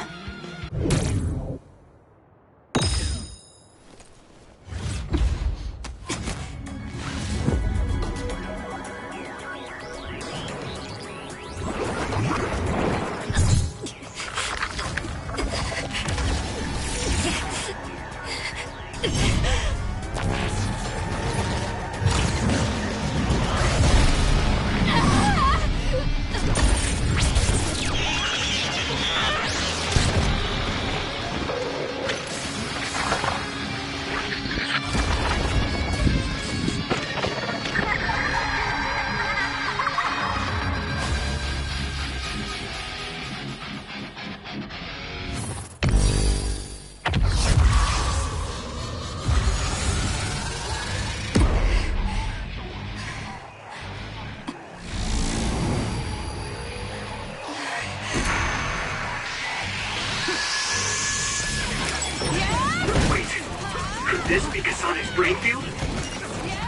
This be Kasane's brain field?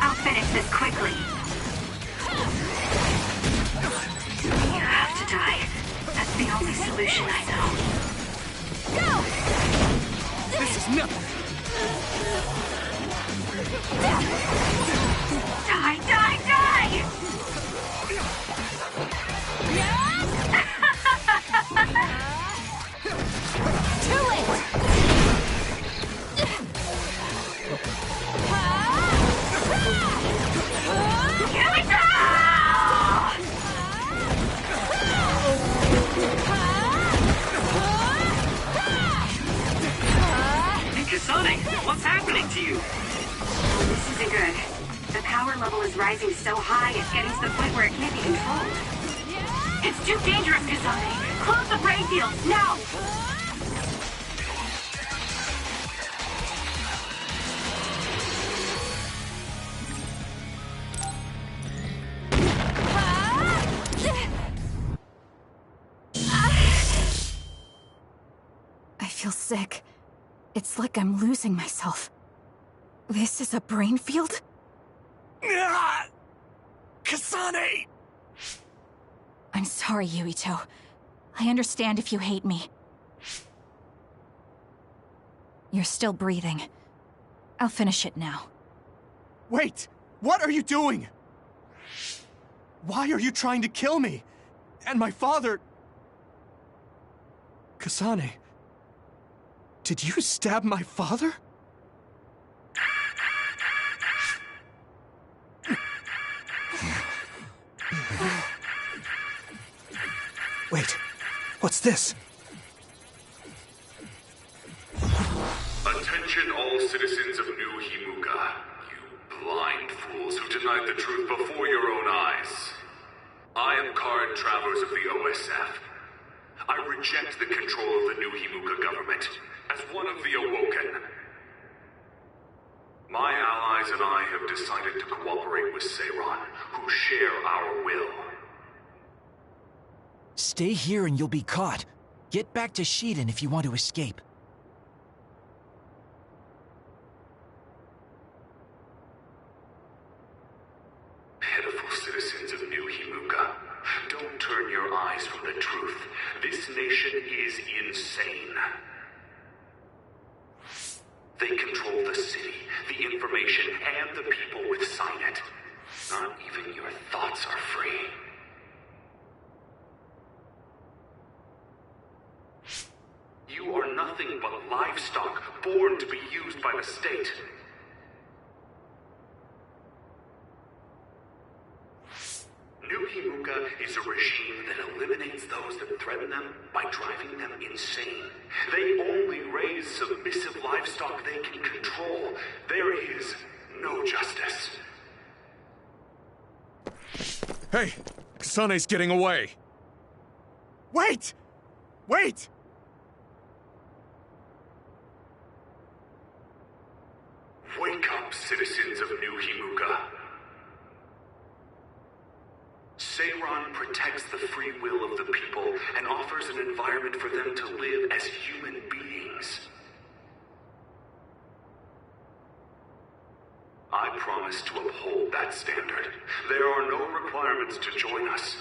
I'll finish this quickly. You have to die. That's the only solution I know. Go! This is nothing! Die, die, die! Too late! Kasane, what's happening to you? This isn't good. The power level is rising so high, it's getting to the point where it can't be controlled. It's too dangerous, Kasane! Close the brain field, now! I feel sick. It's like I'm losing myself. This is a brain field? Kasane! I'm sorry, Yuito. I understand if you hate me. You're still breathing. I'll finish it now. Wait! What are you doing? Why are you trying to kill me? And my father... Kasane... Did you stab my father? Wait, what's this? Attention all citizens of New Himuka, you blind fools who denied the truth before your own eyes. I am current travelers of the OSF. I reject the control of the New Himuka government. As one of the Awoken, my allies and I have decided to cooperate with Seiron, who share our will. Stay here and you'll be caught. Get back to Shiden if you want to escape. Pitiful citizens of New Himuka, don't turn your eyes from the truth. This nation is insane. They control the city, the information, and the people with Signet. Not even your thoughts are free. You are nothing but livestock, born to be used by the state. New Himuka is a regime that eliminates those that threaten them by driving them insane. They only raise submissive livestock they can control. There is no justice. Hey! Kasane's getting away! Wait! Wait! Wake up, citizens of New Himuka. Seiron protects the free will of the people and offers an environment for them to live as human beings. I promise to uphold that standard. There are no requirements to join us.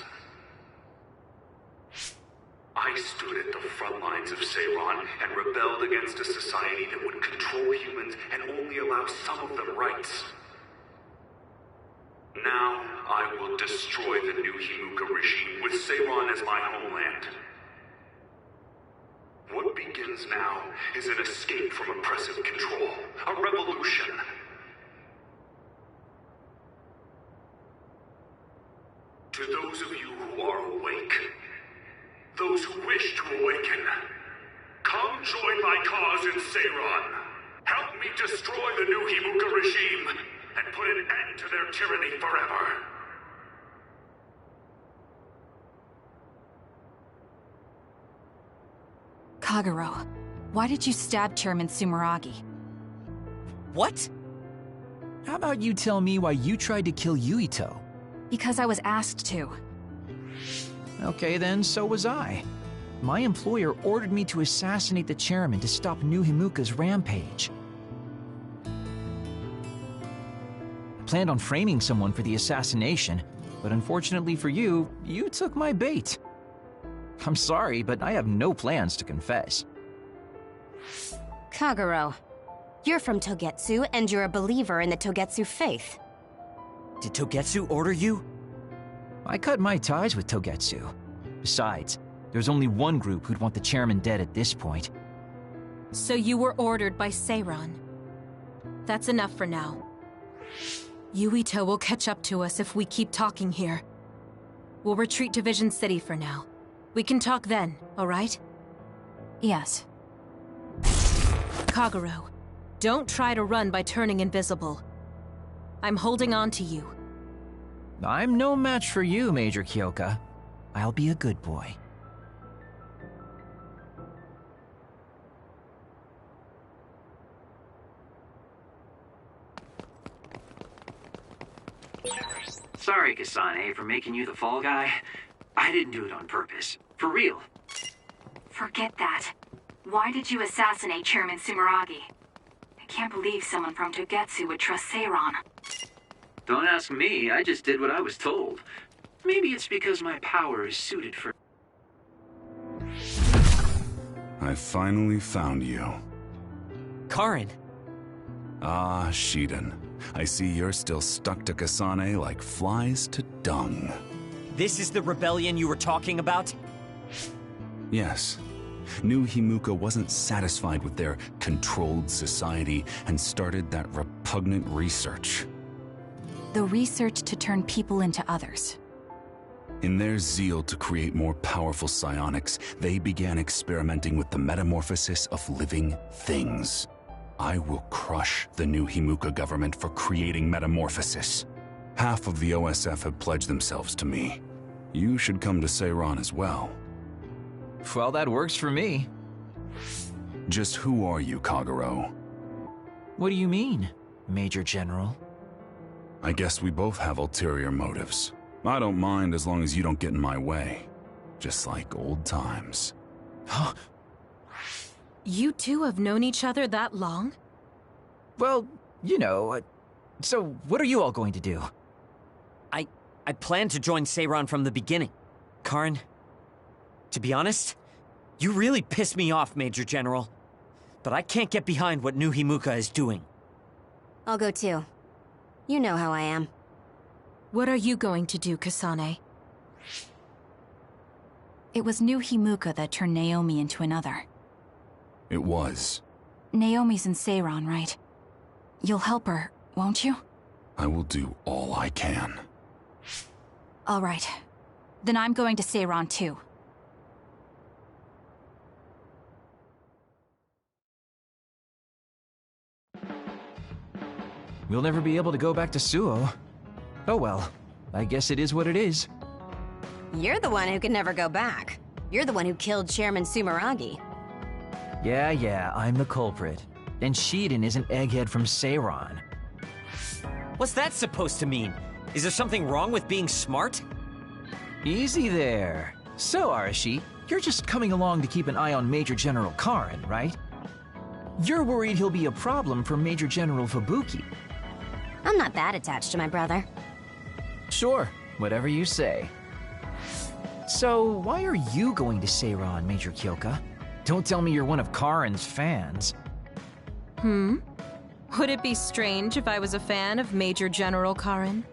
I I stood at the front lines of Seiron and rebelled against a society that would control humans and only allow some of them rights. Now, I will destroy the new Himuka regime with Seiron as my homeland. What begins now is an escape from oppressive control, a revolution. To those of you who are awake, those who wish to awaken, come join my cause in Seiron. Help me destroy the new Himuka regime and put an end to their tyranny forever. Kagero, why did you stab Chairman Sumeragi? What? How about you tell me why you tried to kill Yuito? Because I was asked to. Okay then, so was I. My employer ordered me to assassinate the chairman to stop New Himuka's rampage. I planned on framing someone for the assassination, but unfortunately for you, you took my bait. I'm sorry, but I have no plans to confess. Kagero, you're from Togetsu, and you're a believer in the Togetsu faith. Did Togetsu order you? I cut my ties with Togetsu. Besides, there's only one group who'd want the chairman dead at this point. So you were ordered by Seiron. That's enough for now. Yuito will catch up to us if we keep talking here. We'll retreat to Vision City for now. We can talk then, alright? Yes. Kagero, don't try to run by turning invisible. I'm holding on to you. I'm no match for you, Major Kyoka. I'll be a good boy. Sorry, Kasane, for making you the fall guy. I didn't do it on purpose. For real. Forget that. Why did you assassinate Chairman Sumeragi? I can't believe someone from Togetsu would trust Seiron. Don't ask me, I just did what I was told. Maybe it's because my power is suited for... I finally found you. Karin! Ah, Shiden. I see you're still stuck to Kasane like flies to dung. This is the rebellion you were talking about? Yes. New Himuka wasn't satisfied with their controlled society and started that repugnant research. The research to turn people into others. In their zeal to create more powerful psionics, they began experimenting with the metamorphosis of living things. I will crush the new Himuka government for creating metamorphosis. Half of the OSF have pledged themselves to me. You should come to Seiron as well. Well, that works for me. Just who are you, Kagero? What do you mean, Major General? I guess we both have ulterior motives. I don't mind as long as you don't get in my way. Just like old times. You two have known each other that long? Well, you know, so what are you all going to do? I planned to join Seiron from the beginning. Karin, to be honest, you really piss me off, Major General. But I can't get behind what New Himuka is doing. I'll go too. You know how I am. What are you going to do, Kasane? It was New Himuka that turned Naomi into another. It was. Naomi's in Seiron, right? You'll help her, won't you? I will do all I can. All right. Then I'm going to Seiron too. We'll never be able to go back to Suoh. Oh well, I guess it is what it is. You're the one who can never go back. You're the one who killed Chairman Sumeragi. Yeah, I'm the culprit. And Shiden is an egghead from Seiron. What's that supposed to mean? Is there something wrong with being smart? Easy there. So, Arashi, you're just coming along to keep an eye on Major General Karin, right? You're worried he'll be a problem for Major General Fubuki. I'm not that attached to my brother. Sure, whatever you say. So, why are you going to Seiron, Major Kyoka? Don't tell me you're one of Karin's fans. Would it be strange if I was a fan of Major General Karin?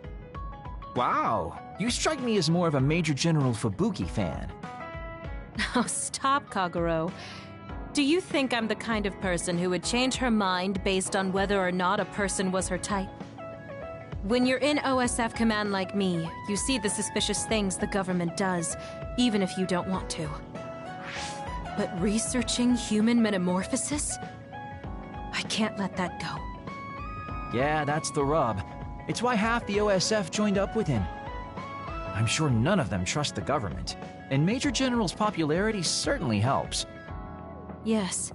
Wow, you strike me as more of a Major General Fubuki fan. Oh, stop, Kagero. Do you think I'm the kind of person who would change her mind based on whether or not a person was her type? When you're in OSF command like me, you see the suspicious things the government does, even if you don't want to. But researching human metamorphosis? I can't let that go. Yeah, that's the rub. It's why half the OSF joined up with him. I'm sure none of them trust the government, and Major General's popularity certainly helps. Yes.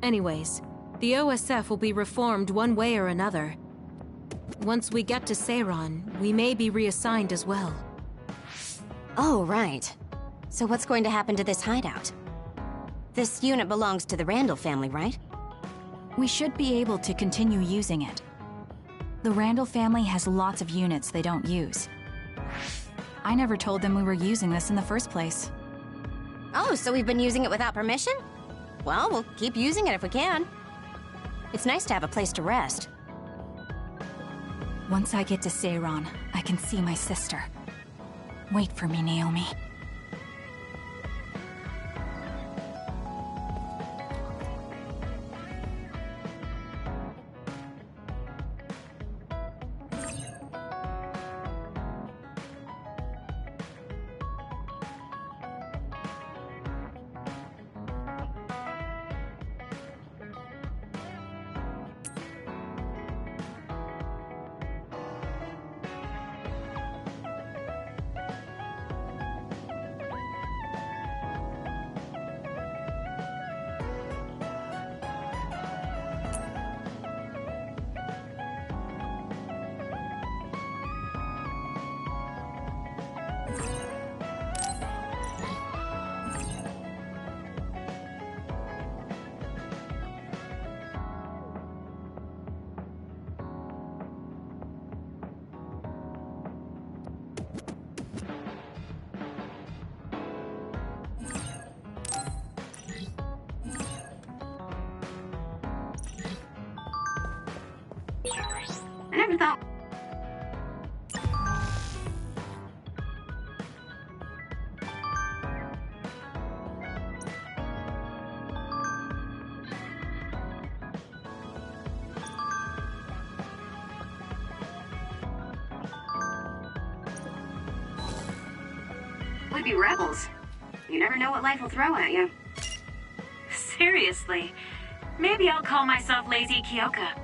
Anyways, the OSF will be reformed one way or another. Once we get to Seiron, we may be reassigned as well. Oh, right. So what's going to happen to this hideout? This unit belongs to the Randall family, right? We should be able to continue using it. The Randall family has lots of units they don't use. I never told them we were using this in the first place. Oh, so we've been using it without permission? Well, we'll keep using it if we can. It's nice to have a place to rest. Once I get to Seiron, I can see my sister. Wait for me, Naomi. I never thought... We'd be rebels. You never know what life will throw at you. Seriously. Maybe I'll call myself Lazy Kyoka.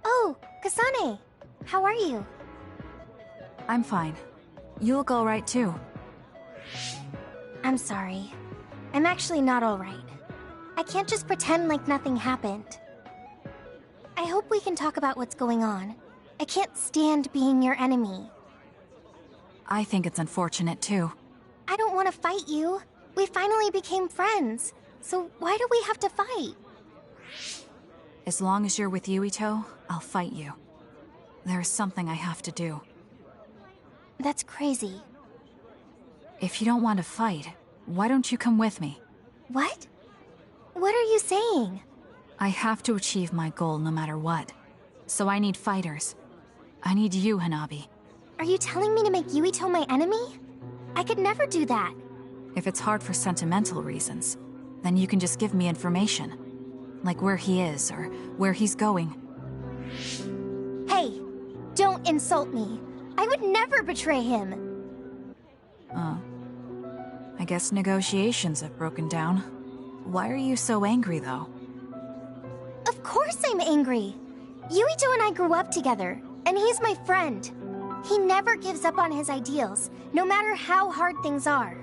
Oh, Kasane! How are you? I'm fine. You look all right, too. I'm sorry. I'm actually not all right. I can't just pretend like nothing happened. I hope we can talk about what's going on. I can't stand being your enemy. I think it's unfortunate, too. I don't want to fight you. We finally became friends. So why do we have to fight? As long as you're with Yuito, I'll fight you. There's something I have to do. That's crazy. If you don't want to fight, why don't you come with me? What? What are you saying? I have to achieve my goal no matter what. So I need fighters. I need you, Hanabi. Are you telling me to make Yuito my enemy? I could never do that. If it's hard for sentimental reasons, then you can just give me information. Like where he is, or where he's going. Hey, don't insult me. I would never betray him. I guess negotiations have broken down. Why are you so angry, though? Of course I'm angry. Yuito and I grew up together, and he's my friend. He never gives up on his ideals, no matter how hard things are.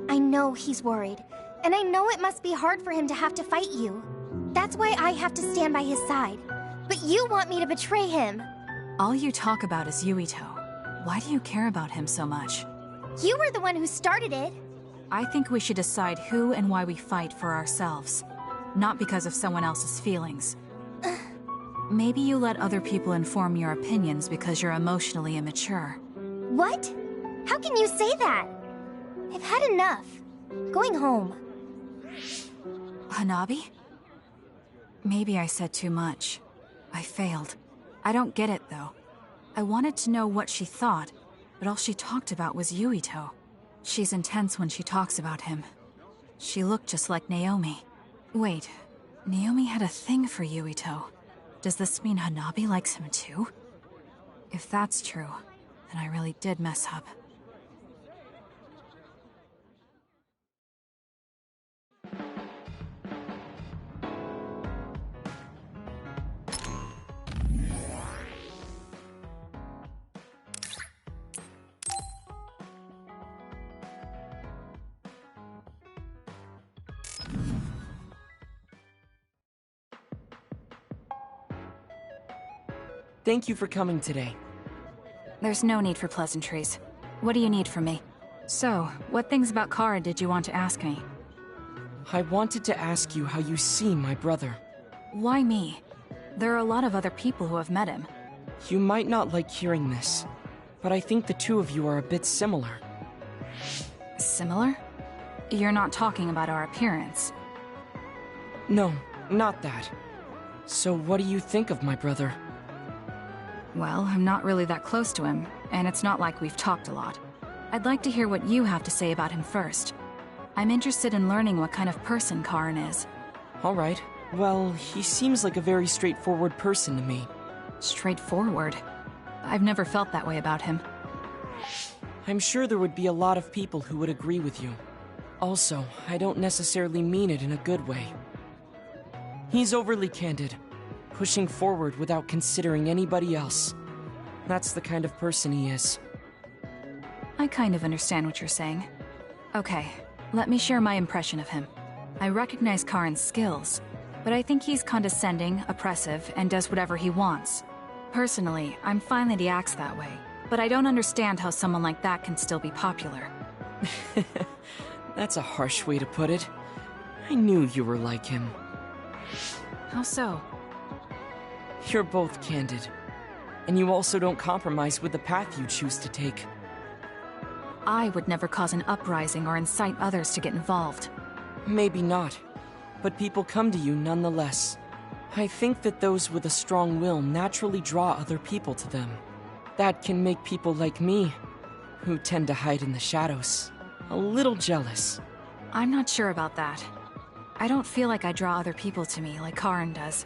I know he's worried, And I know it must be hard for him to have to fight you. That's why I have to stand by his side. But you want me to betray him. All you talk about is Yuito. Why do you care about him so much? You were the one who started it. I think we should decide who and why we fight for ourselves, not because of someone else's feelings. Maybe you let other people inform your opinions because you're emotionally immature. What? How can you say that? I've had enough. Going home. Hanabi? Maybe I said too much. I failed. I don't get it, though. I wanted to know what she thought, but all she talked about was Yuito. She's intense when she talks about him. She looked just like Naomi. Wait, Naomi had a thing for Yuito. Does this mean Hanabi likes him too? If that's true, then I really did mess up. Thank you for coming today. There's no need for pleasantries. What do you need from me? So, what things about Kara did you want to ask me? I wanted to ask you how you see my brother. Why me? There are a lot of other people who have met him. You might not like hearing this, but I think the two of you are a bit similar. Similar? You're not talking about our appearance. No, not that. So what do you think of my brother? Well, I'm not really that close to him, and it's not like we've talked a lot. I'd like to hear what you have to say about him first. I'm interested in learning what kind of person Karin is. All right. Well, he seems like a very straightforward person to me. Straightforward? I've never felt that way about him. I'm sure there would be a lot of people who would agree with you. Also, I don't necessarily mean it in a good way. He's overly candid, pushing forward without considering anybody else. That's the kind of person he is. I kind of understand what you're saying. Okay, let me share my impression of him. I recognize Karin's skills, but I think he's condescending, oppressive, and does whatever he wants. Personally, I'm fine that he acts that way, but I don't understand how someone like that can still be popular. That's a harsh way to put it. I knew you were like him. How so? You're both candid. And you also don't compromise with the path you choose to take. I would never cause an uprising or incite others to get involved. Maybe not. But people come to you nonetheless. I think that those with a strong will naturally draw other people to them. That can make people like me, who tend to hide in the shadows, a little jealous. I'm not sure about that. I don't feel like I draw other people to me like Karin does.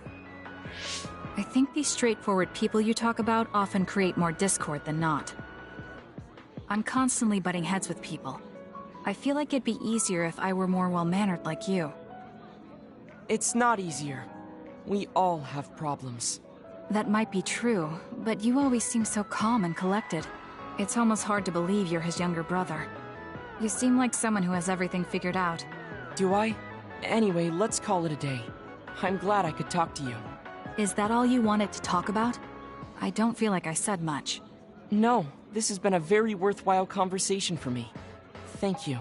I think these straightforward people you talk about often create more discord than not. I'm constantly butting heads with people. I feel like it'd be easier if I were more well-mannered like you. It's not easier. We all have problems. That might be true, but you always seem so calm and collected. It's almost hard to believe you're his younger brother. You seem like someone who has everything figured out. Do I? Anyway, let's call it a day. I'm glad I could talk to you. Is that all you wanted to talk about? I don't feel like I said much. No, this has been a very worthwhile conversation for me. Thank you.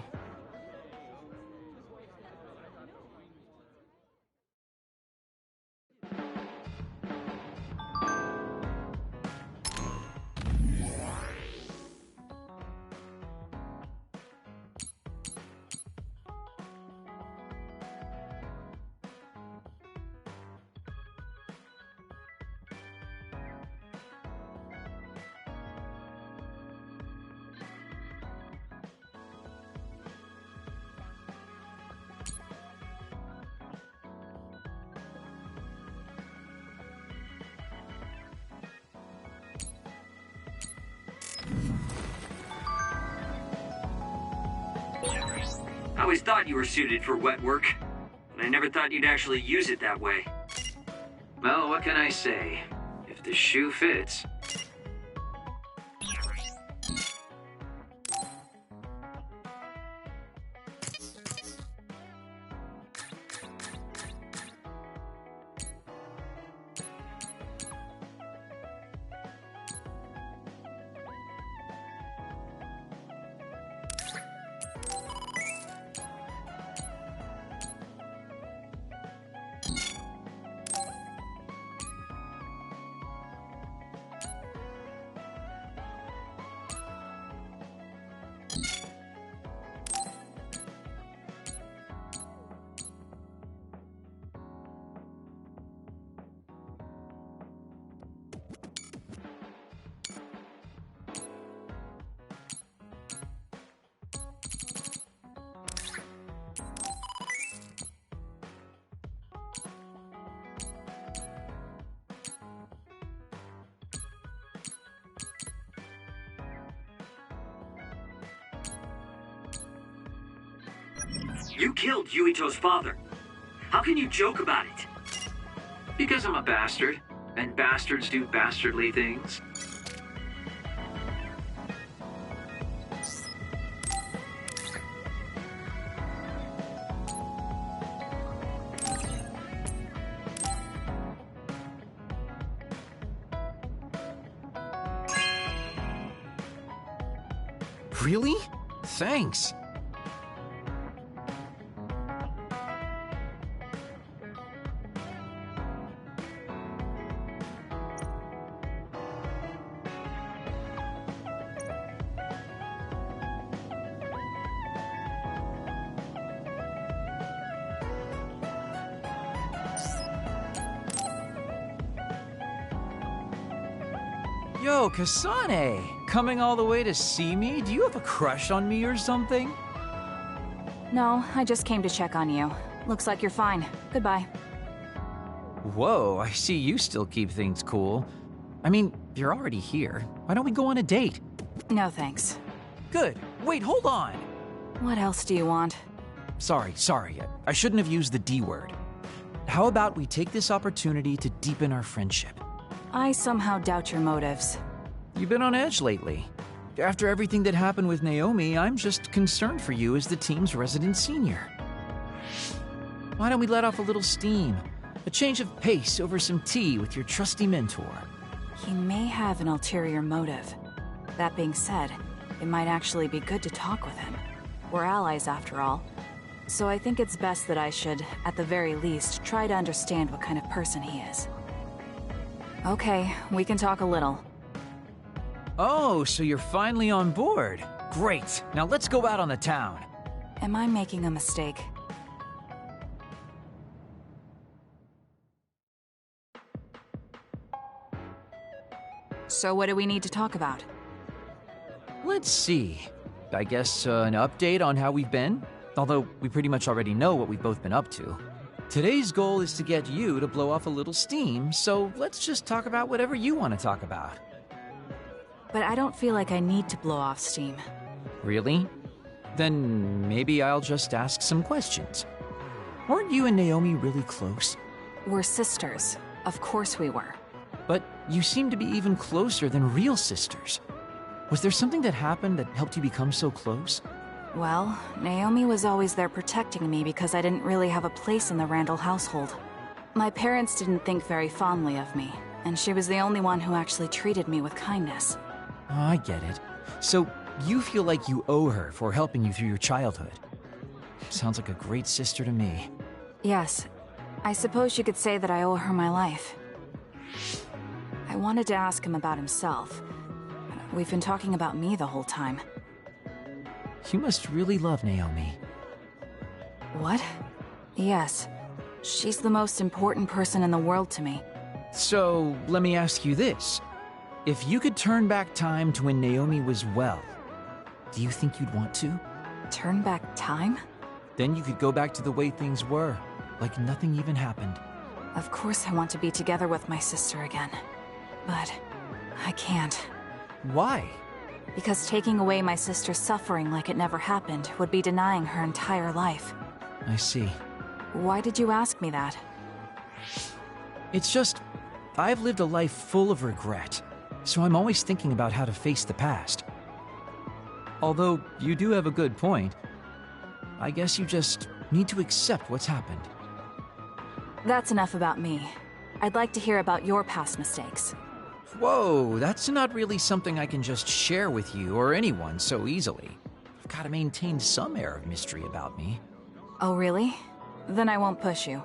I always thought you were suited for wet work, but I never thought you'd actually use it that way. Well, what can I say? If the shoe fits. You killed Yuito's father. How can you joke about it? Because I'm a bastard, and bastards do bastardly things. Really? Thanks. Yo, Kasane! Coming all the way to see me? Do you have a crush on me or something? No, I just came to check on you. Looks like you're fine. Goodbye. Whoa, I see you still keep things cool. I mean, you're already here. Why don't we go on a date? No thanks. Good. Wait, hold on! What else do you want? Sorry. I shouldn't have used the D word. How about we take this opportunity to deepen our friendship? I somehow doubt your motives. You've been on edge lately. After everything that happened with Naomi, I'm just concerned for you as the team's resident senior. Why don't we let off a little steam? A change of pace over some tea with your trusty mentor. He may have an ulterior motive. That being said, it might actually be good to talk with him. We're allies after all. So I think it's best that I should, at the very least, try to understand what kind of person he is. Okay, we can talk a little. Oh, so you're finally on board. Great. Now let's go out on the town. Am I making a mistake? So what do we need to talk about? Let's see. I guess an update on how we've been? Although we pretty much already know what we've both been up to. Today's goal is to get you to blow off a little steam, so let's just talk about whatever you want to talk about. But I don't feel like I need to blow off steam. Really? Then maybe I'll just ask some questions. Weren't you and Naomi really close? We're sisters. Of course we were. But you seem to be even closer than real sisters. Was there something that happened that helped you become so close? Well, Naomi was always there protecting me because I didn't really have a place in the Randall household. My parents didn't think very fondly of me, and she was the only one who actually treated me with kindness. Oh, I get it. So you feel like you owe her for helping you through your childhood. Sounds like a great sister to me. Yes. I suppose you could say that I owe her my life. I wanted to ask him about himself. We've been talking about me the whole time. You must really love Naomi. What? Yes. She's the most important person in the world to me. So, let me ask you this. If you could turn back time to when Naomi was well, do you think you'd want to? Turn back time? Then you could go back to the way things were, like nothing even happened. Of course I want to be together with my sister again. But I can't. Why? Because taking away my sister's suffering like it never happened would be denying her entire life. I see. Why did you ask me that? It's just, I've lived a life full of regret, so I'm always thinking about how to face the past. Although, you do have a good point. I guess you just need to accept what's happened. That's enough about me. I'd like to hear about your past mistakes. Whoa, that's not really something I can just share with you or anyone so easily. I've got to maintain some air of mystery about me. Oh, really? Then I won't push you.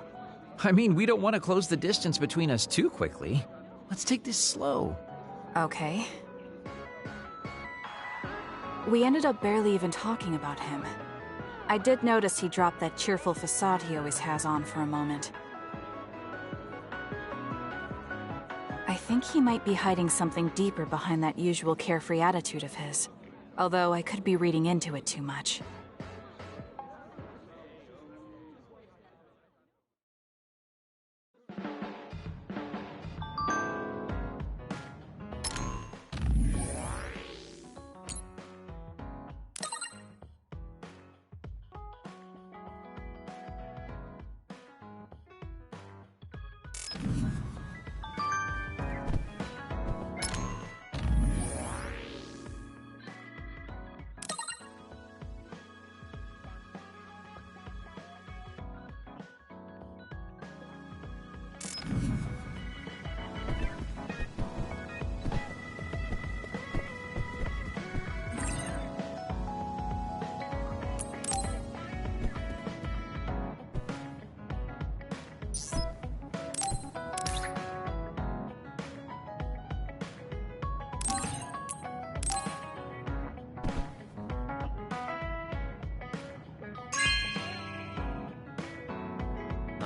I mean, we don't want to close the distance between us too quickly. Let's take this slow. Okay. We ended up barely even talking about him. I did notice he dropped that cheerful facade he always has on for a moment. I think he might be hiding something deeper behind that usual carefree attitude of his. Although I could be reading into it too much.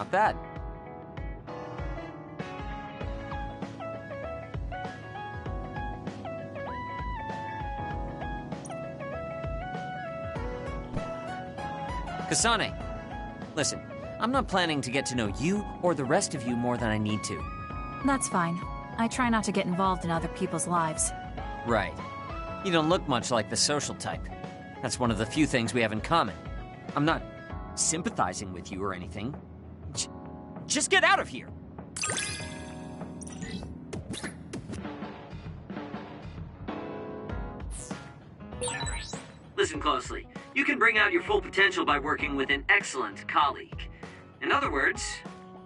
about that? Kasane, listen, I'm not planning to get to know you or the rest of you more than I need to. That's fine. I try not to get involved in other people's lives. Right. You don't look much like the social type. That's one of the few things we have in common. I'm not sympathizing with you or anything. Just get out of here! Listen closely. You can bring out your full potential by working with an excellent colleague. In other words,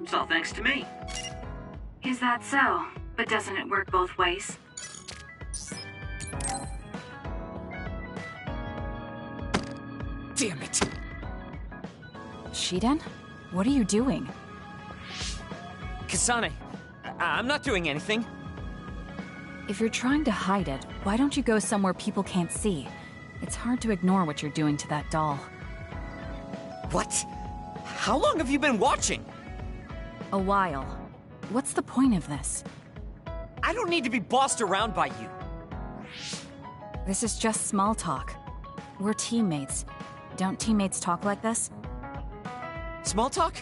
it's all thanks to me. Is that so? But doesn't it work both ways? Damn it! Shiden? What are you doing? Kasane, I'm not doing anything. If you're trying to hide it, why don't you go somewhere people can't see? It's hard to ignore what you're doing to that doll. What? How long have you been watching? A while. What's the point of this? I don't need to be bossed around by you. This is just small talk. We're teammates. Don't teammates talk like this? Small talk?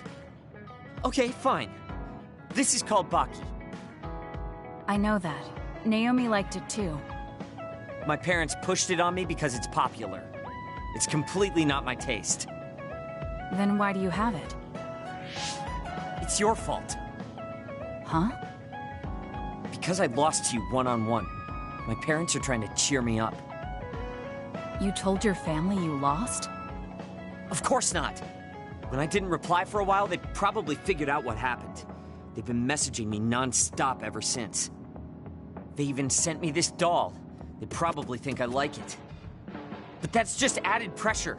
Okay, fine. This is called Baki. I know that. Naomi liked it too. My parents pushed it on me because it's popular. It's completely not my taste. Then why do you have it? It's your fault. Huh? Because I lost to you one-on-one. My parents are trying to cheer me up. You told your family you lost? Of course not. When I didn't reply for a while, they probably figured out what happened. They've been messaging me non-stop ever since. They even sent me this doll. They probably think I like it. But that's just added pressure.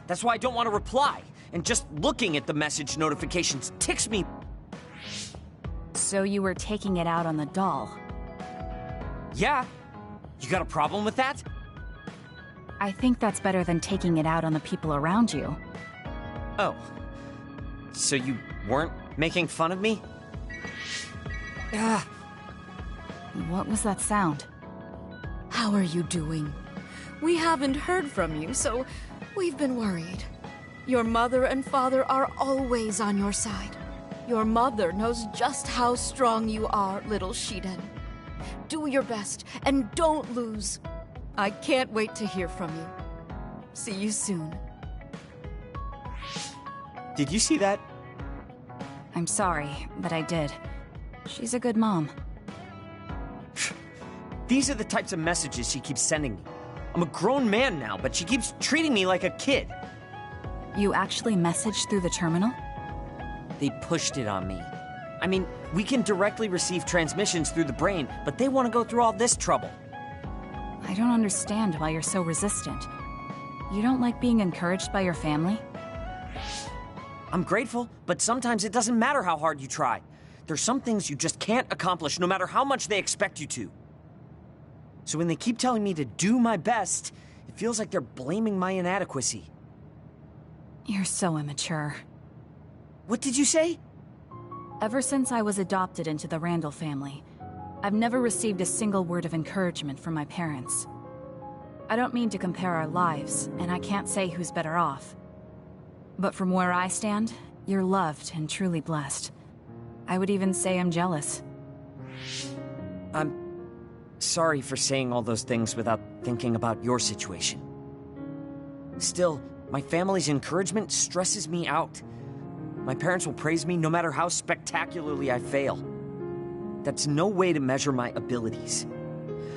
That's why I don't want to reply. And just looking at the message notifications ticks me. So you were taking it out on the doll? Yeah. You got a problem with that? I think that's better than taking it out on the people around you. Oh. So you weren't making fun of me? Ah. What was that sound? How are you doing? We haven't heard from you, so we've been worried. Your mother and father are always on your side. Your mother knows just how strong you are, little Shiden. Do your best, and don't lose. I can't wait to hear from you. See you soon. Did you see that? I'm sorry, but I did. She's a good mom. These are the types of messages she keeps sending me. I'm a grown man now, but she keeps treating me like a kid. You actually messaged through the terminal? They pushed it on me. I mean, we can directly receive transmissions through the brain, but they want to go through all this trouble. I don't understand why you're so resistant. You don't like being encouraged by your family? I'm grateful, but sometimes it doesn't matter how hard you try. There's some things you just can't accomplish no matter how much they expect you to. So when they keep telling me to do my best, it feels like they're blaming my inadequacy. You're so immature. What did you say? Ever since I was adopted into the Randall family, I've never received a single word of encouragement from my parents. I don't mean to compare our lives, and I can't say who's better off. But from where I stand, you're loved and truly blessed. I would even say I'm jealous. I'm sorry for saying all those things without thinking about your situation. Still, my family's encouragement stresses me out. My parents will praise me no matter how spectacularly I fail. That's no way to measure my abilities.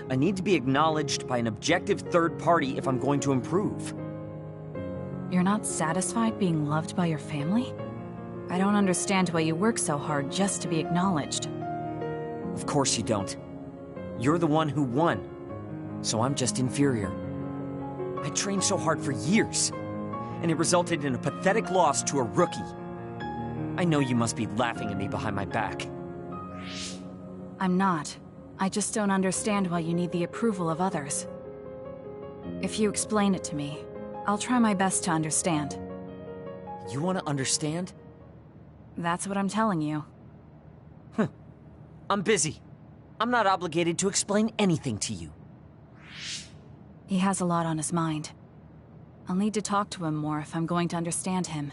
I need to be acknowledged by an objective third party if I'm going to improve. You're not satisfied being loved by your family? I don't understand why you work so hard just to be acknowledged. Of course you don't. You're the one who won, so I'm just inferior. I trained so hard for years, and it resulted in a pathetic loss to a rookie. I know you must be laughing at me behind my back. I'm not. I just don't understand why you need the approval of others. If you explain it to me, I'll try my best to understand. You want to understand? That's what I'm telling you. I'm busy. I'm not obligated to explain anything to you. He has a lot on his mind. I'll need to talk to him more if I'm going to understand him.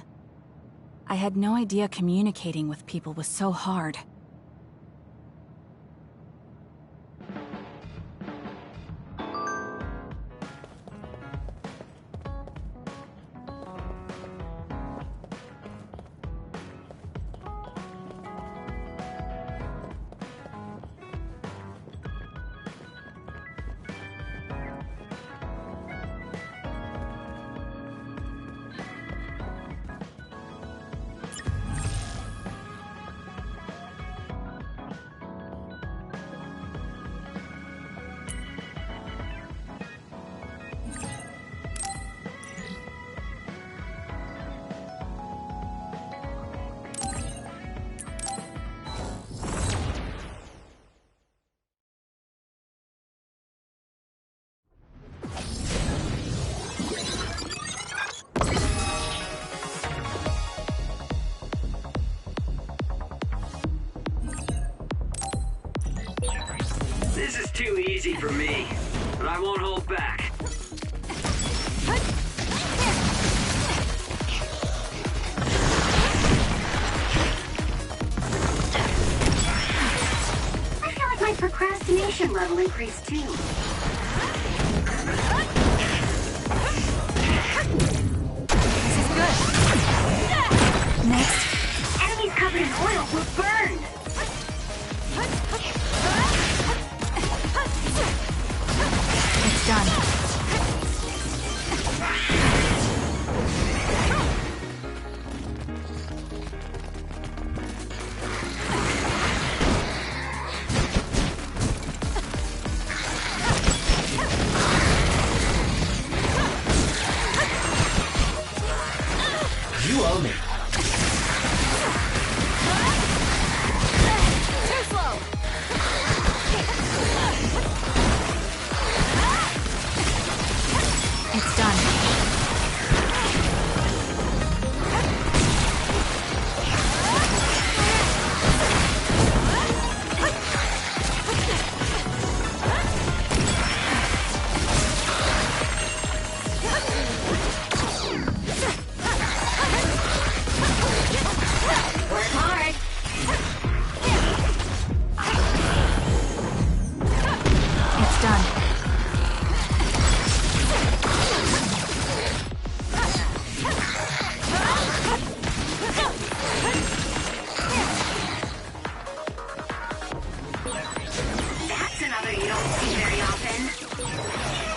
I had no idea communicating with people was so hard. This is too easy for me, but I won't hold back. I feel like my procrastination level increased too. This is good. Next. Enemies covered in oil will burn. It's done. You owe me. Too slow! It's done. Work hard. It's done. That's another you don't see very often.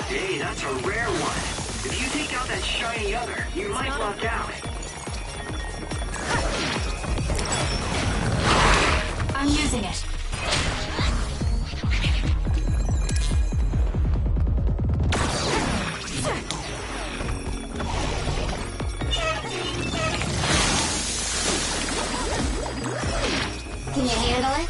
Hey, that's a rare one. If you take out that shiny other, you might luck out. I'm using it. Can you handle it?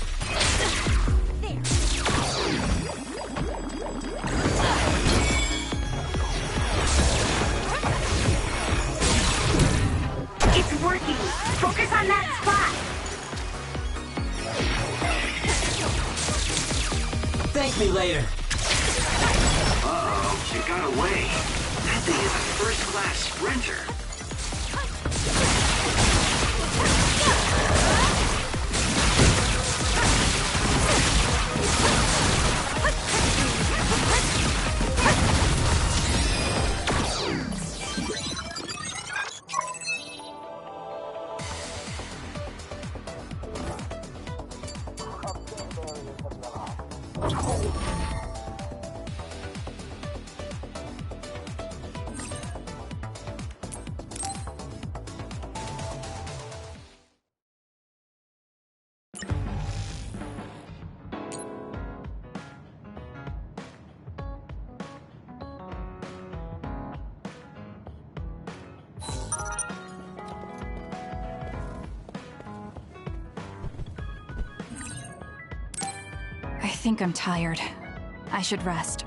It's working. Focus on that spot. Thank me later. Uh-oh, it got away. That thing is a first-class sprinter. I think I'm tired. I should rest.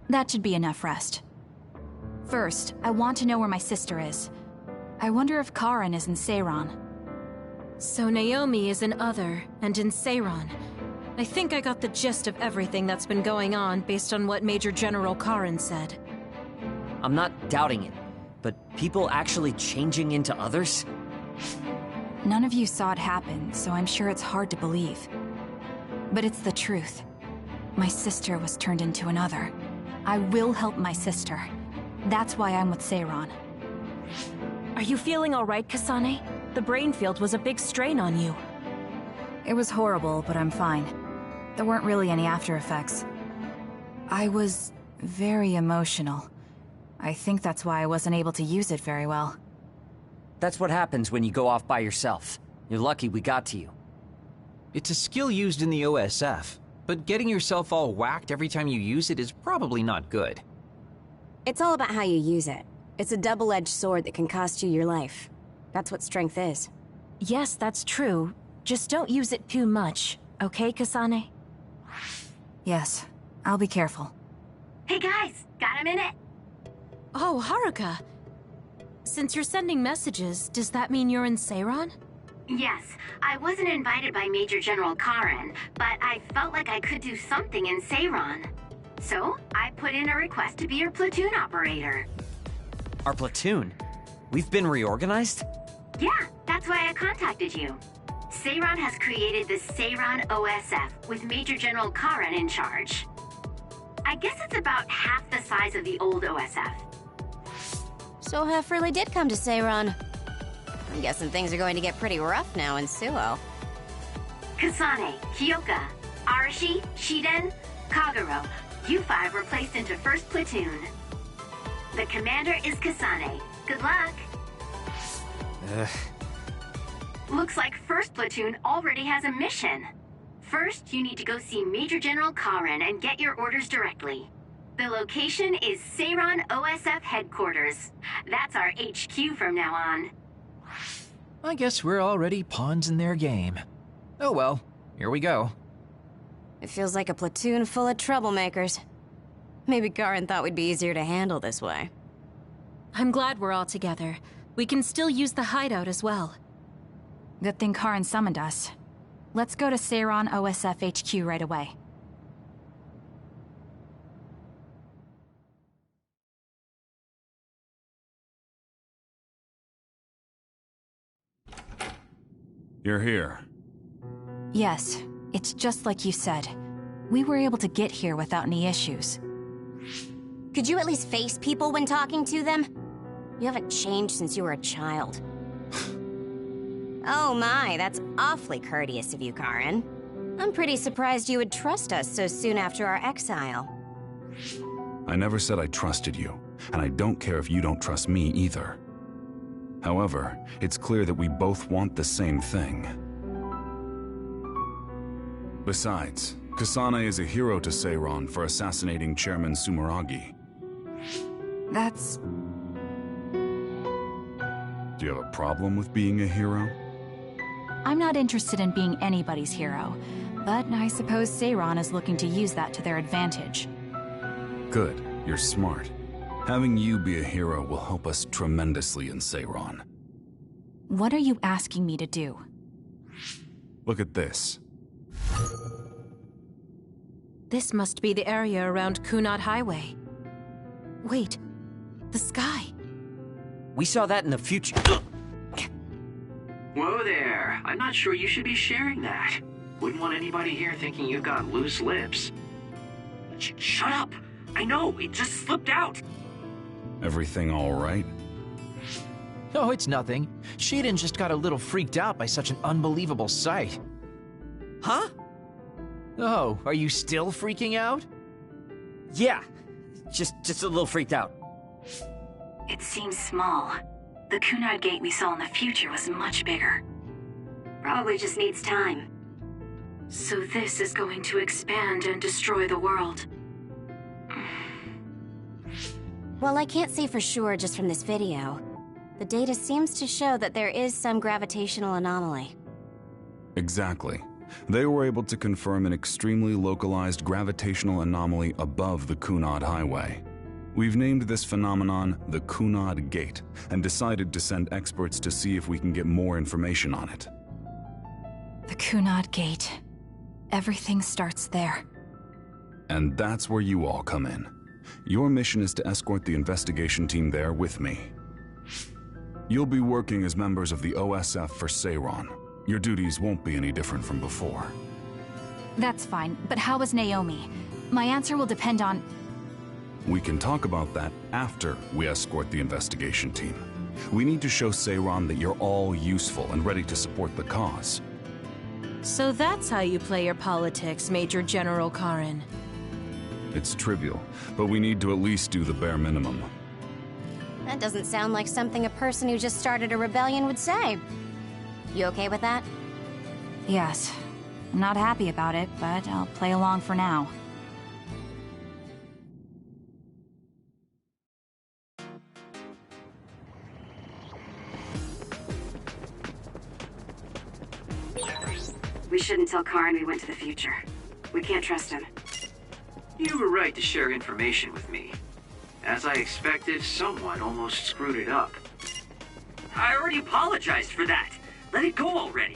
That should be enough rest. First, I want to know where my sister is. I wonder if Karin is in Seiran. So Naomi is an other, and in Seiran. I think I got the gist of everything that's been going on based on what Major General Karin said. I'm not doubting it, but people actually changing into others? None of you saw it happen, so I'm sure it's hard to believe. But it's the truth. My sister was turned into another. I will help my sister. That's why I'm with Seiran. Are you feeling all right, Kasane? The brain field was a big strain on you. It was horrible, but I'm fine. There weren't really any after effects. I was very emotional. I think that's why I wasn't able to use it very well. That's what happens when you go off by yourself. You're lucky we got to you. It's a skill used in the OSF, but getting yourself all whacked every time you use it is probably not good. It's all about how you use it. It's a double-edged sword that can cost you your life. That's what strength is. Yes, that's true. Just don't use it too much, okay, Kasane? Yes, I'll be careful. Hey guys, got a minute? Oh, Haruka. Since you're sending messages, does that mean you're in Seiran? Yes, I wasn't invited by Major General Karin, but I felt like I could do something in Seiran. So, I put in a request to be your platoon operator. Our platoon? We've been reorganized? Yeah, that's why I contacted you. Seiran has created the Seiran OSF with Major General Karin in charge. I guess it's about half the size of the old OSF. So Hef really did come to Seiran. I'm guessing things are going to get pretty rough now in Suoh. Kasane, Kyoka, Arashi, Shiden, Kagero, you five were placed into 1st Platoon. The commander is Kasane. Good luck. Looks like 1st Platoon already has a mission. First, you need to go see Major General Karin and get your orders directly. The location is Seiran OSF headquarters. That's our HQ from now on. I guess we're already pawns in their game. Oh well, here we go. It feels like a platoon full of troublemakers. Maybe Karin thought we'd be easier to handle this way. I'm glad we're all together. We can still use the hideout as well. Good thing Karin summoned us. Let's go to Seiran OSF HQ right away. You're here. Yes, it's just like you said. We were able to get here without any issues. Could you at least face people when talking to them? You haven't changed since you were a child. Oh my, that's awfully courteous of you, Karin. I'm pretty surprised you would trust us so soon after our exile. I never said I trusted you, and I don't care if you don't trust me either. However, it's clear that we both want the same thing. Besides, Kasane is a hero to Seiran for assassinating Chairman Sumeragi. That's... Do you have a problem with being a hero? I'm not interested in being anybody's hero, but I suppose Seiran is looking to use that to their advantage. Good, you're smart. Having you be a hero will help us tremendously in Seiran. What are you asking me to do? Look at this. This must be the area around Kunad Highway. Wait, the sky. We saw that in the future. Whoa there. I'm not sure you should be sharing that. Wouldn't want anybody here thinking you've got loose lips. Shut up! I know, it just slipped out! Everything all right? Oh, it's nothing. Shiden just got a little freaked out by such an unbelievable sight. Huh? Oh, are you still freaking out? Yeah, just a little freaked out. It seems small. The Kunad gate we saw in the future was much bigger. Probably just needs time. So this is going to expand and destroy the world. Well, I can't say for sure just from this video. The data seems to show that there is some gravitational anomaly. Exactly. They were able to confirm an extremely localized gravitational anomaly above the Kunad Highway. We've named this phenomenon the Kunad Gate, and decided to send experts to see if we can get more information on it. The Kunad Gate. Everything starts there. And that's where you all come in. Your mission is to escort the investigation team there with me. You'll be working as members of the OSF for Seiron. Your duties won't be any different from before. That's fine, but how is Naomi? My answer will depend on... We can talk about that after we escort the investigation team. We need to show Seiron that you're all useful and ready to support the cause. So that's how you play your politics, Major General Karin. It's trivial, but we need to at least do the bare minimum. That doesn't sound like something a person who just started a rebellion would say. You okay with that? Yes. I'm not happy about it, but I'll play along for now. We shouldn't tell Karin we went to the future. We can't trust him. You were right to share information with me. As I expected, someone almost screwed it up. I already apologized for that. Let it go already.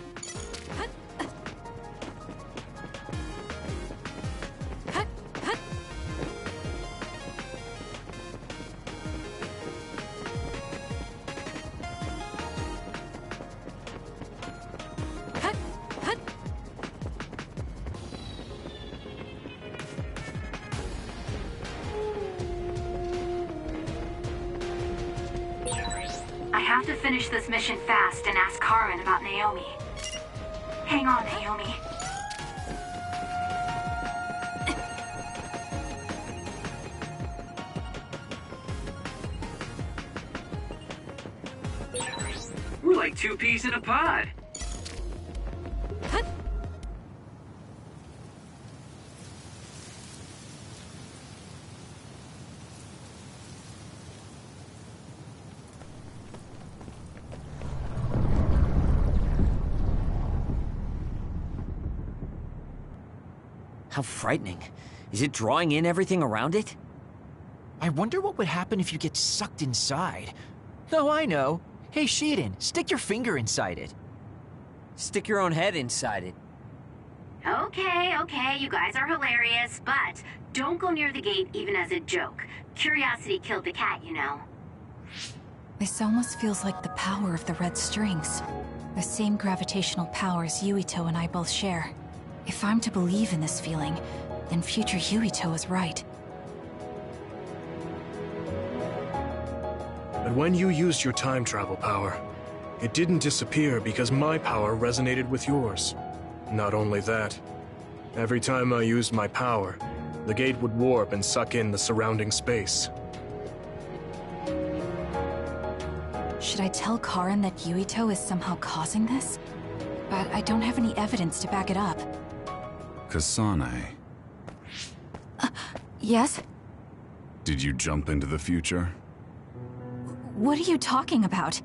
I have to finish this mission fast and ask Karin about Naomi. Hang on, Naomi. We're like two peas in a pod. How frightening. Is it drawing in everything around it? I wonder what would happen if you get sucked inside. Oh, I know. Hey, Shiden, stick your finger inside it. Stick your own head inside it. Okay, you guys are hilarious, but don't go near the gate even as a joke. Curiosity killed the cat, you know. This almost feels like the power of the red strings. The same gravitational powers Yuito and I both share. If I'm to believe in this feeling, then future Yuito is right. But when you used your time travel power, it didn't disappear because my power resonated with yours. Not only that, every time I used my power, the gate would warp and suck in the surrounding space. Should I tell Karin that Yuito is somehow causing this? But I don't have any evidence to back it up. Kasane. Yes? Did you jump into the future? What are you talking about?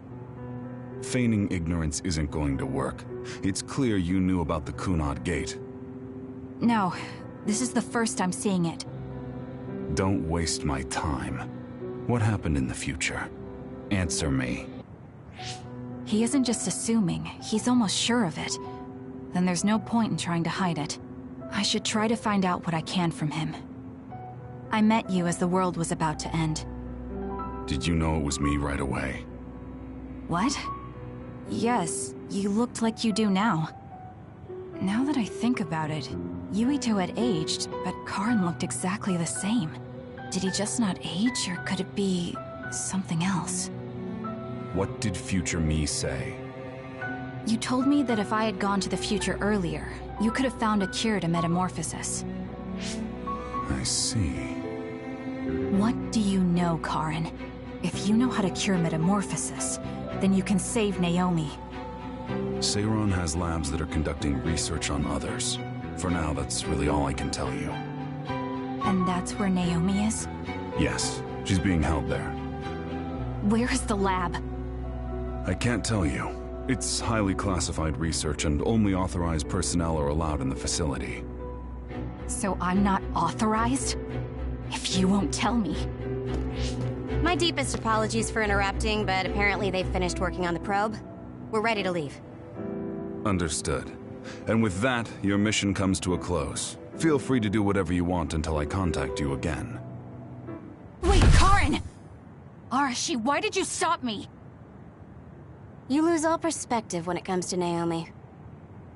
Feigning ignorance isn't going to work. It's clear you knew about the Kunad Gate. No, this is the first I'm seeing it. Don't waste my time. What happened in the future? Answer me. He isn't just assuming, he's almost sure of it. Then there's no point in trying to hide it. I should try to find out what I can from him. I met you as the world was about to end. Did you know it was me right away? What? Yes, you looked like you do now. Now that I think about it, Yuito had aged, but Karin looked exactly the same. Did he just not age, or could it be something else? What did future me say? You told me that if I had gone to the future earlier, you could have found a cure to metamorphosis. I see. What do you know, Karin? If you know how to cure metamorphosis, then you can save Naomi. Seiron has labs that are conducting research on others. For now, that's really all I can tell you. And that's where Naomi is? Yes, she's being held there. Where is the lab? I can't tell you. It's highly classified research, and only authorized personnel are allowed in the facility. So I'm not authorized? If you won't tell me. My deepest apologies for interrupting, but apparently they've finished working on the probe. We're ready to leave. Understood. And with that, your mission comes to a close. Feel free to do whatever you want until I contact you again. Wait, Karin! Arashi, why did you stop me? You lose all perspective when it comes to Naomi.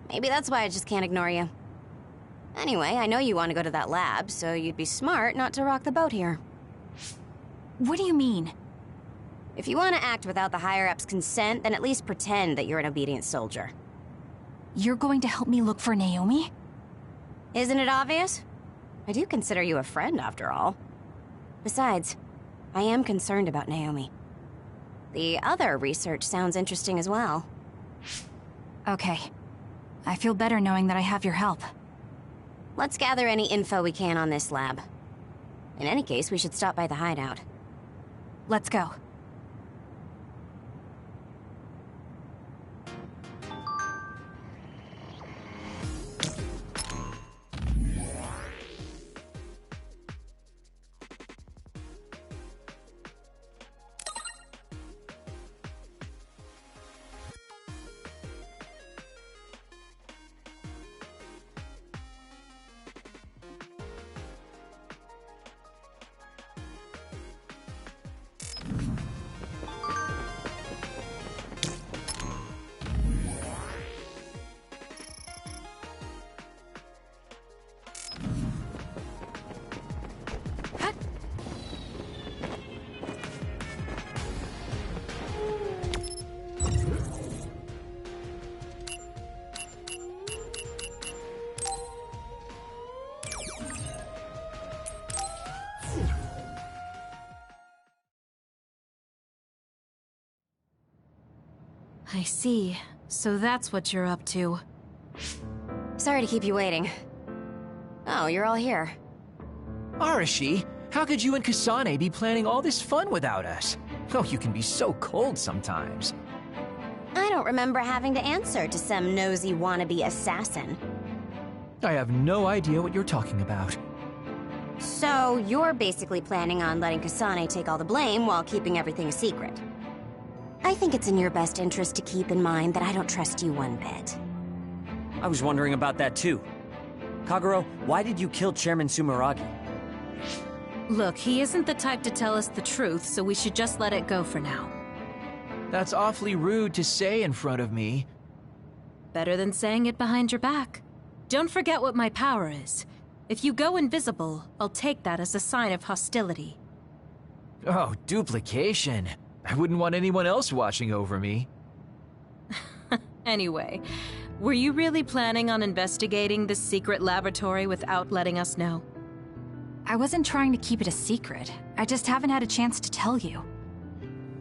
Maybe that's why I just can't ignore you. Anyway, I know you want to go to that lab, so you'd be smart not to rock the boat here. What do you mean? If you want to act without the higher-ups' consent, then at least pretend that you're an obedient soldier. You're going to help me look for Naomi? Isn't it obvious? I do consider you a friend, after all. Besides, I am concerned about Naomi. The other research sounds interesting as well. Okay. I feel better knowing that I have your help. Let's gather any info we can on this lab. In any case, we should stop by the hideout. Let's go. I see. So that's what you're up to. Sorry to keep you waiting. Oh, you're all here. Arashi, how could you and Kasane be planning all this fun without us? Oh, you can be so cold sometimes. I don't remember having to answer to some nosy wannabe assassin. I have no idea what you're talking about. So, you're basically planning on letting Kasane take all the blame while keeping everything a secret. I think it's in your best interest to keep in mind that I don't trust you one bit. I was wondering about that too. Kagero, why did you kill Chairman Sumeragi? Look, he isn't the type to tell us the truth, so we should just let it go for now. That's awfully rude to say in front of me. Better than saying it behind your back. Don't forget what my power is. If you go invisible, I'll take that as a sign of hostility. Oh, duplication. I wouldn't want anyone else watching over me. Anyway, were you really planning on investigating this secret laboratory without letting us know? I wasn't trying to keep it a secret. I just haven't had a chance to tell you.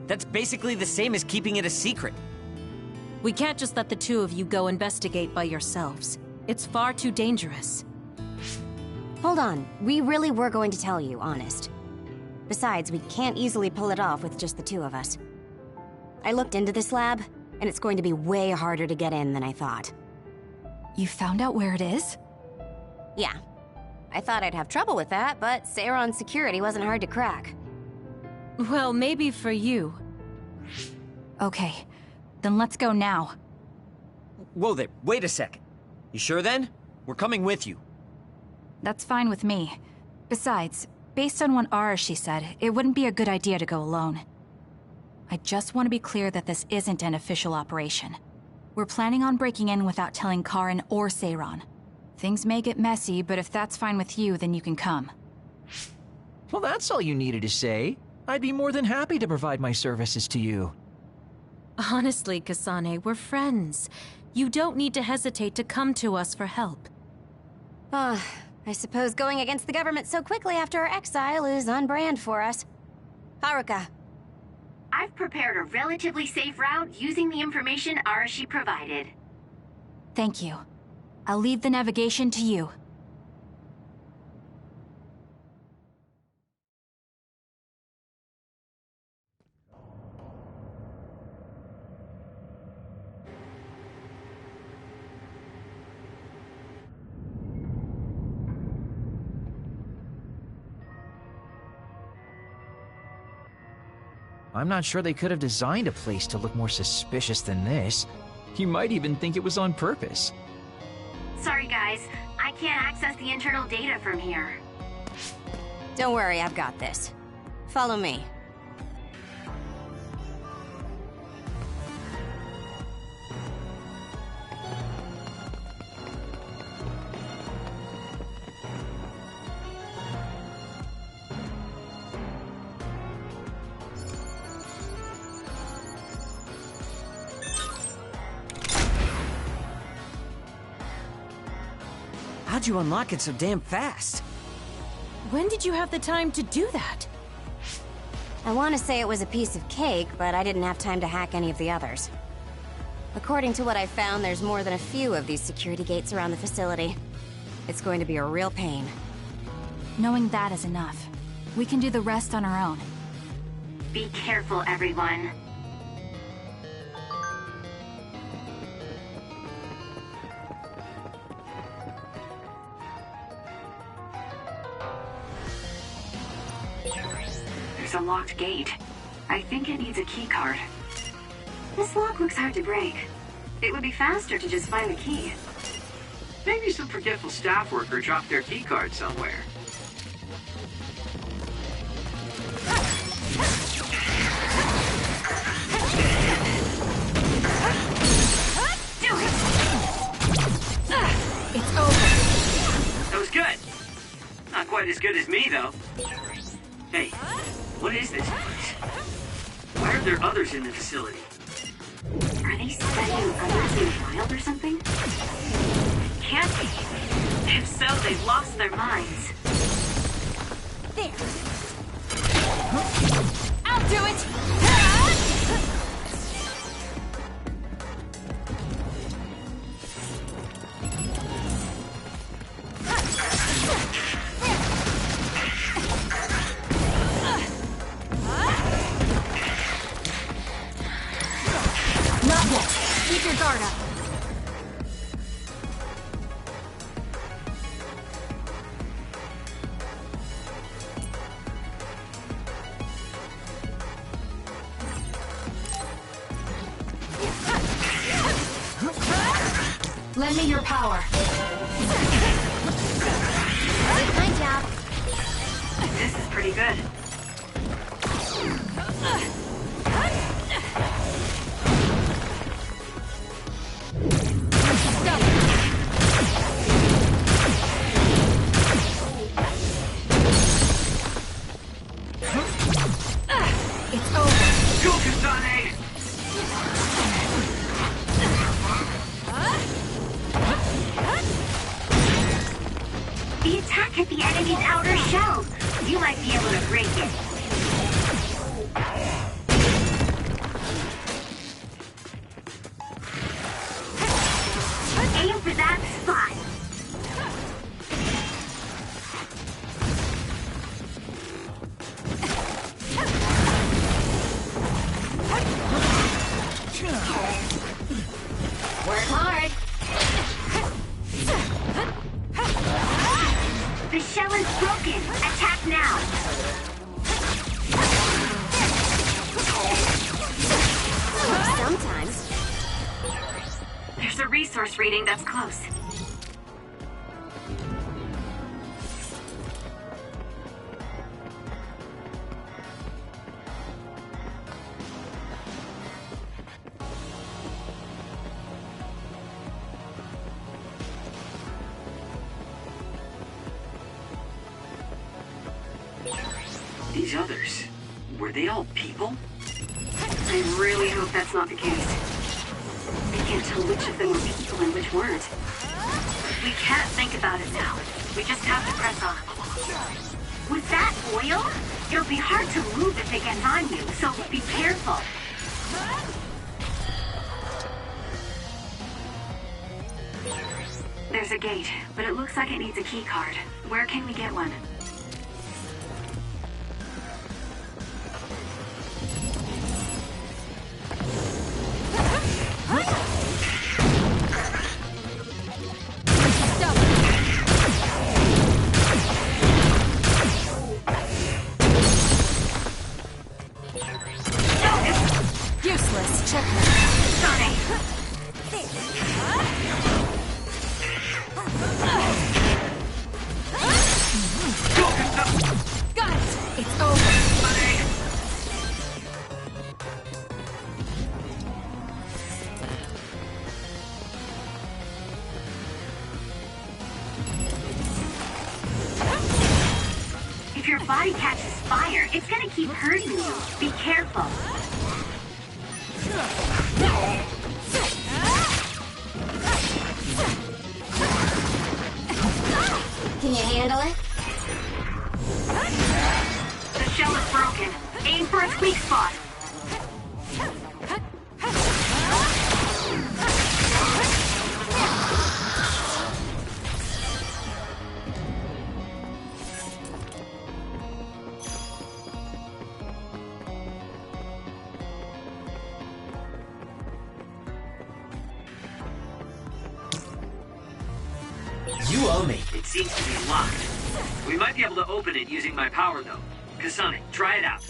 That's basically the same as keeping it a secret. We can't just let the two of you go investigate by yourselves. It's far too dangerous. Hold on, we really were going to tell you, honest. Besides, we can't easily pull it off with just the two of us. I looked into this lab, and it's going to be way harder to get in than I thought. You found out where it is? Yeah. I thought I'd have trouble with that, but Seiron's security wasn't hard to crack. Well, maybe for you. Okay, then let's go now. Whoa there, wait a second. You sure then? We're coming with you. That's fine with me. Besides, based on what Arashi said, it wouldn't be a good idea to go alone. I just want to be clear that this isn't an official operation. We're planning on breaking in without telling Karin or Seiron. Things may get messy, but if that's fine with you, then you can come. Well, that's all you needed to say. I'd be more than happy to provide my services to you. Honestly, Kasane, we're friends. You don't need to hesitate to come to us for help. I suppose going against the government so quickly after our exile is on brand for us. Haruka. I've prepared a relatively safe route using the information Arashi provided. Thank you. I'll leave the navigation to you. I'm not sure they could have designed a place to look more suspicious than this. You might even think it was on purpose. Sorry guys, I can't access the internal data from here. Don't worry, I've got this. Follow me. How'd you unlock it so damn fast? When did you have the time to do that? I want to say it was a piece of cake, but I didn't have time to hack any of the others. According to what I found, there's more than a few of these security gates around the facility. It's going to be a real pain. Knowing that is enough. We can do the rest on our own. Be careful, everyone. There's a locked gate. I think it needs a key card. This lock looks hard to break. It would be faster to just find the key. Maybe some forgetful staff worker dropped their key card somewhere. Do it! It's over. That was good. Not quite as good as me, though. Hey, what is this place? Why are there others in the facility? Are they studying others in the wild or something? Can't be. If so, they've lost their minds. There. I'll do it! Not yet. Keep your guard up. Lend me your power. Did my job. This is pretty good. It's over. Go, Kasane! The attack hit the enemy's outer shell. You might be able to break it. Aim for that spot. Work hard. The shell is broken. Attack now. Sometimes. There's a resource reading that's close. These others, were they all people? I really hope that's not the case. I can't tell which of them were people and which weren't. We can't think about it now. We just have to press on. With that oil, it'll be hard to move if it gets on you, so be careful. There's a gate, but it looks like it needs a key card. Where can we get one? Got it! It's over! If your body catches fire, it's gonna keep hurting you. Be careful. Can you handle it? The shell is broken. Aim for its weak spot. You owe me. It seems to be locked. We might be able to open it using my power, though. Kasane, try it out.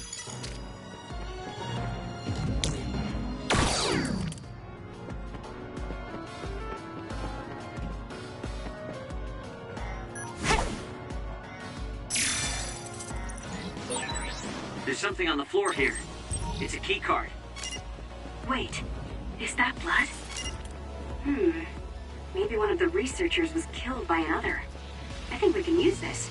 There's something on the floor here. It's a key card. Wait, is that blood? Maybe one of the researchers was killed by another. I think we can use this.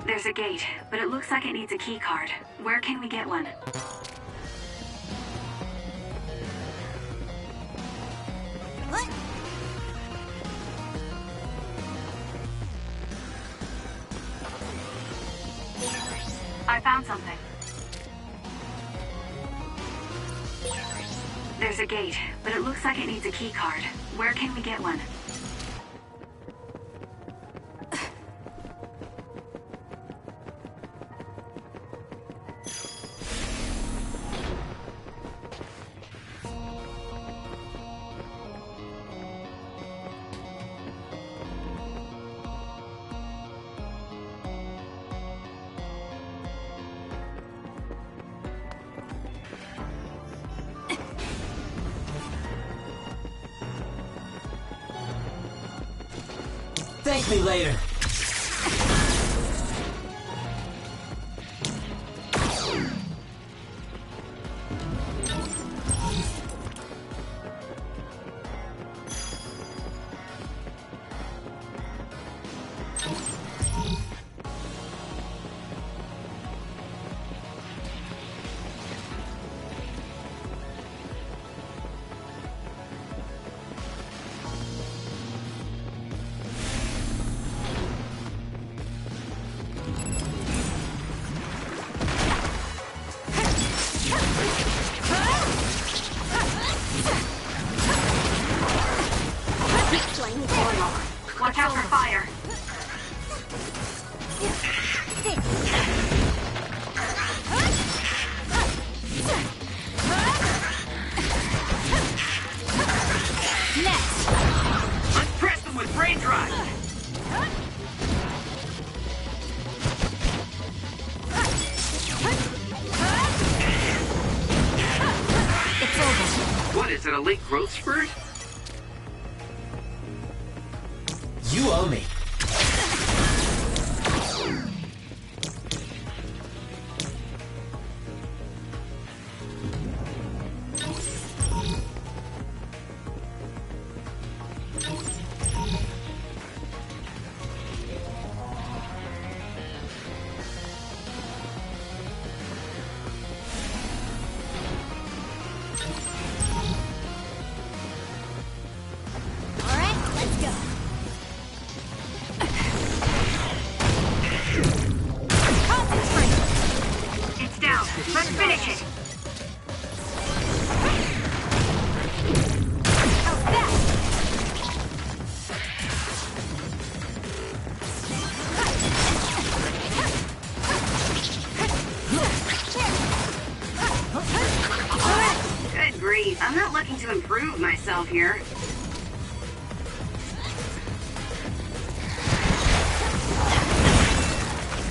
There's a gate, but it looks like it needs a key card. Where can we get one? What? I found something. There's a gate, but it looks like it needs a key card. Where can we get one? Thank me later. Is it a late growth spurt? You owe me. I'm not looking to improve myself here.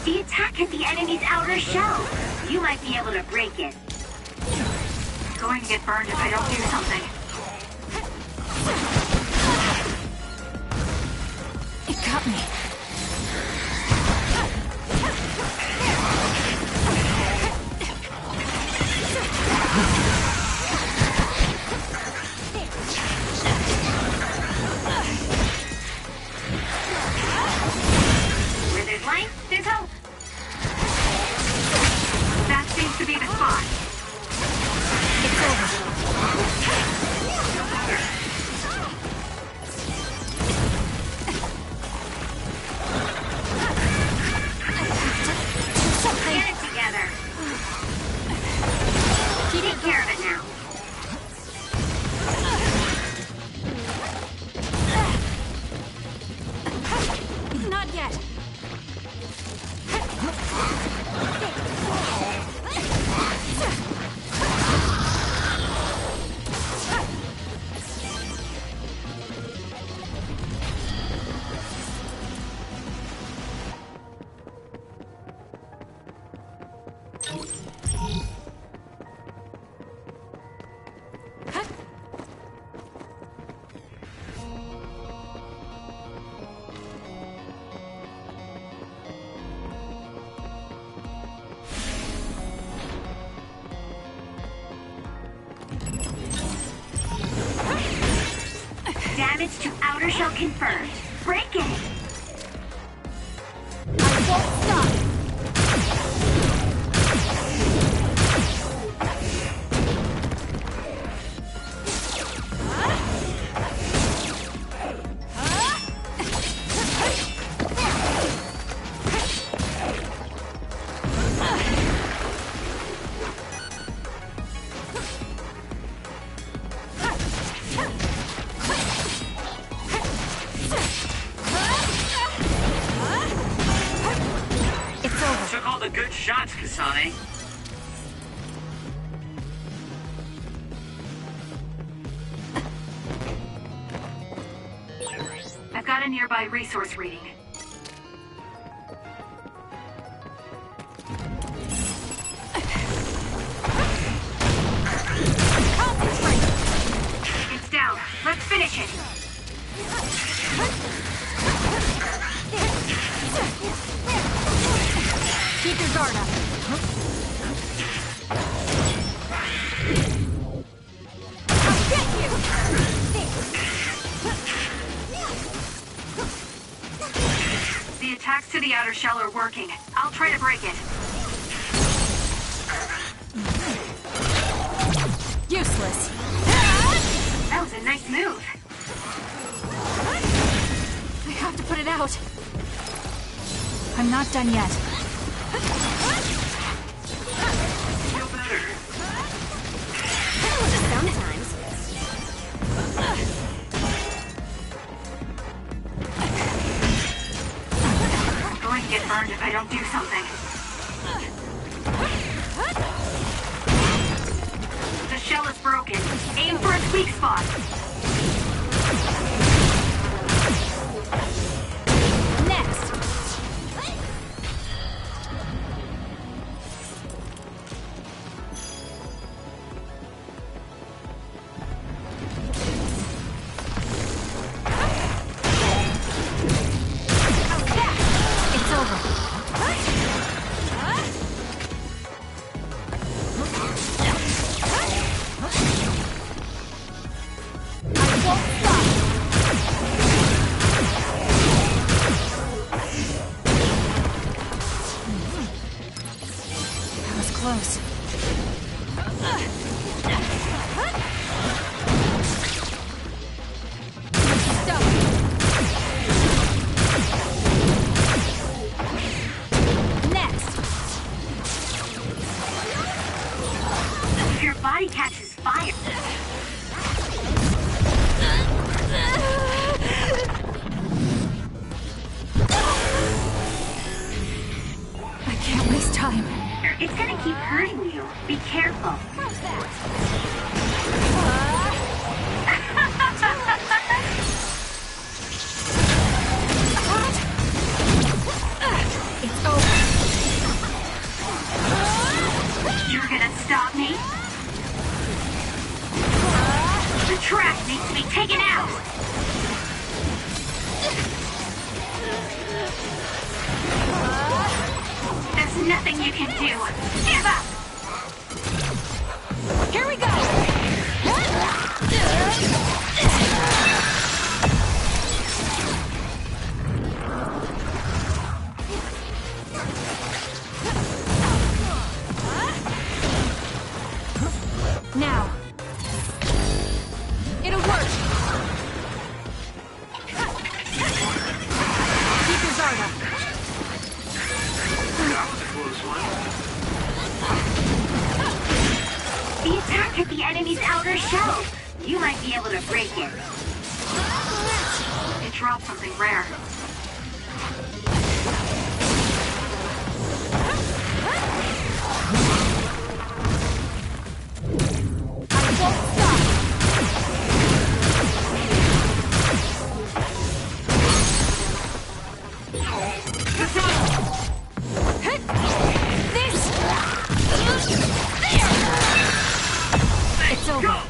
The attack hit the enemy's outer shell. You might be able to break it. I'm going to get burned if I don't do something. It got me. Where there's light, there's hope. That seems to be the spot. It's over. Get it together. Take care of it now. Not yet. Damage to outer shell confirmed. Break it! I won't stop! Took all the good shots, Kasane. I've got a nearby resource reading. It's down. Let's finish it. Keep your guard up. I'll get you! The attacks to the outer shell are working. I'll try to break it. Useless. That was a nice move. I have to put it out. I'm not done yet. Feel better. Sometimes. I'm going to get burned if I don't do something. The shell is broken. Aim for its weak spot. Next. close. Your body catches fire. I can't waste time. It's gonna keep hurting you. Be careful. It's over. You're gonna stop me? The track needs to be taken out! There's nothing you can do! Give up! Here we go! Now. It'll work. Keep your guard up. That was a close one. The attack hit the enemy's outer shell. You might be able to break it. It dropped something rare. It's over.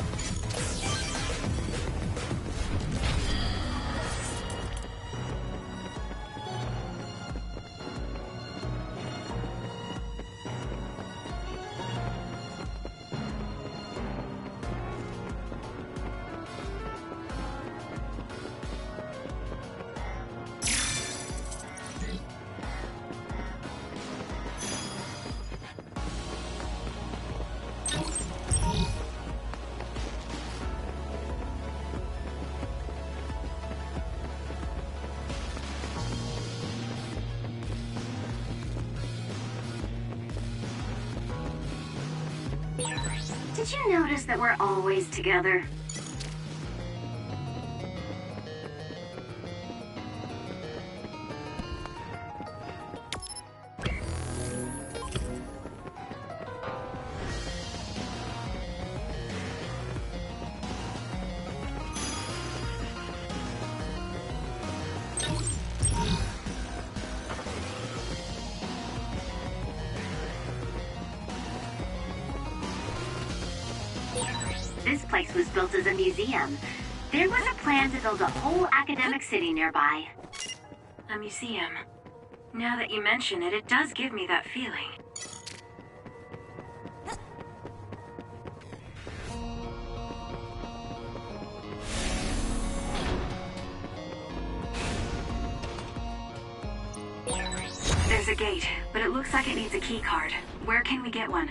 Did you notice that we're always together? This place was built as a museum. There was a plan to build a whole academic city nearby. A museum. Now that you mention it, it does give me that feeling. There's a gate, but it looks like it needs a key card. Where can we get one?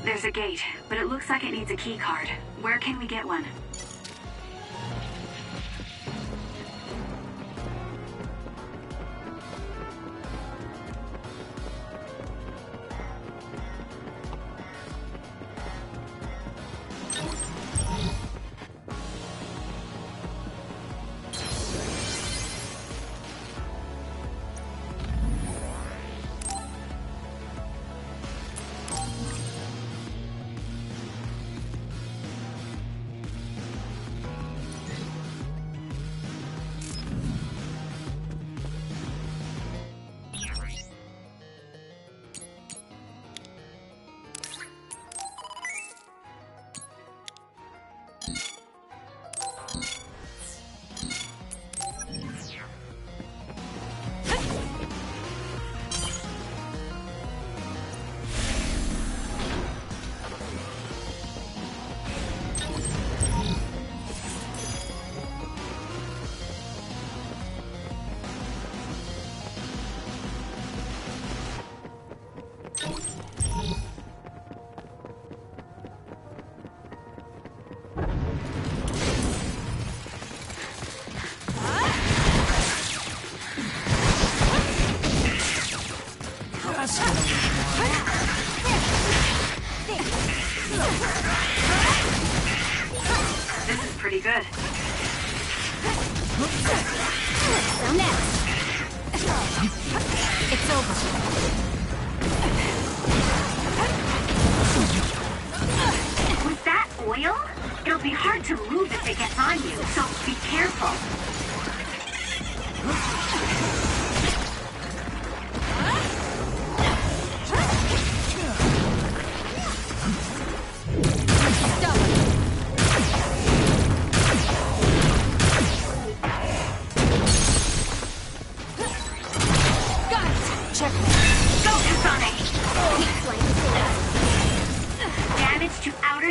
There's a gate, but it looks like it needs a key card. Where can we get one? over. Was that oil? It'll be hard to move if it gets on you, so be careful.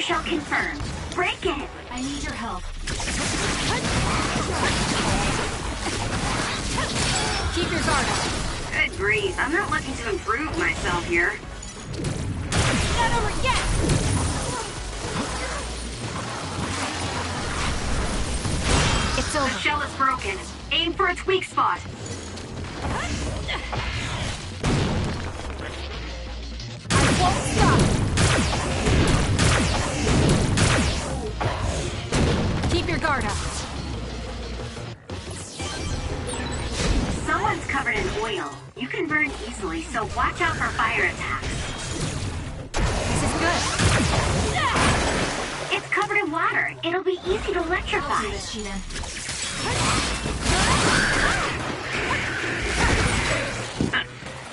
Shell confirmed. Break it! I need your help. Keep your guard up. Good grief, I'm not looking to improve myself here. Not over yet! It's over. The shell is broken. Aim for its weak spot. I won't stop! Keep your guard up. Someone's covered in oil. You can burn easily, so watch out for fire attacks. This is good. It's covered in water. It'll be easy to electrify. I'll do this, Shidan.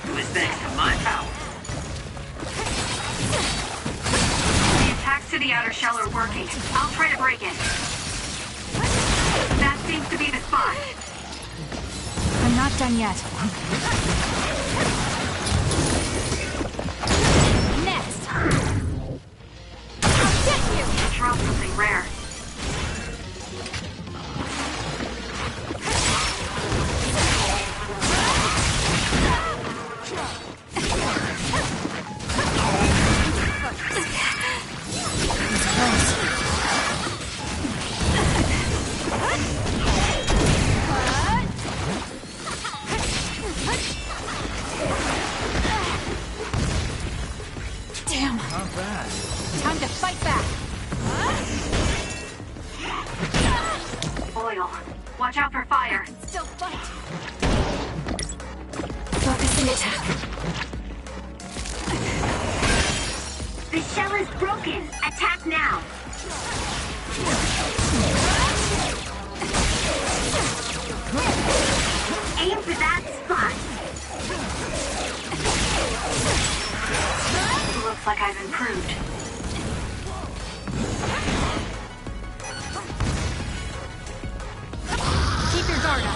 It was thanks to my power. The attacks to the outer shell are working. I'll try to break it. That seems to be the spot. I'm not done yet. Next! I'll get you! I dropped something rare. Damn! Not bad. Time to fight back! Oil. Watch out for fire. Still fight! Focusing attack. The shell is broken. Attack now. Aim for that spot. Looks like I've improved. Keep your guard up.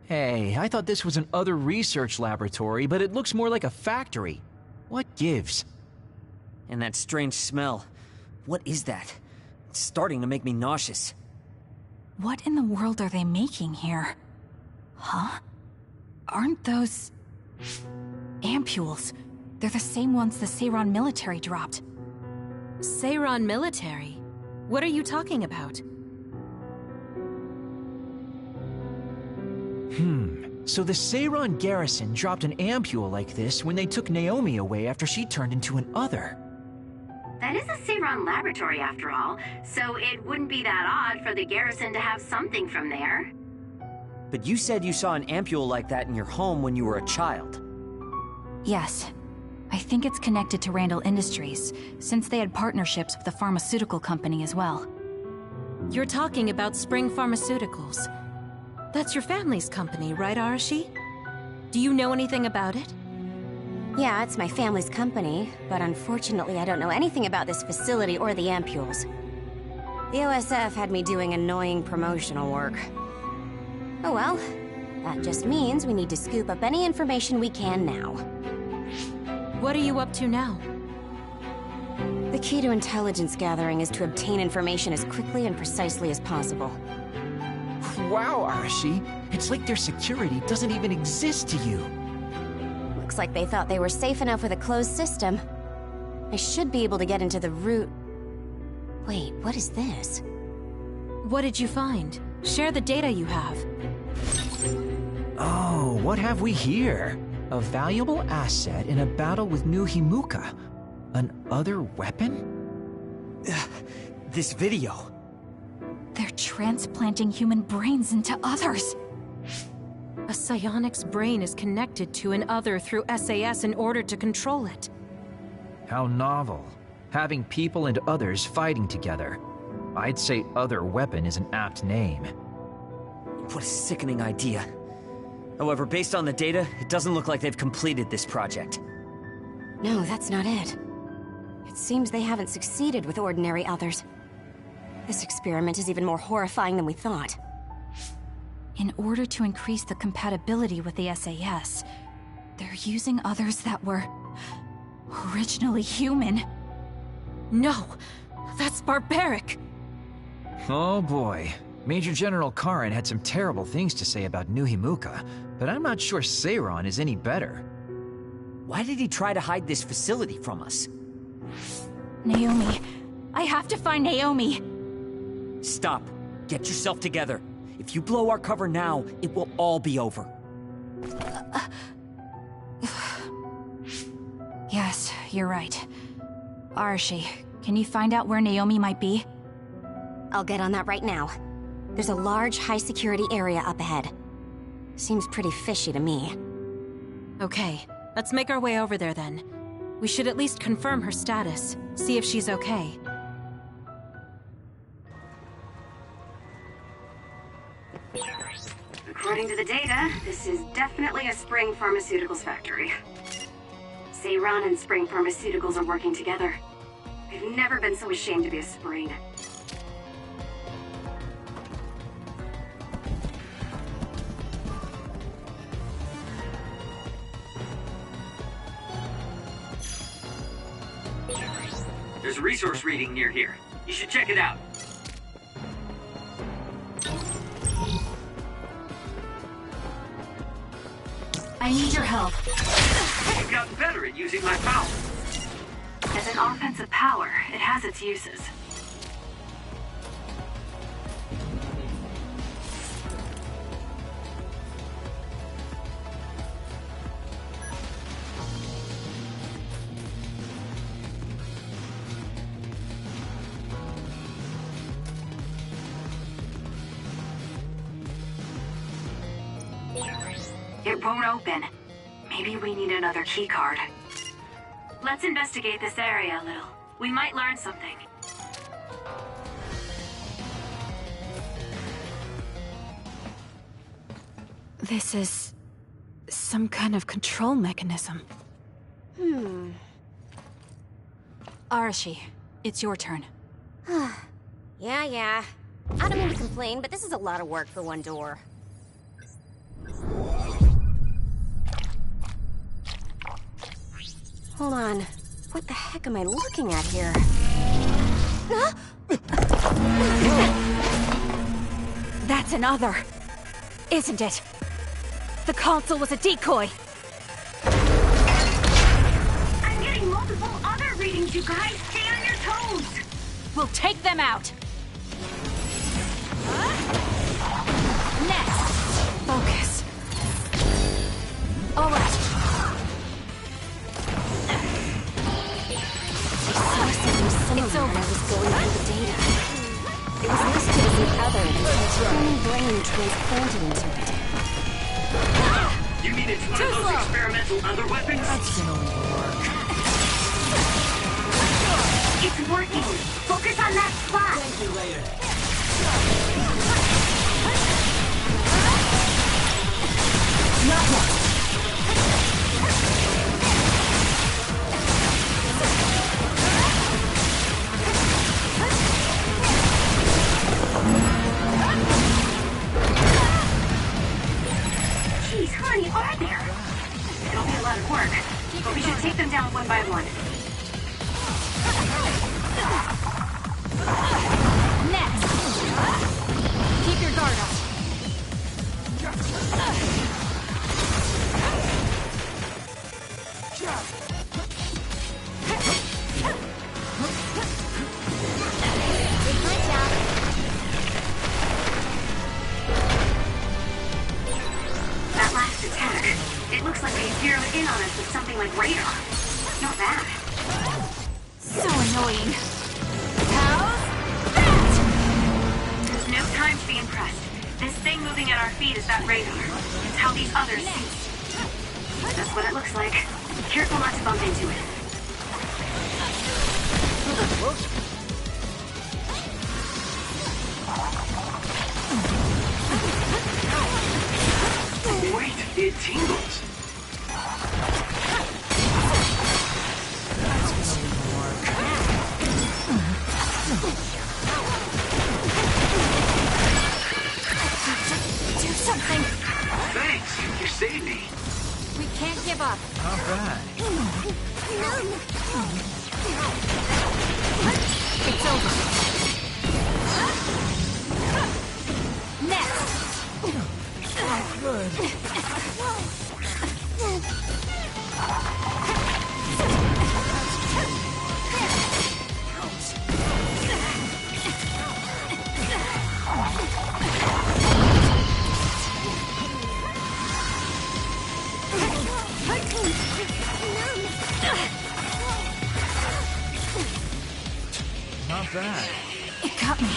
Hey, I thought this was an other research laboratory, but it looks more like a factory. What gives? And that strange smell. What is that? It's starting to make me nauseous. What in the world are they making here? Huh? Aren't those... ampules? They're the same ones the Seiran military dropped. Seiran military? What are you talking about? So the Seiron garrison dropped an ampule like this when they took Naomi away after she turned into an other. That is a Seiron laboratory after all, so it wouldn't be that odd for the garrison to have something from there. But you said you saw an ampule like that in your home when you were a child. Yes. I think it's connected to Randall Industries, since they had partnerships with the pharmaceutical company as well. You're talking about Spring Pharmaceuticals. That's your family's company, right, Arashi? Do you know anything about it? Yeah, it's my family's company, but unfortunately I don't know anything about this facility or the ampules. The OSF had me doing annoying promotional work. Oh well, that just means we need to scoop up any information we can now. What are you up to now? The key to intelligence gathering is to obtain information as quickly and precisely as possible. Wow, Arashi. It's like their security doesn't even exist to you. Looks like they thought they were safe enough with a closed system. I should be able to get into the root... Wait, what is this? What did you find? Share the data you have. Oh, what have we here? A valuable asset in a battle with New Himuka. An other weapon? This video. They're transplanting human brains into others. A psionic's brain is connected to an other through SAS in order to control it. How novel. Having people and others fighting together. I'd say other weapon is an apt name. What a sickening idea. However, based on the data, it doesn't look like they've completed this project. No, that's not it. It seems they haven't succeeded with ordinary others. This experiment is even more horrifying than we thought. In order to increase the compatibility with the SAS, they're using others that were... originally human. No! That's barbaric! Oh boy. Major General Karin had some terrible things to say about New Himuka, but I'm not sure Seiron is any better. Why did he try to hide this facility from us? Naomi. I have to find Naomi. Stop. Get yourself together. If you blow our cover now, it will all be over. Yes, you're right. Arashi, can you find out where Naomi might be? I'll get on that right now. There's a large, high-security area up ahead. Seems pretty fishy to me. Okay, let's make our way over there then. We should at least confirm her status, see if she's okay. According to the data, this is definitely a Spring Pharmaceuticals factory. Seiron and Spring Pharmaceuticals are working together. I've never been so ashamed to be a Spring. There's a resource reading near here. You should check it out. I need your help. You've gotten better at using my power. As an offensive power, it has its uses. It won't open. Maybe we need another keycard. Let's investigate this area a little. We might learn something. This is... some kind of control mechanism. Arashi, it's your turn. Yeah. I don't mean to complain, but this is a lot of work for one door. Hold on. What the heck am I looking at here? That's another, isn't it? The console was a decoy. I'm getting multiple other readings, you guys. Stay on your toes. We'll take them out. Next. Focus. It's over. I was going through the data. It was listed as an other until a human brain transplanted into it. You mean it's one of those experimental other weapons? That's gonna work. It's working! Focus on that spot! Thank you later. Not one. Jeez, how many are there? It'll be a lot of work, but we should take them down one by one. Next! Keep your guard up. Take my job. That last attack, it looks like they zeroed in on us with something like radar. Not bad. So annoying. There's no time to be impressed. This thing moving at our feet is that radar. It's how these others see. That's what it looks like. Careful not to bump into it. Wait, it tingles. Do something! Thanks, you saved me. We can't give up. Not bad. It's over. Next! Good. Not bad. It got me.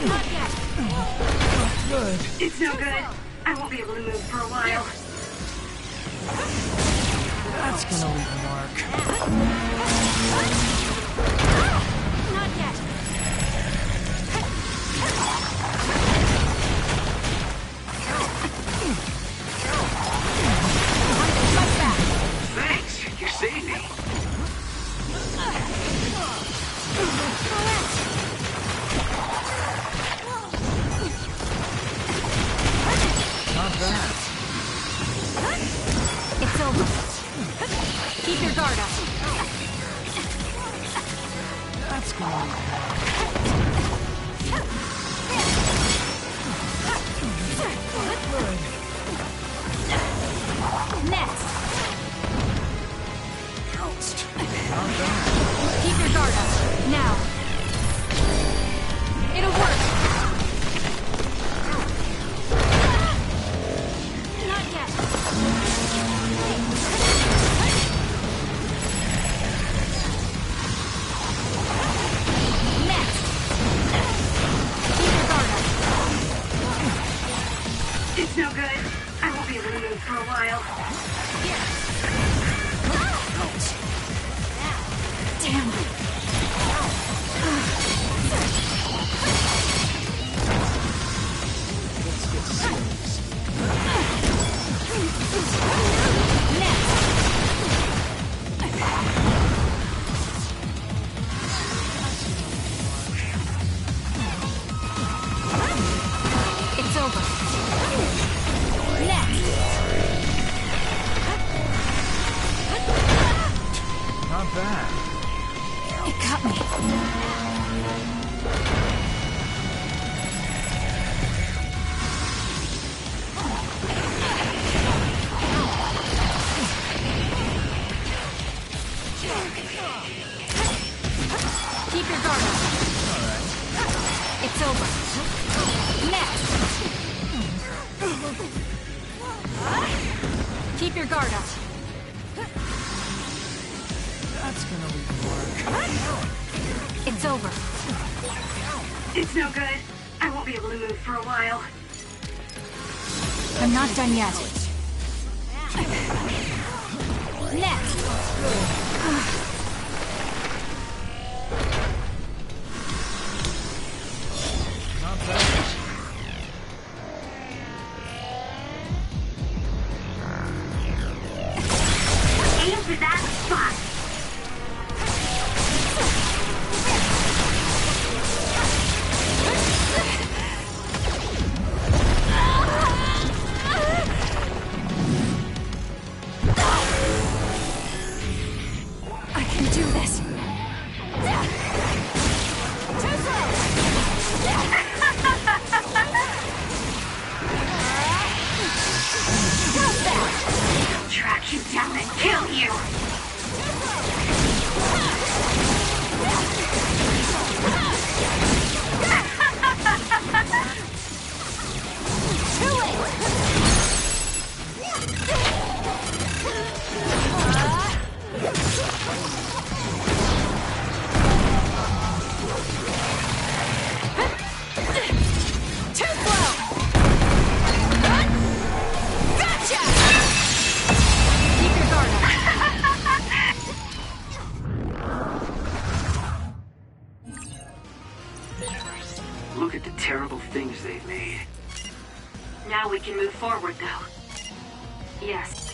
Not yet. Good. It's no good. I won't be able to move for a while. That's gonna leave a mark. Not yet. Thanks, you saved me. Not bad. It's over. Keep your guard up. That's gonna leave a mark. Next. Not bad. Keep your guard up. Now. It'll work. Not yet. Next. Keep your guard up. It's no good. I won't be able to move for a while. Damn. Let's get serious. It's over. Next. Not bad. It got me. Keep your guard up. It's over. Next. Keep your guard up. That's gonna work. It's over. It's no good. I won't be able to move for a while. I'm not done yet. Next! Aim for that spot. I can do this. I'll track you down and kill you. Look at the terrible things they've made. Now we can move forward, though. Yes.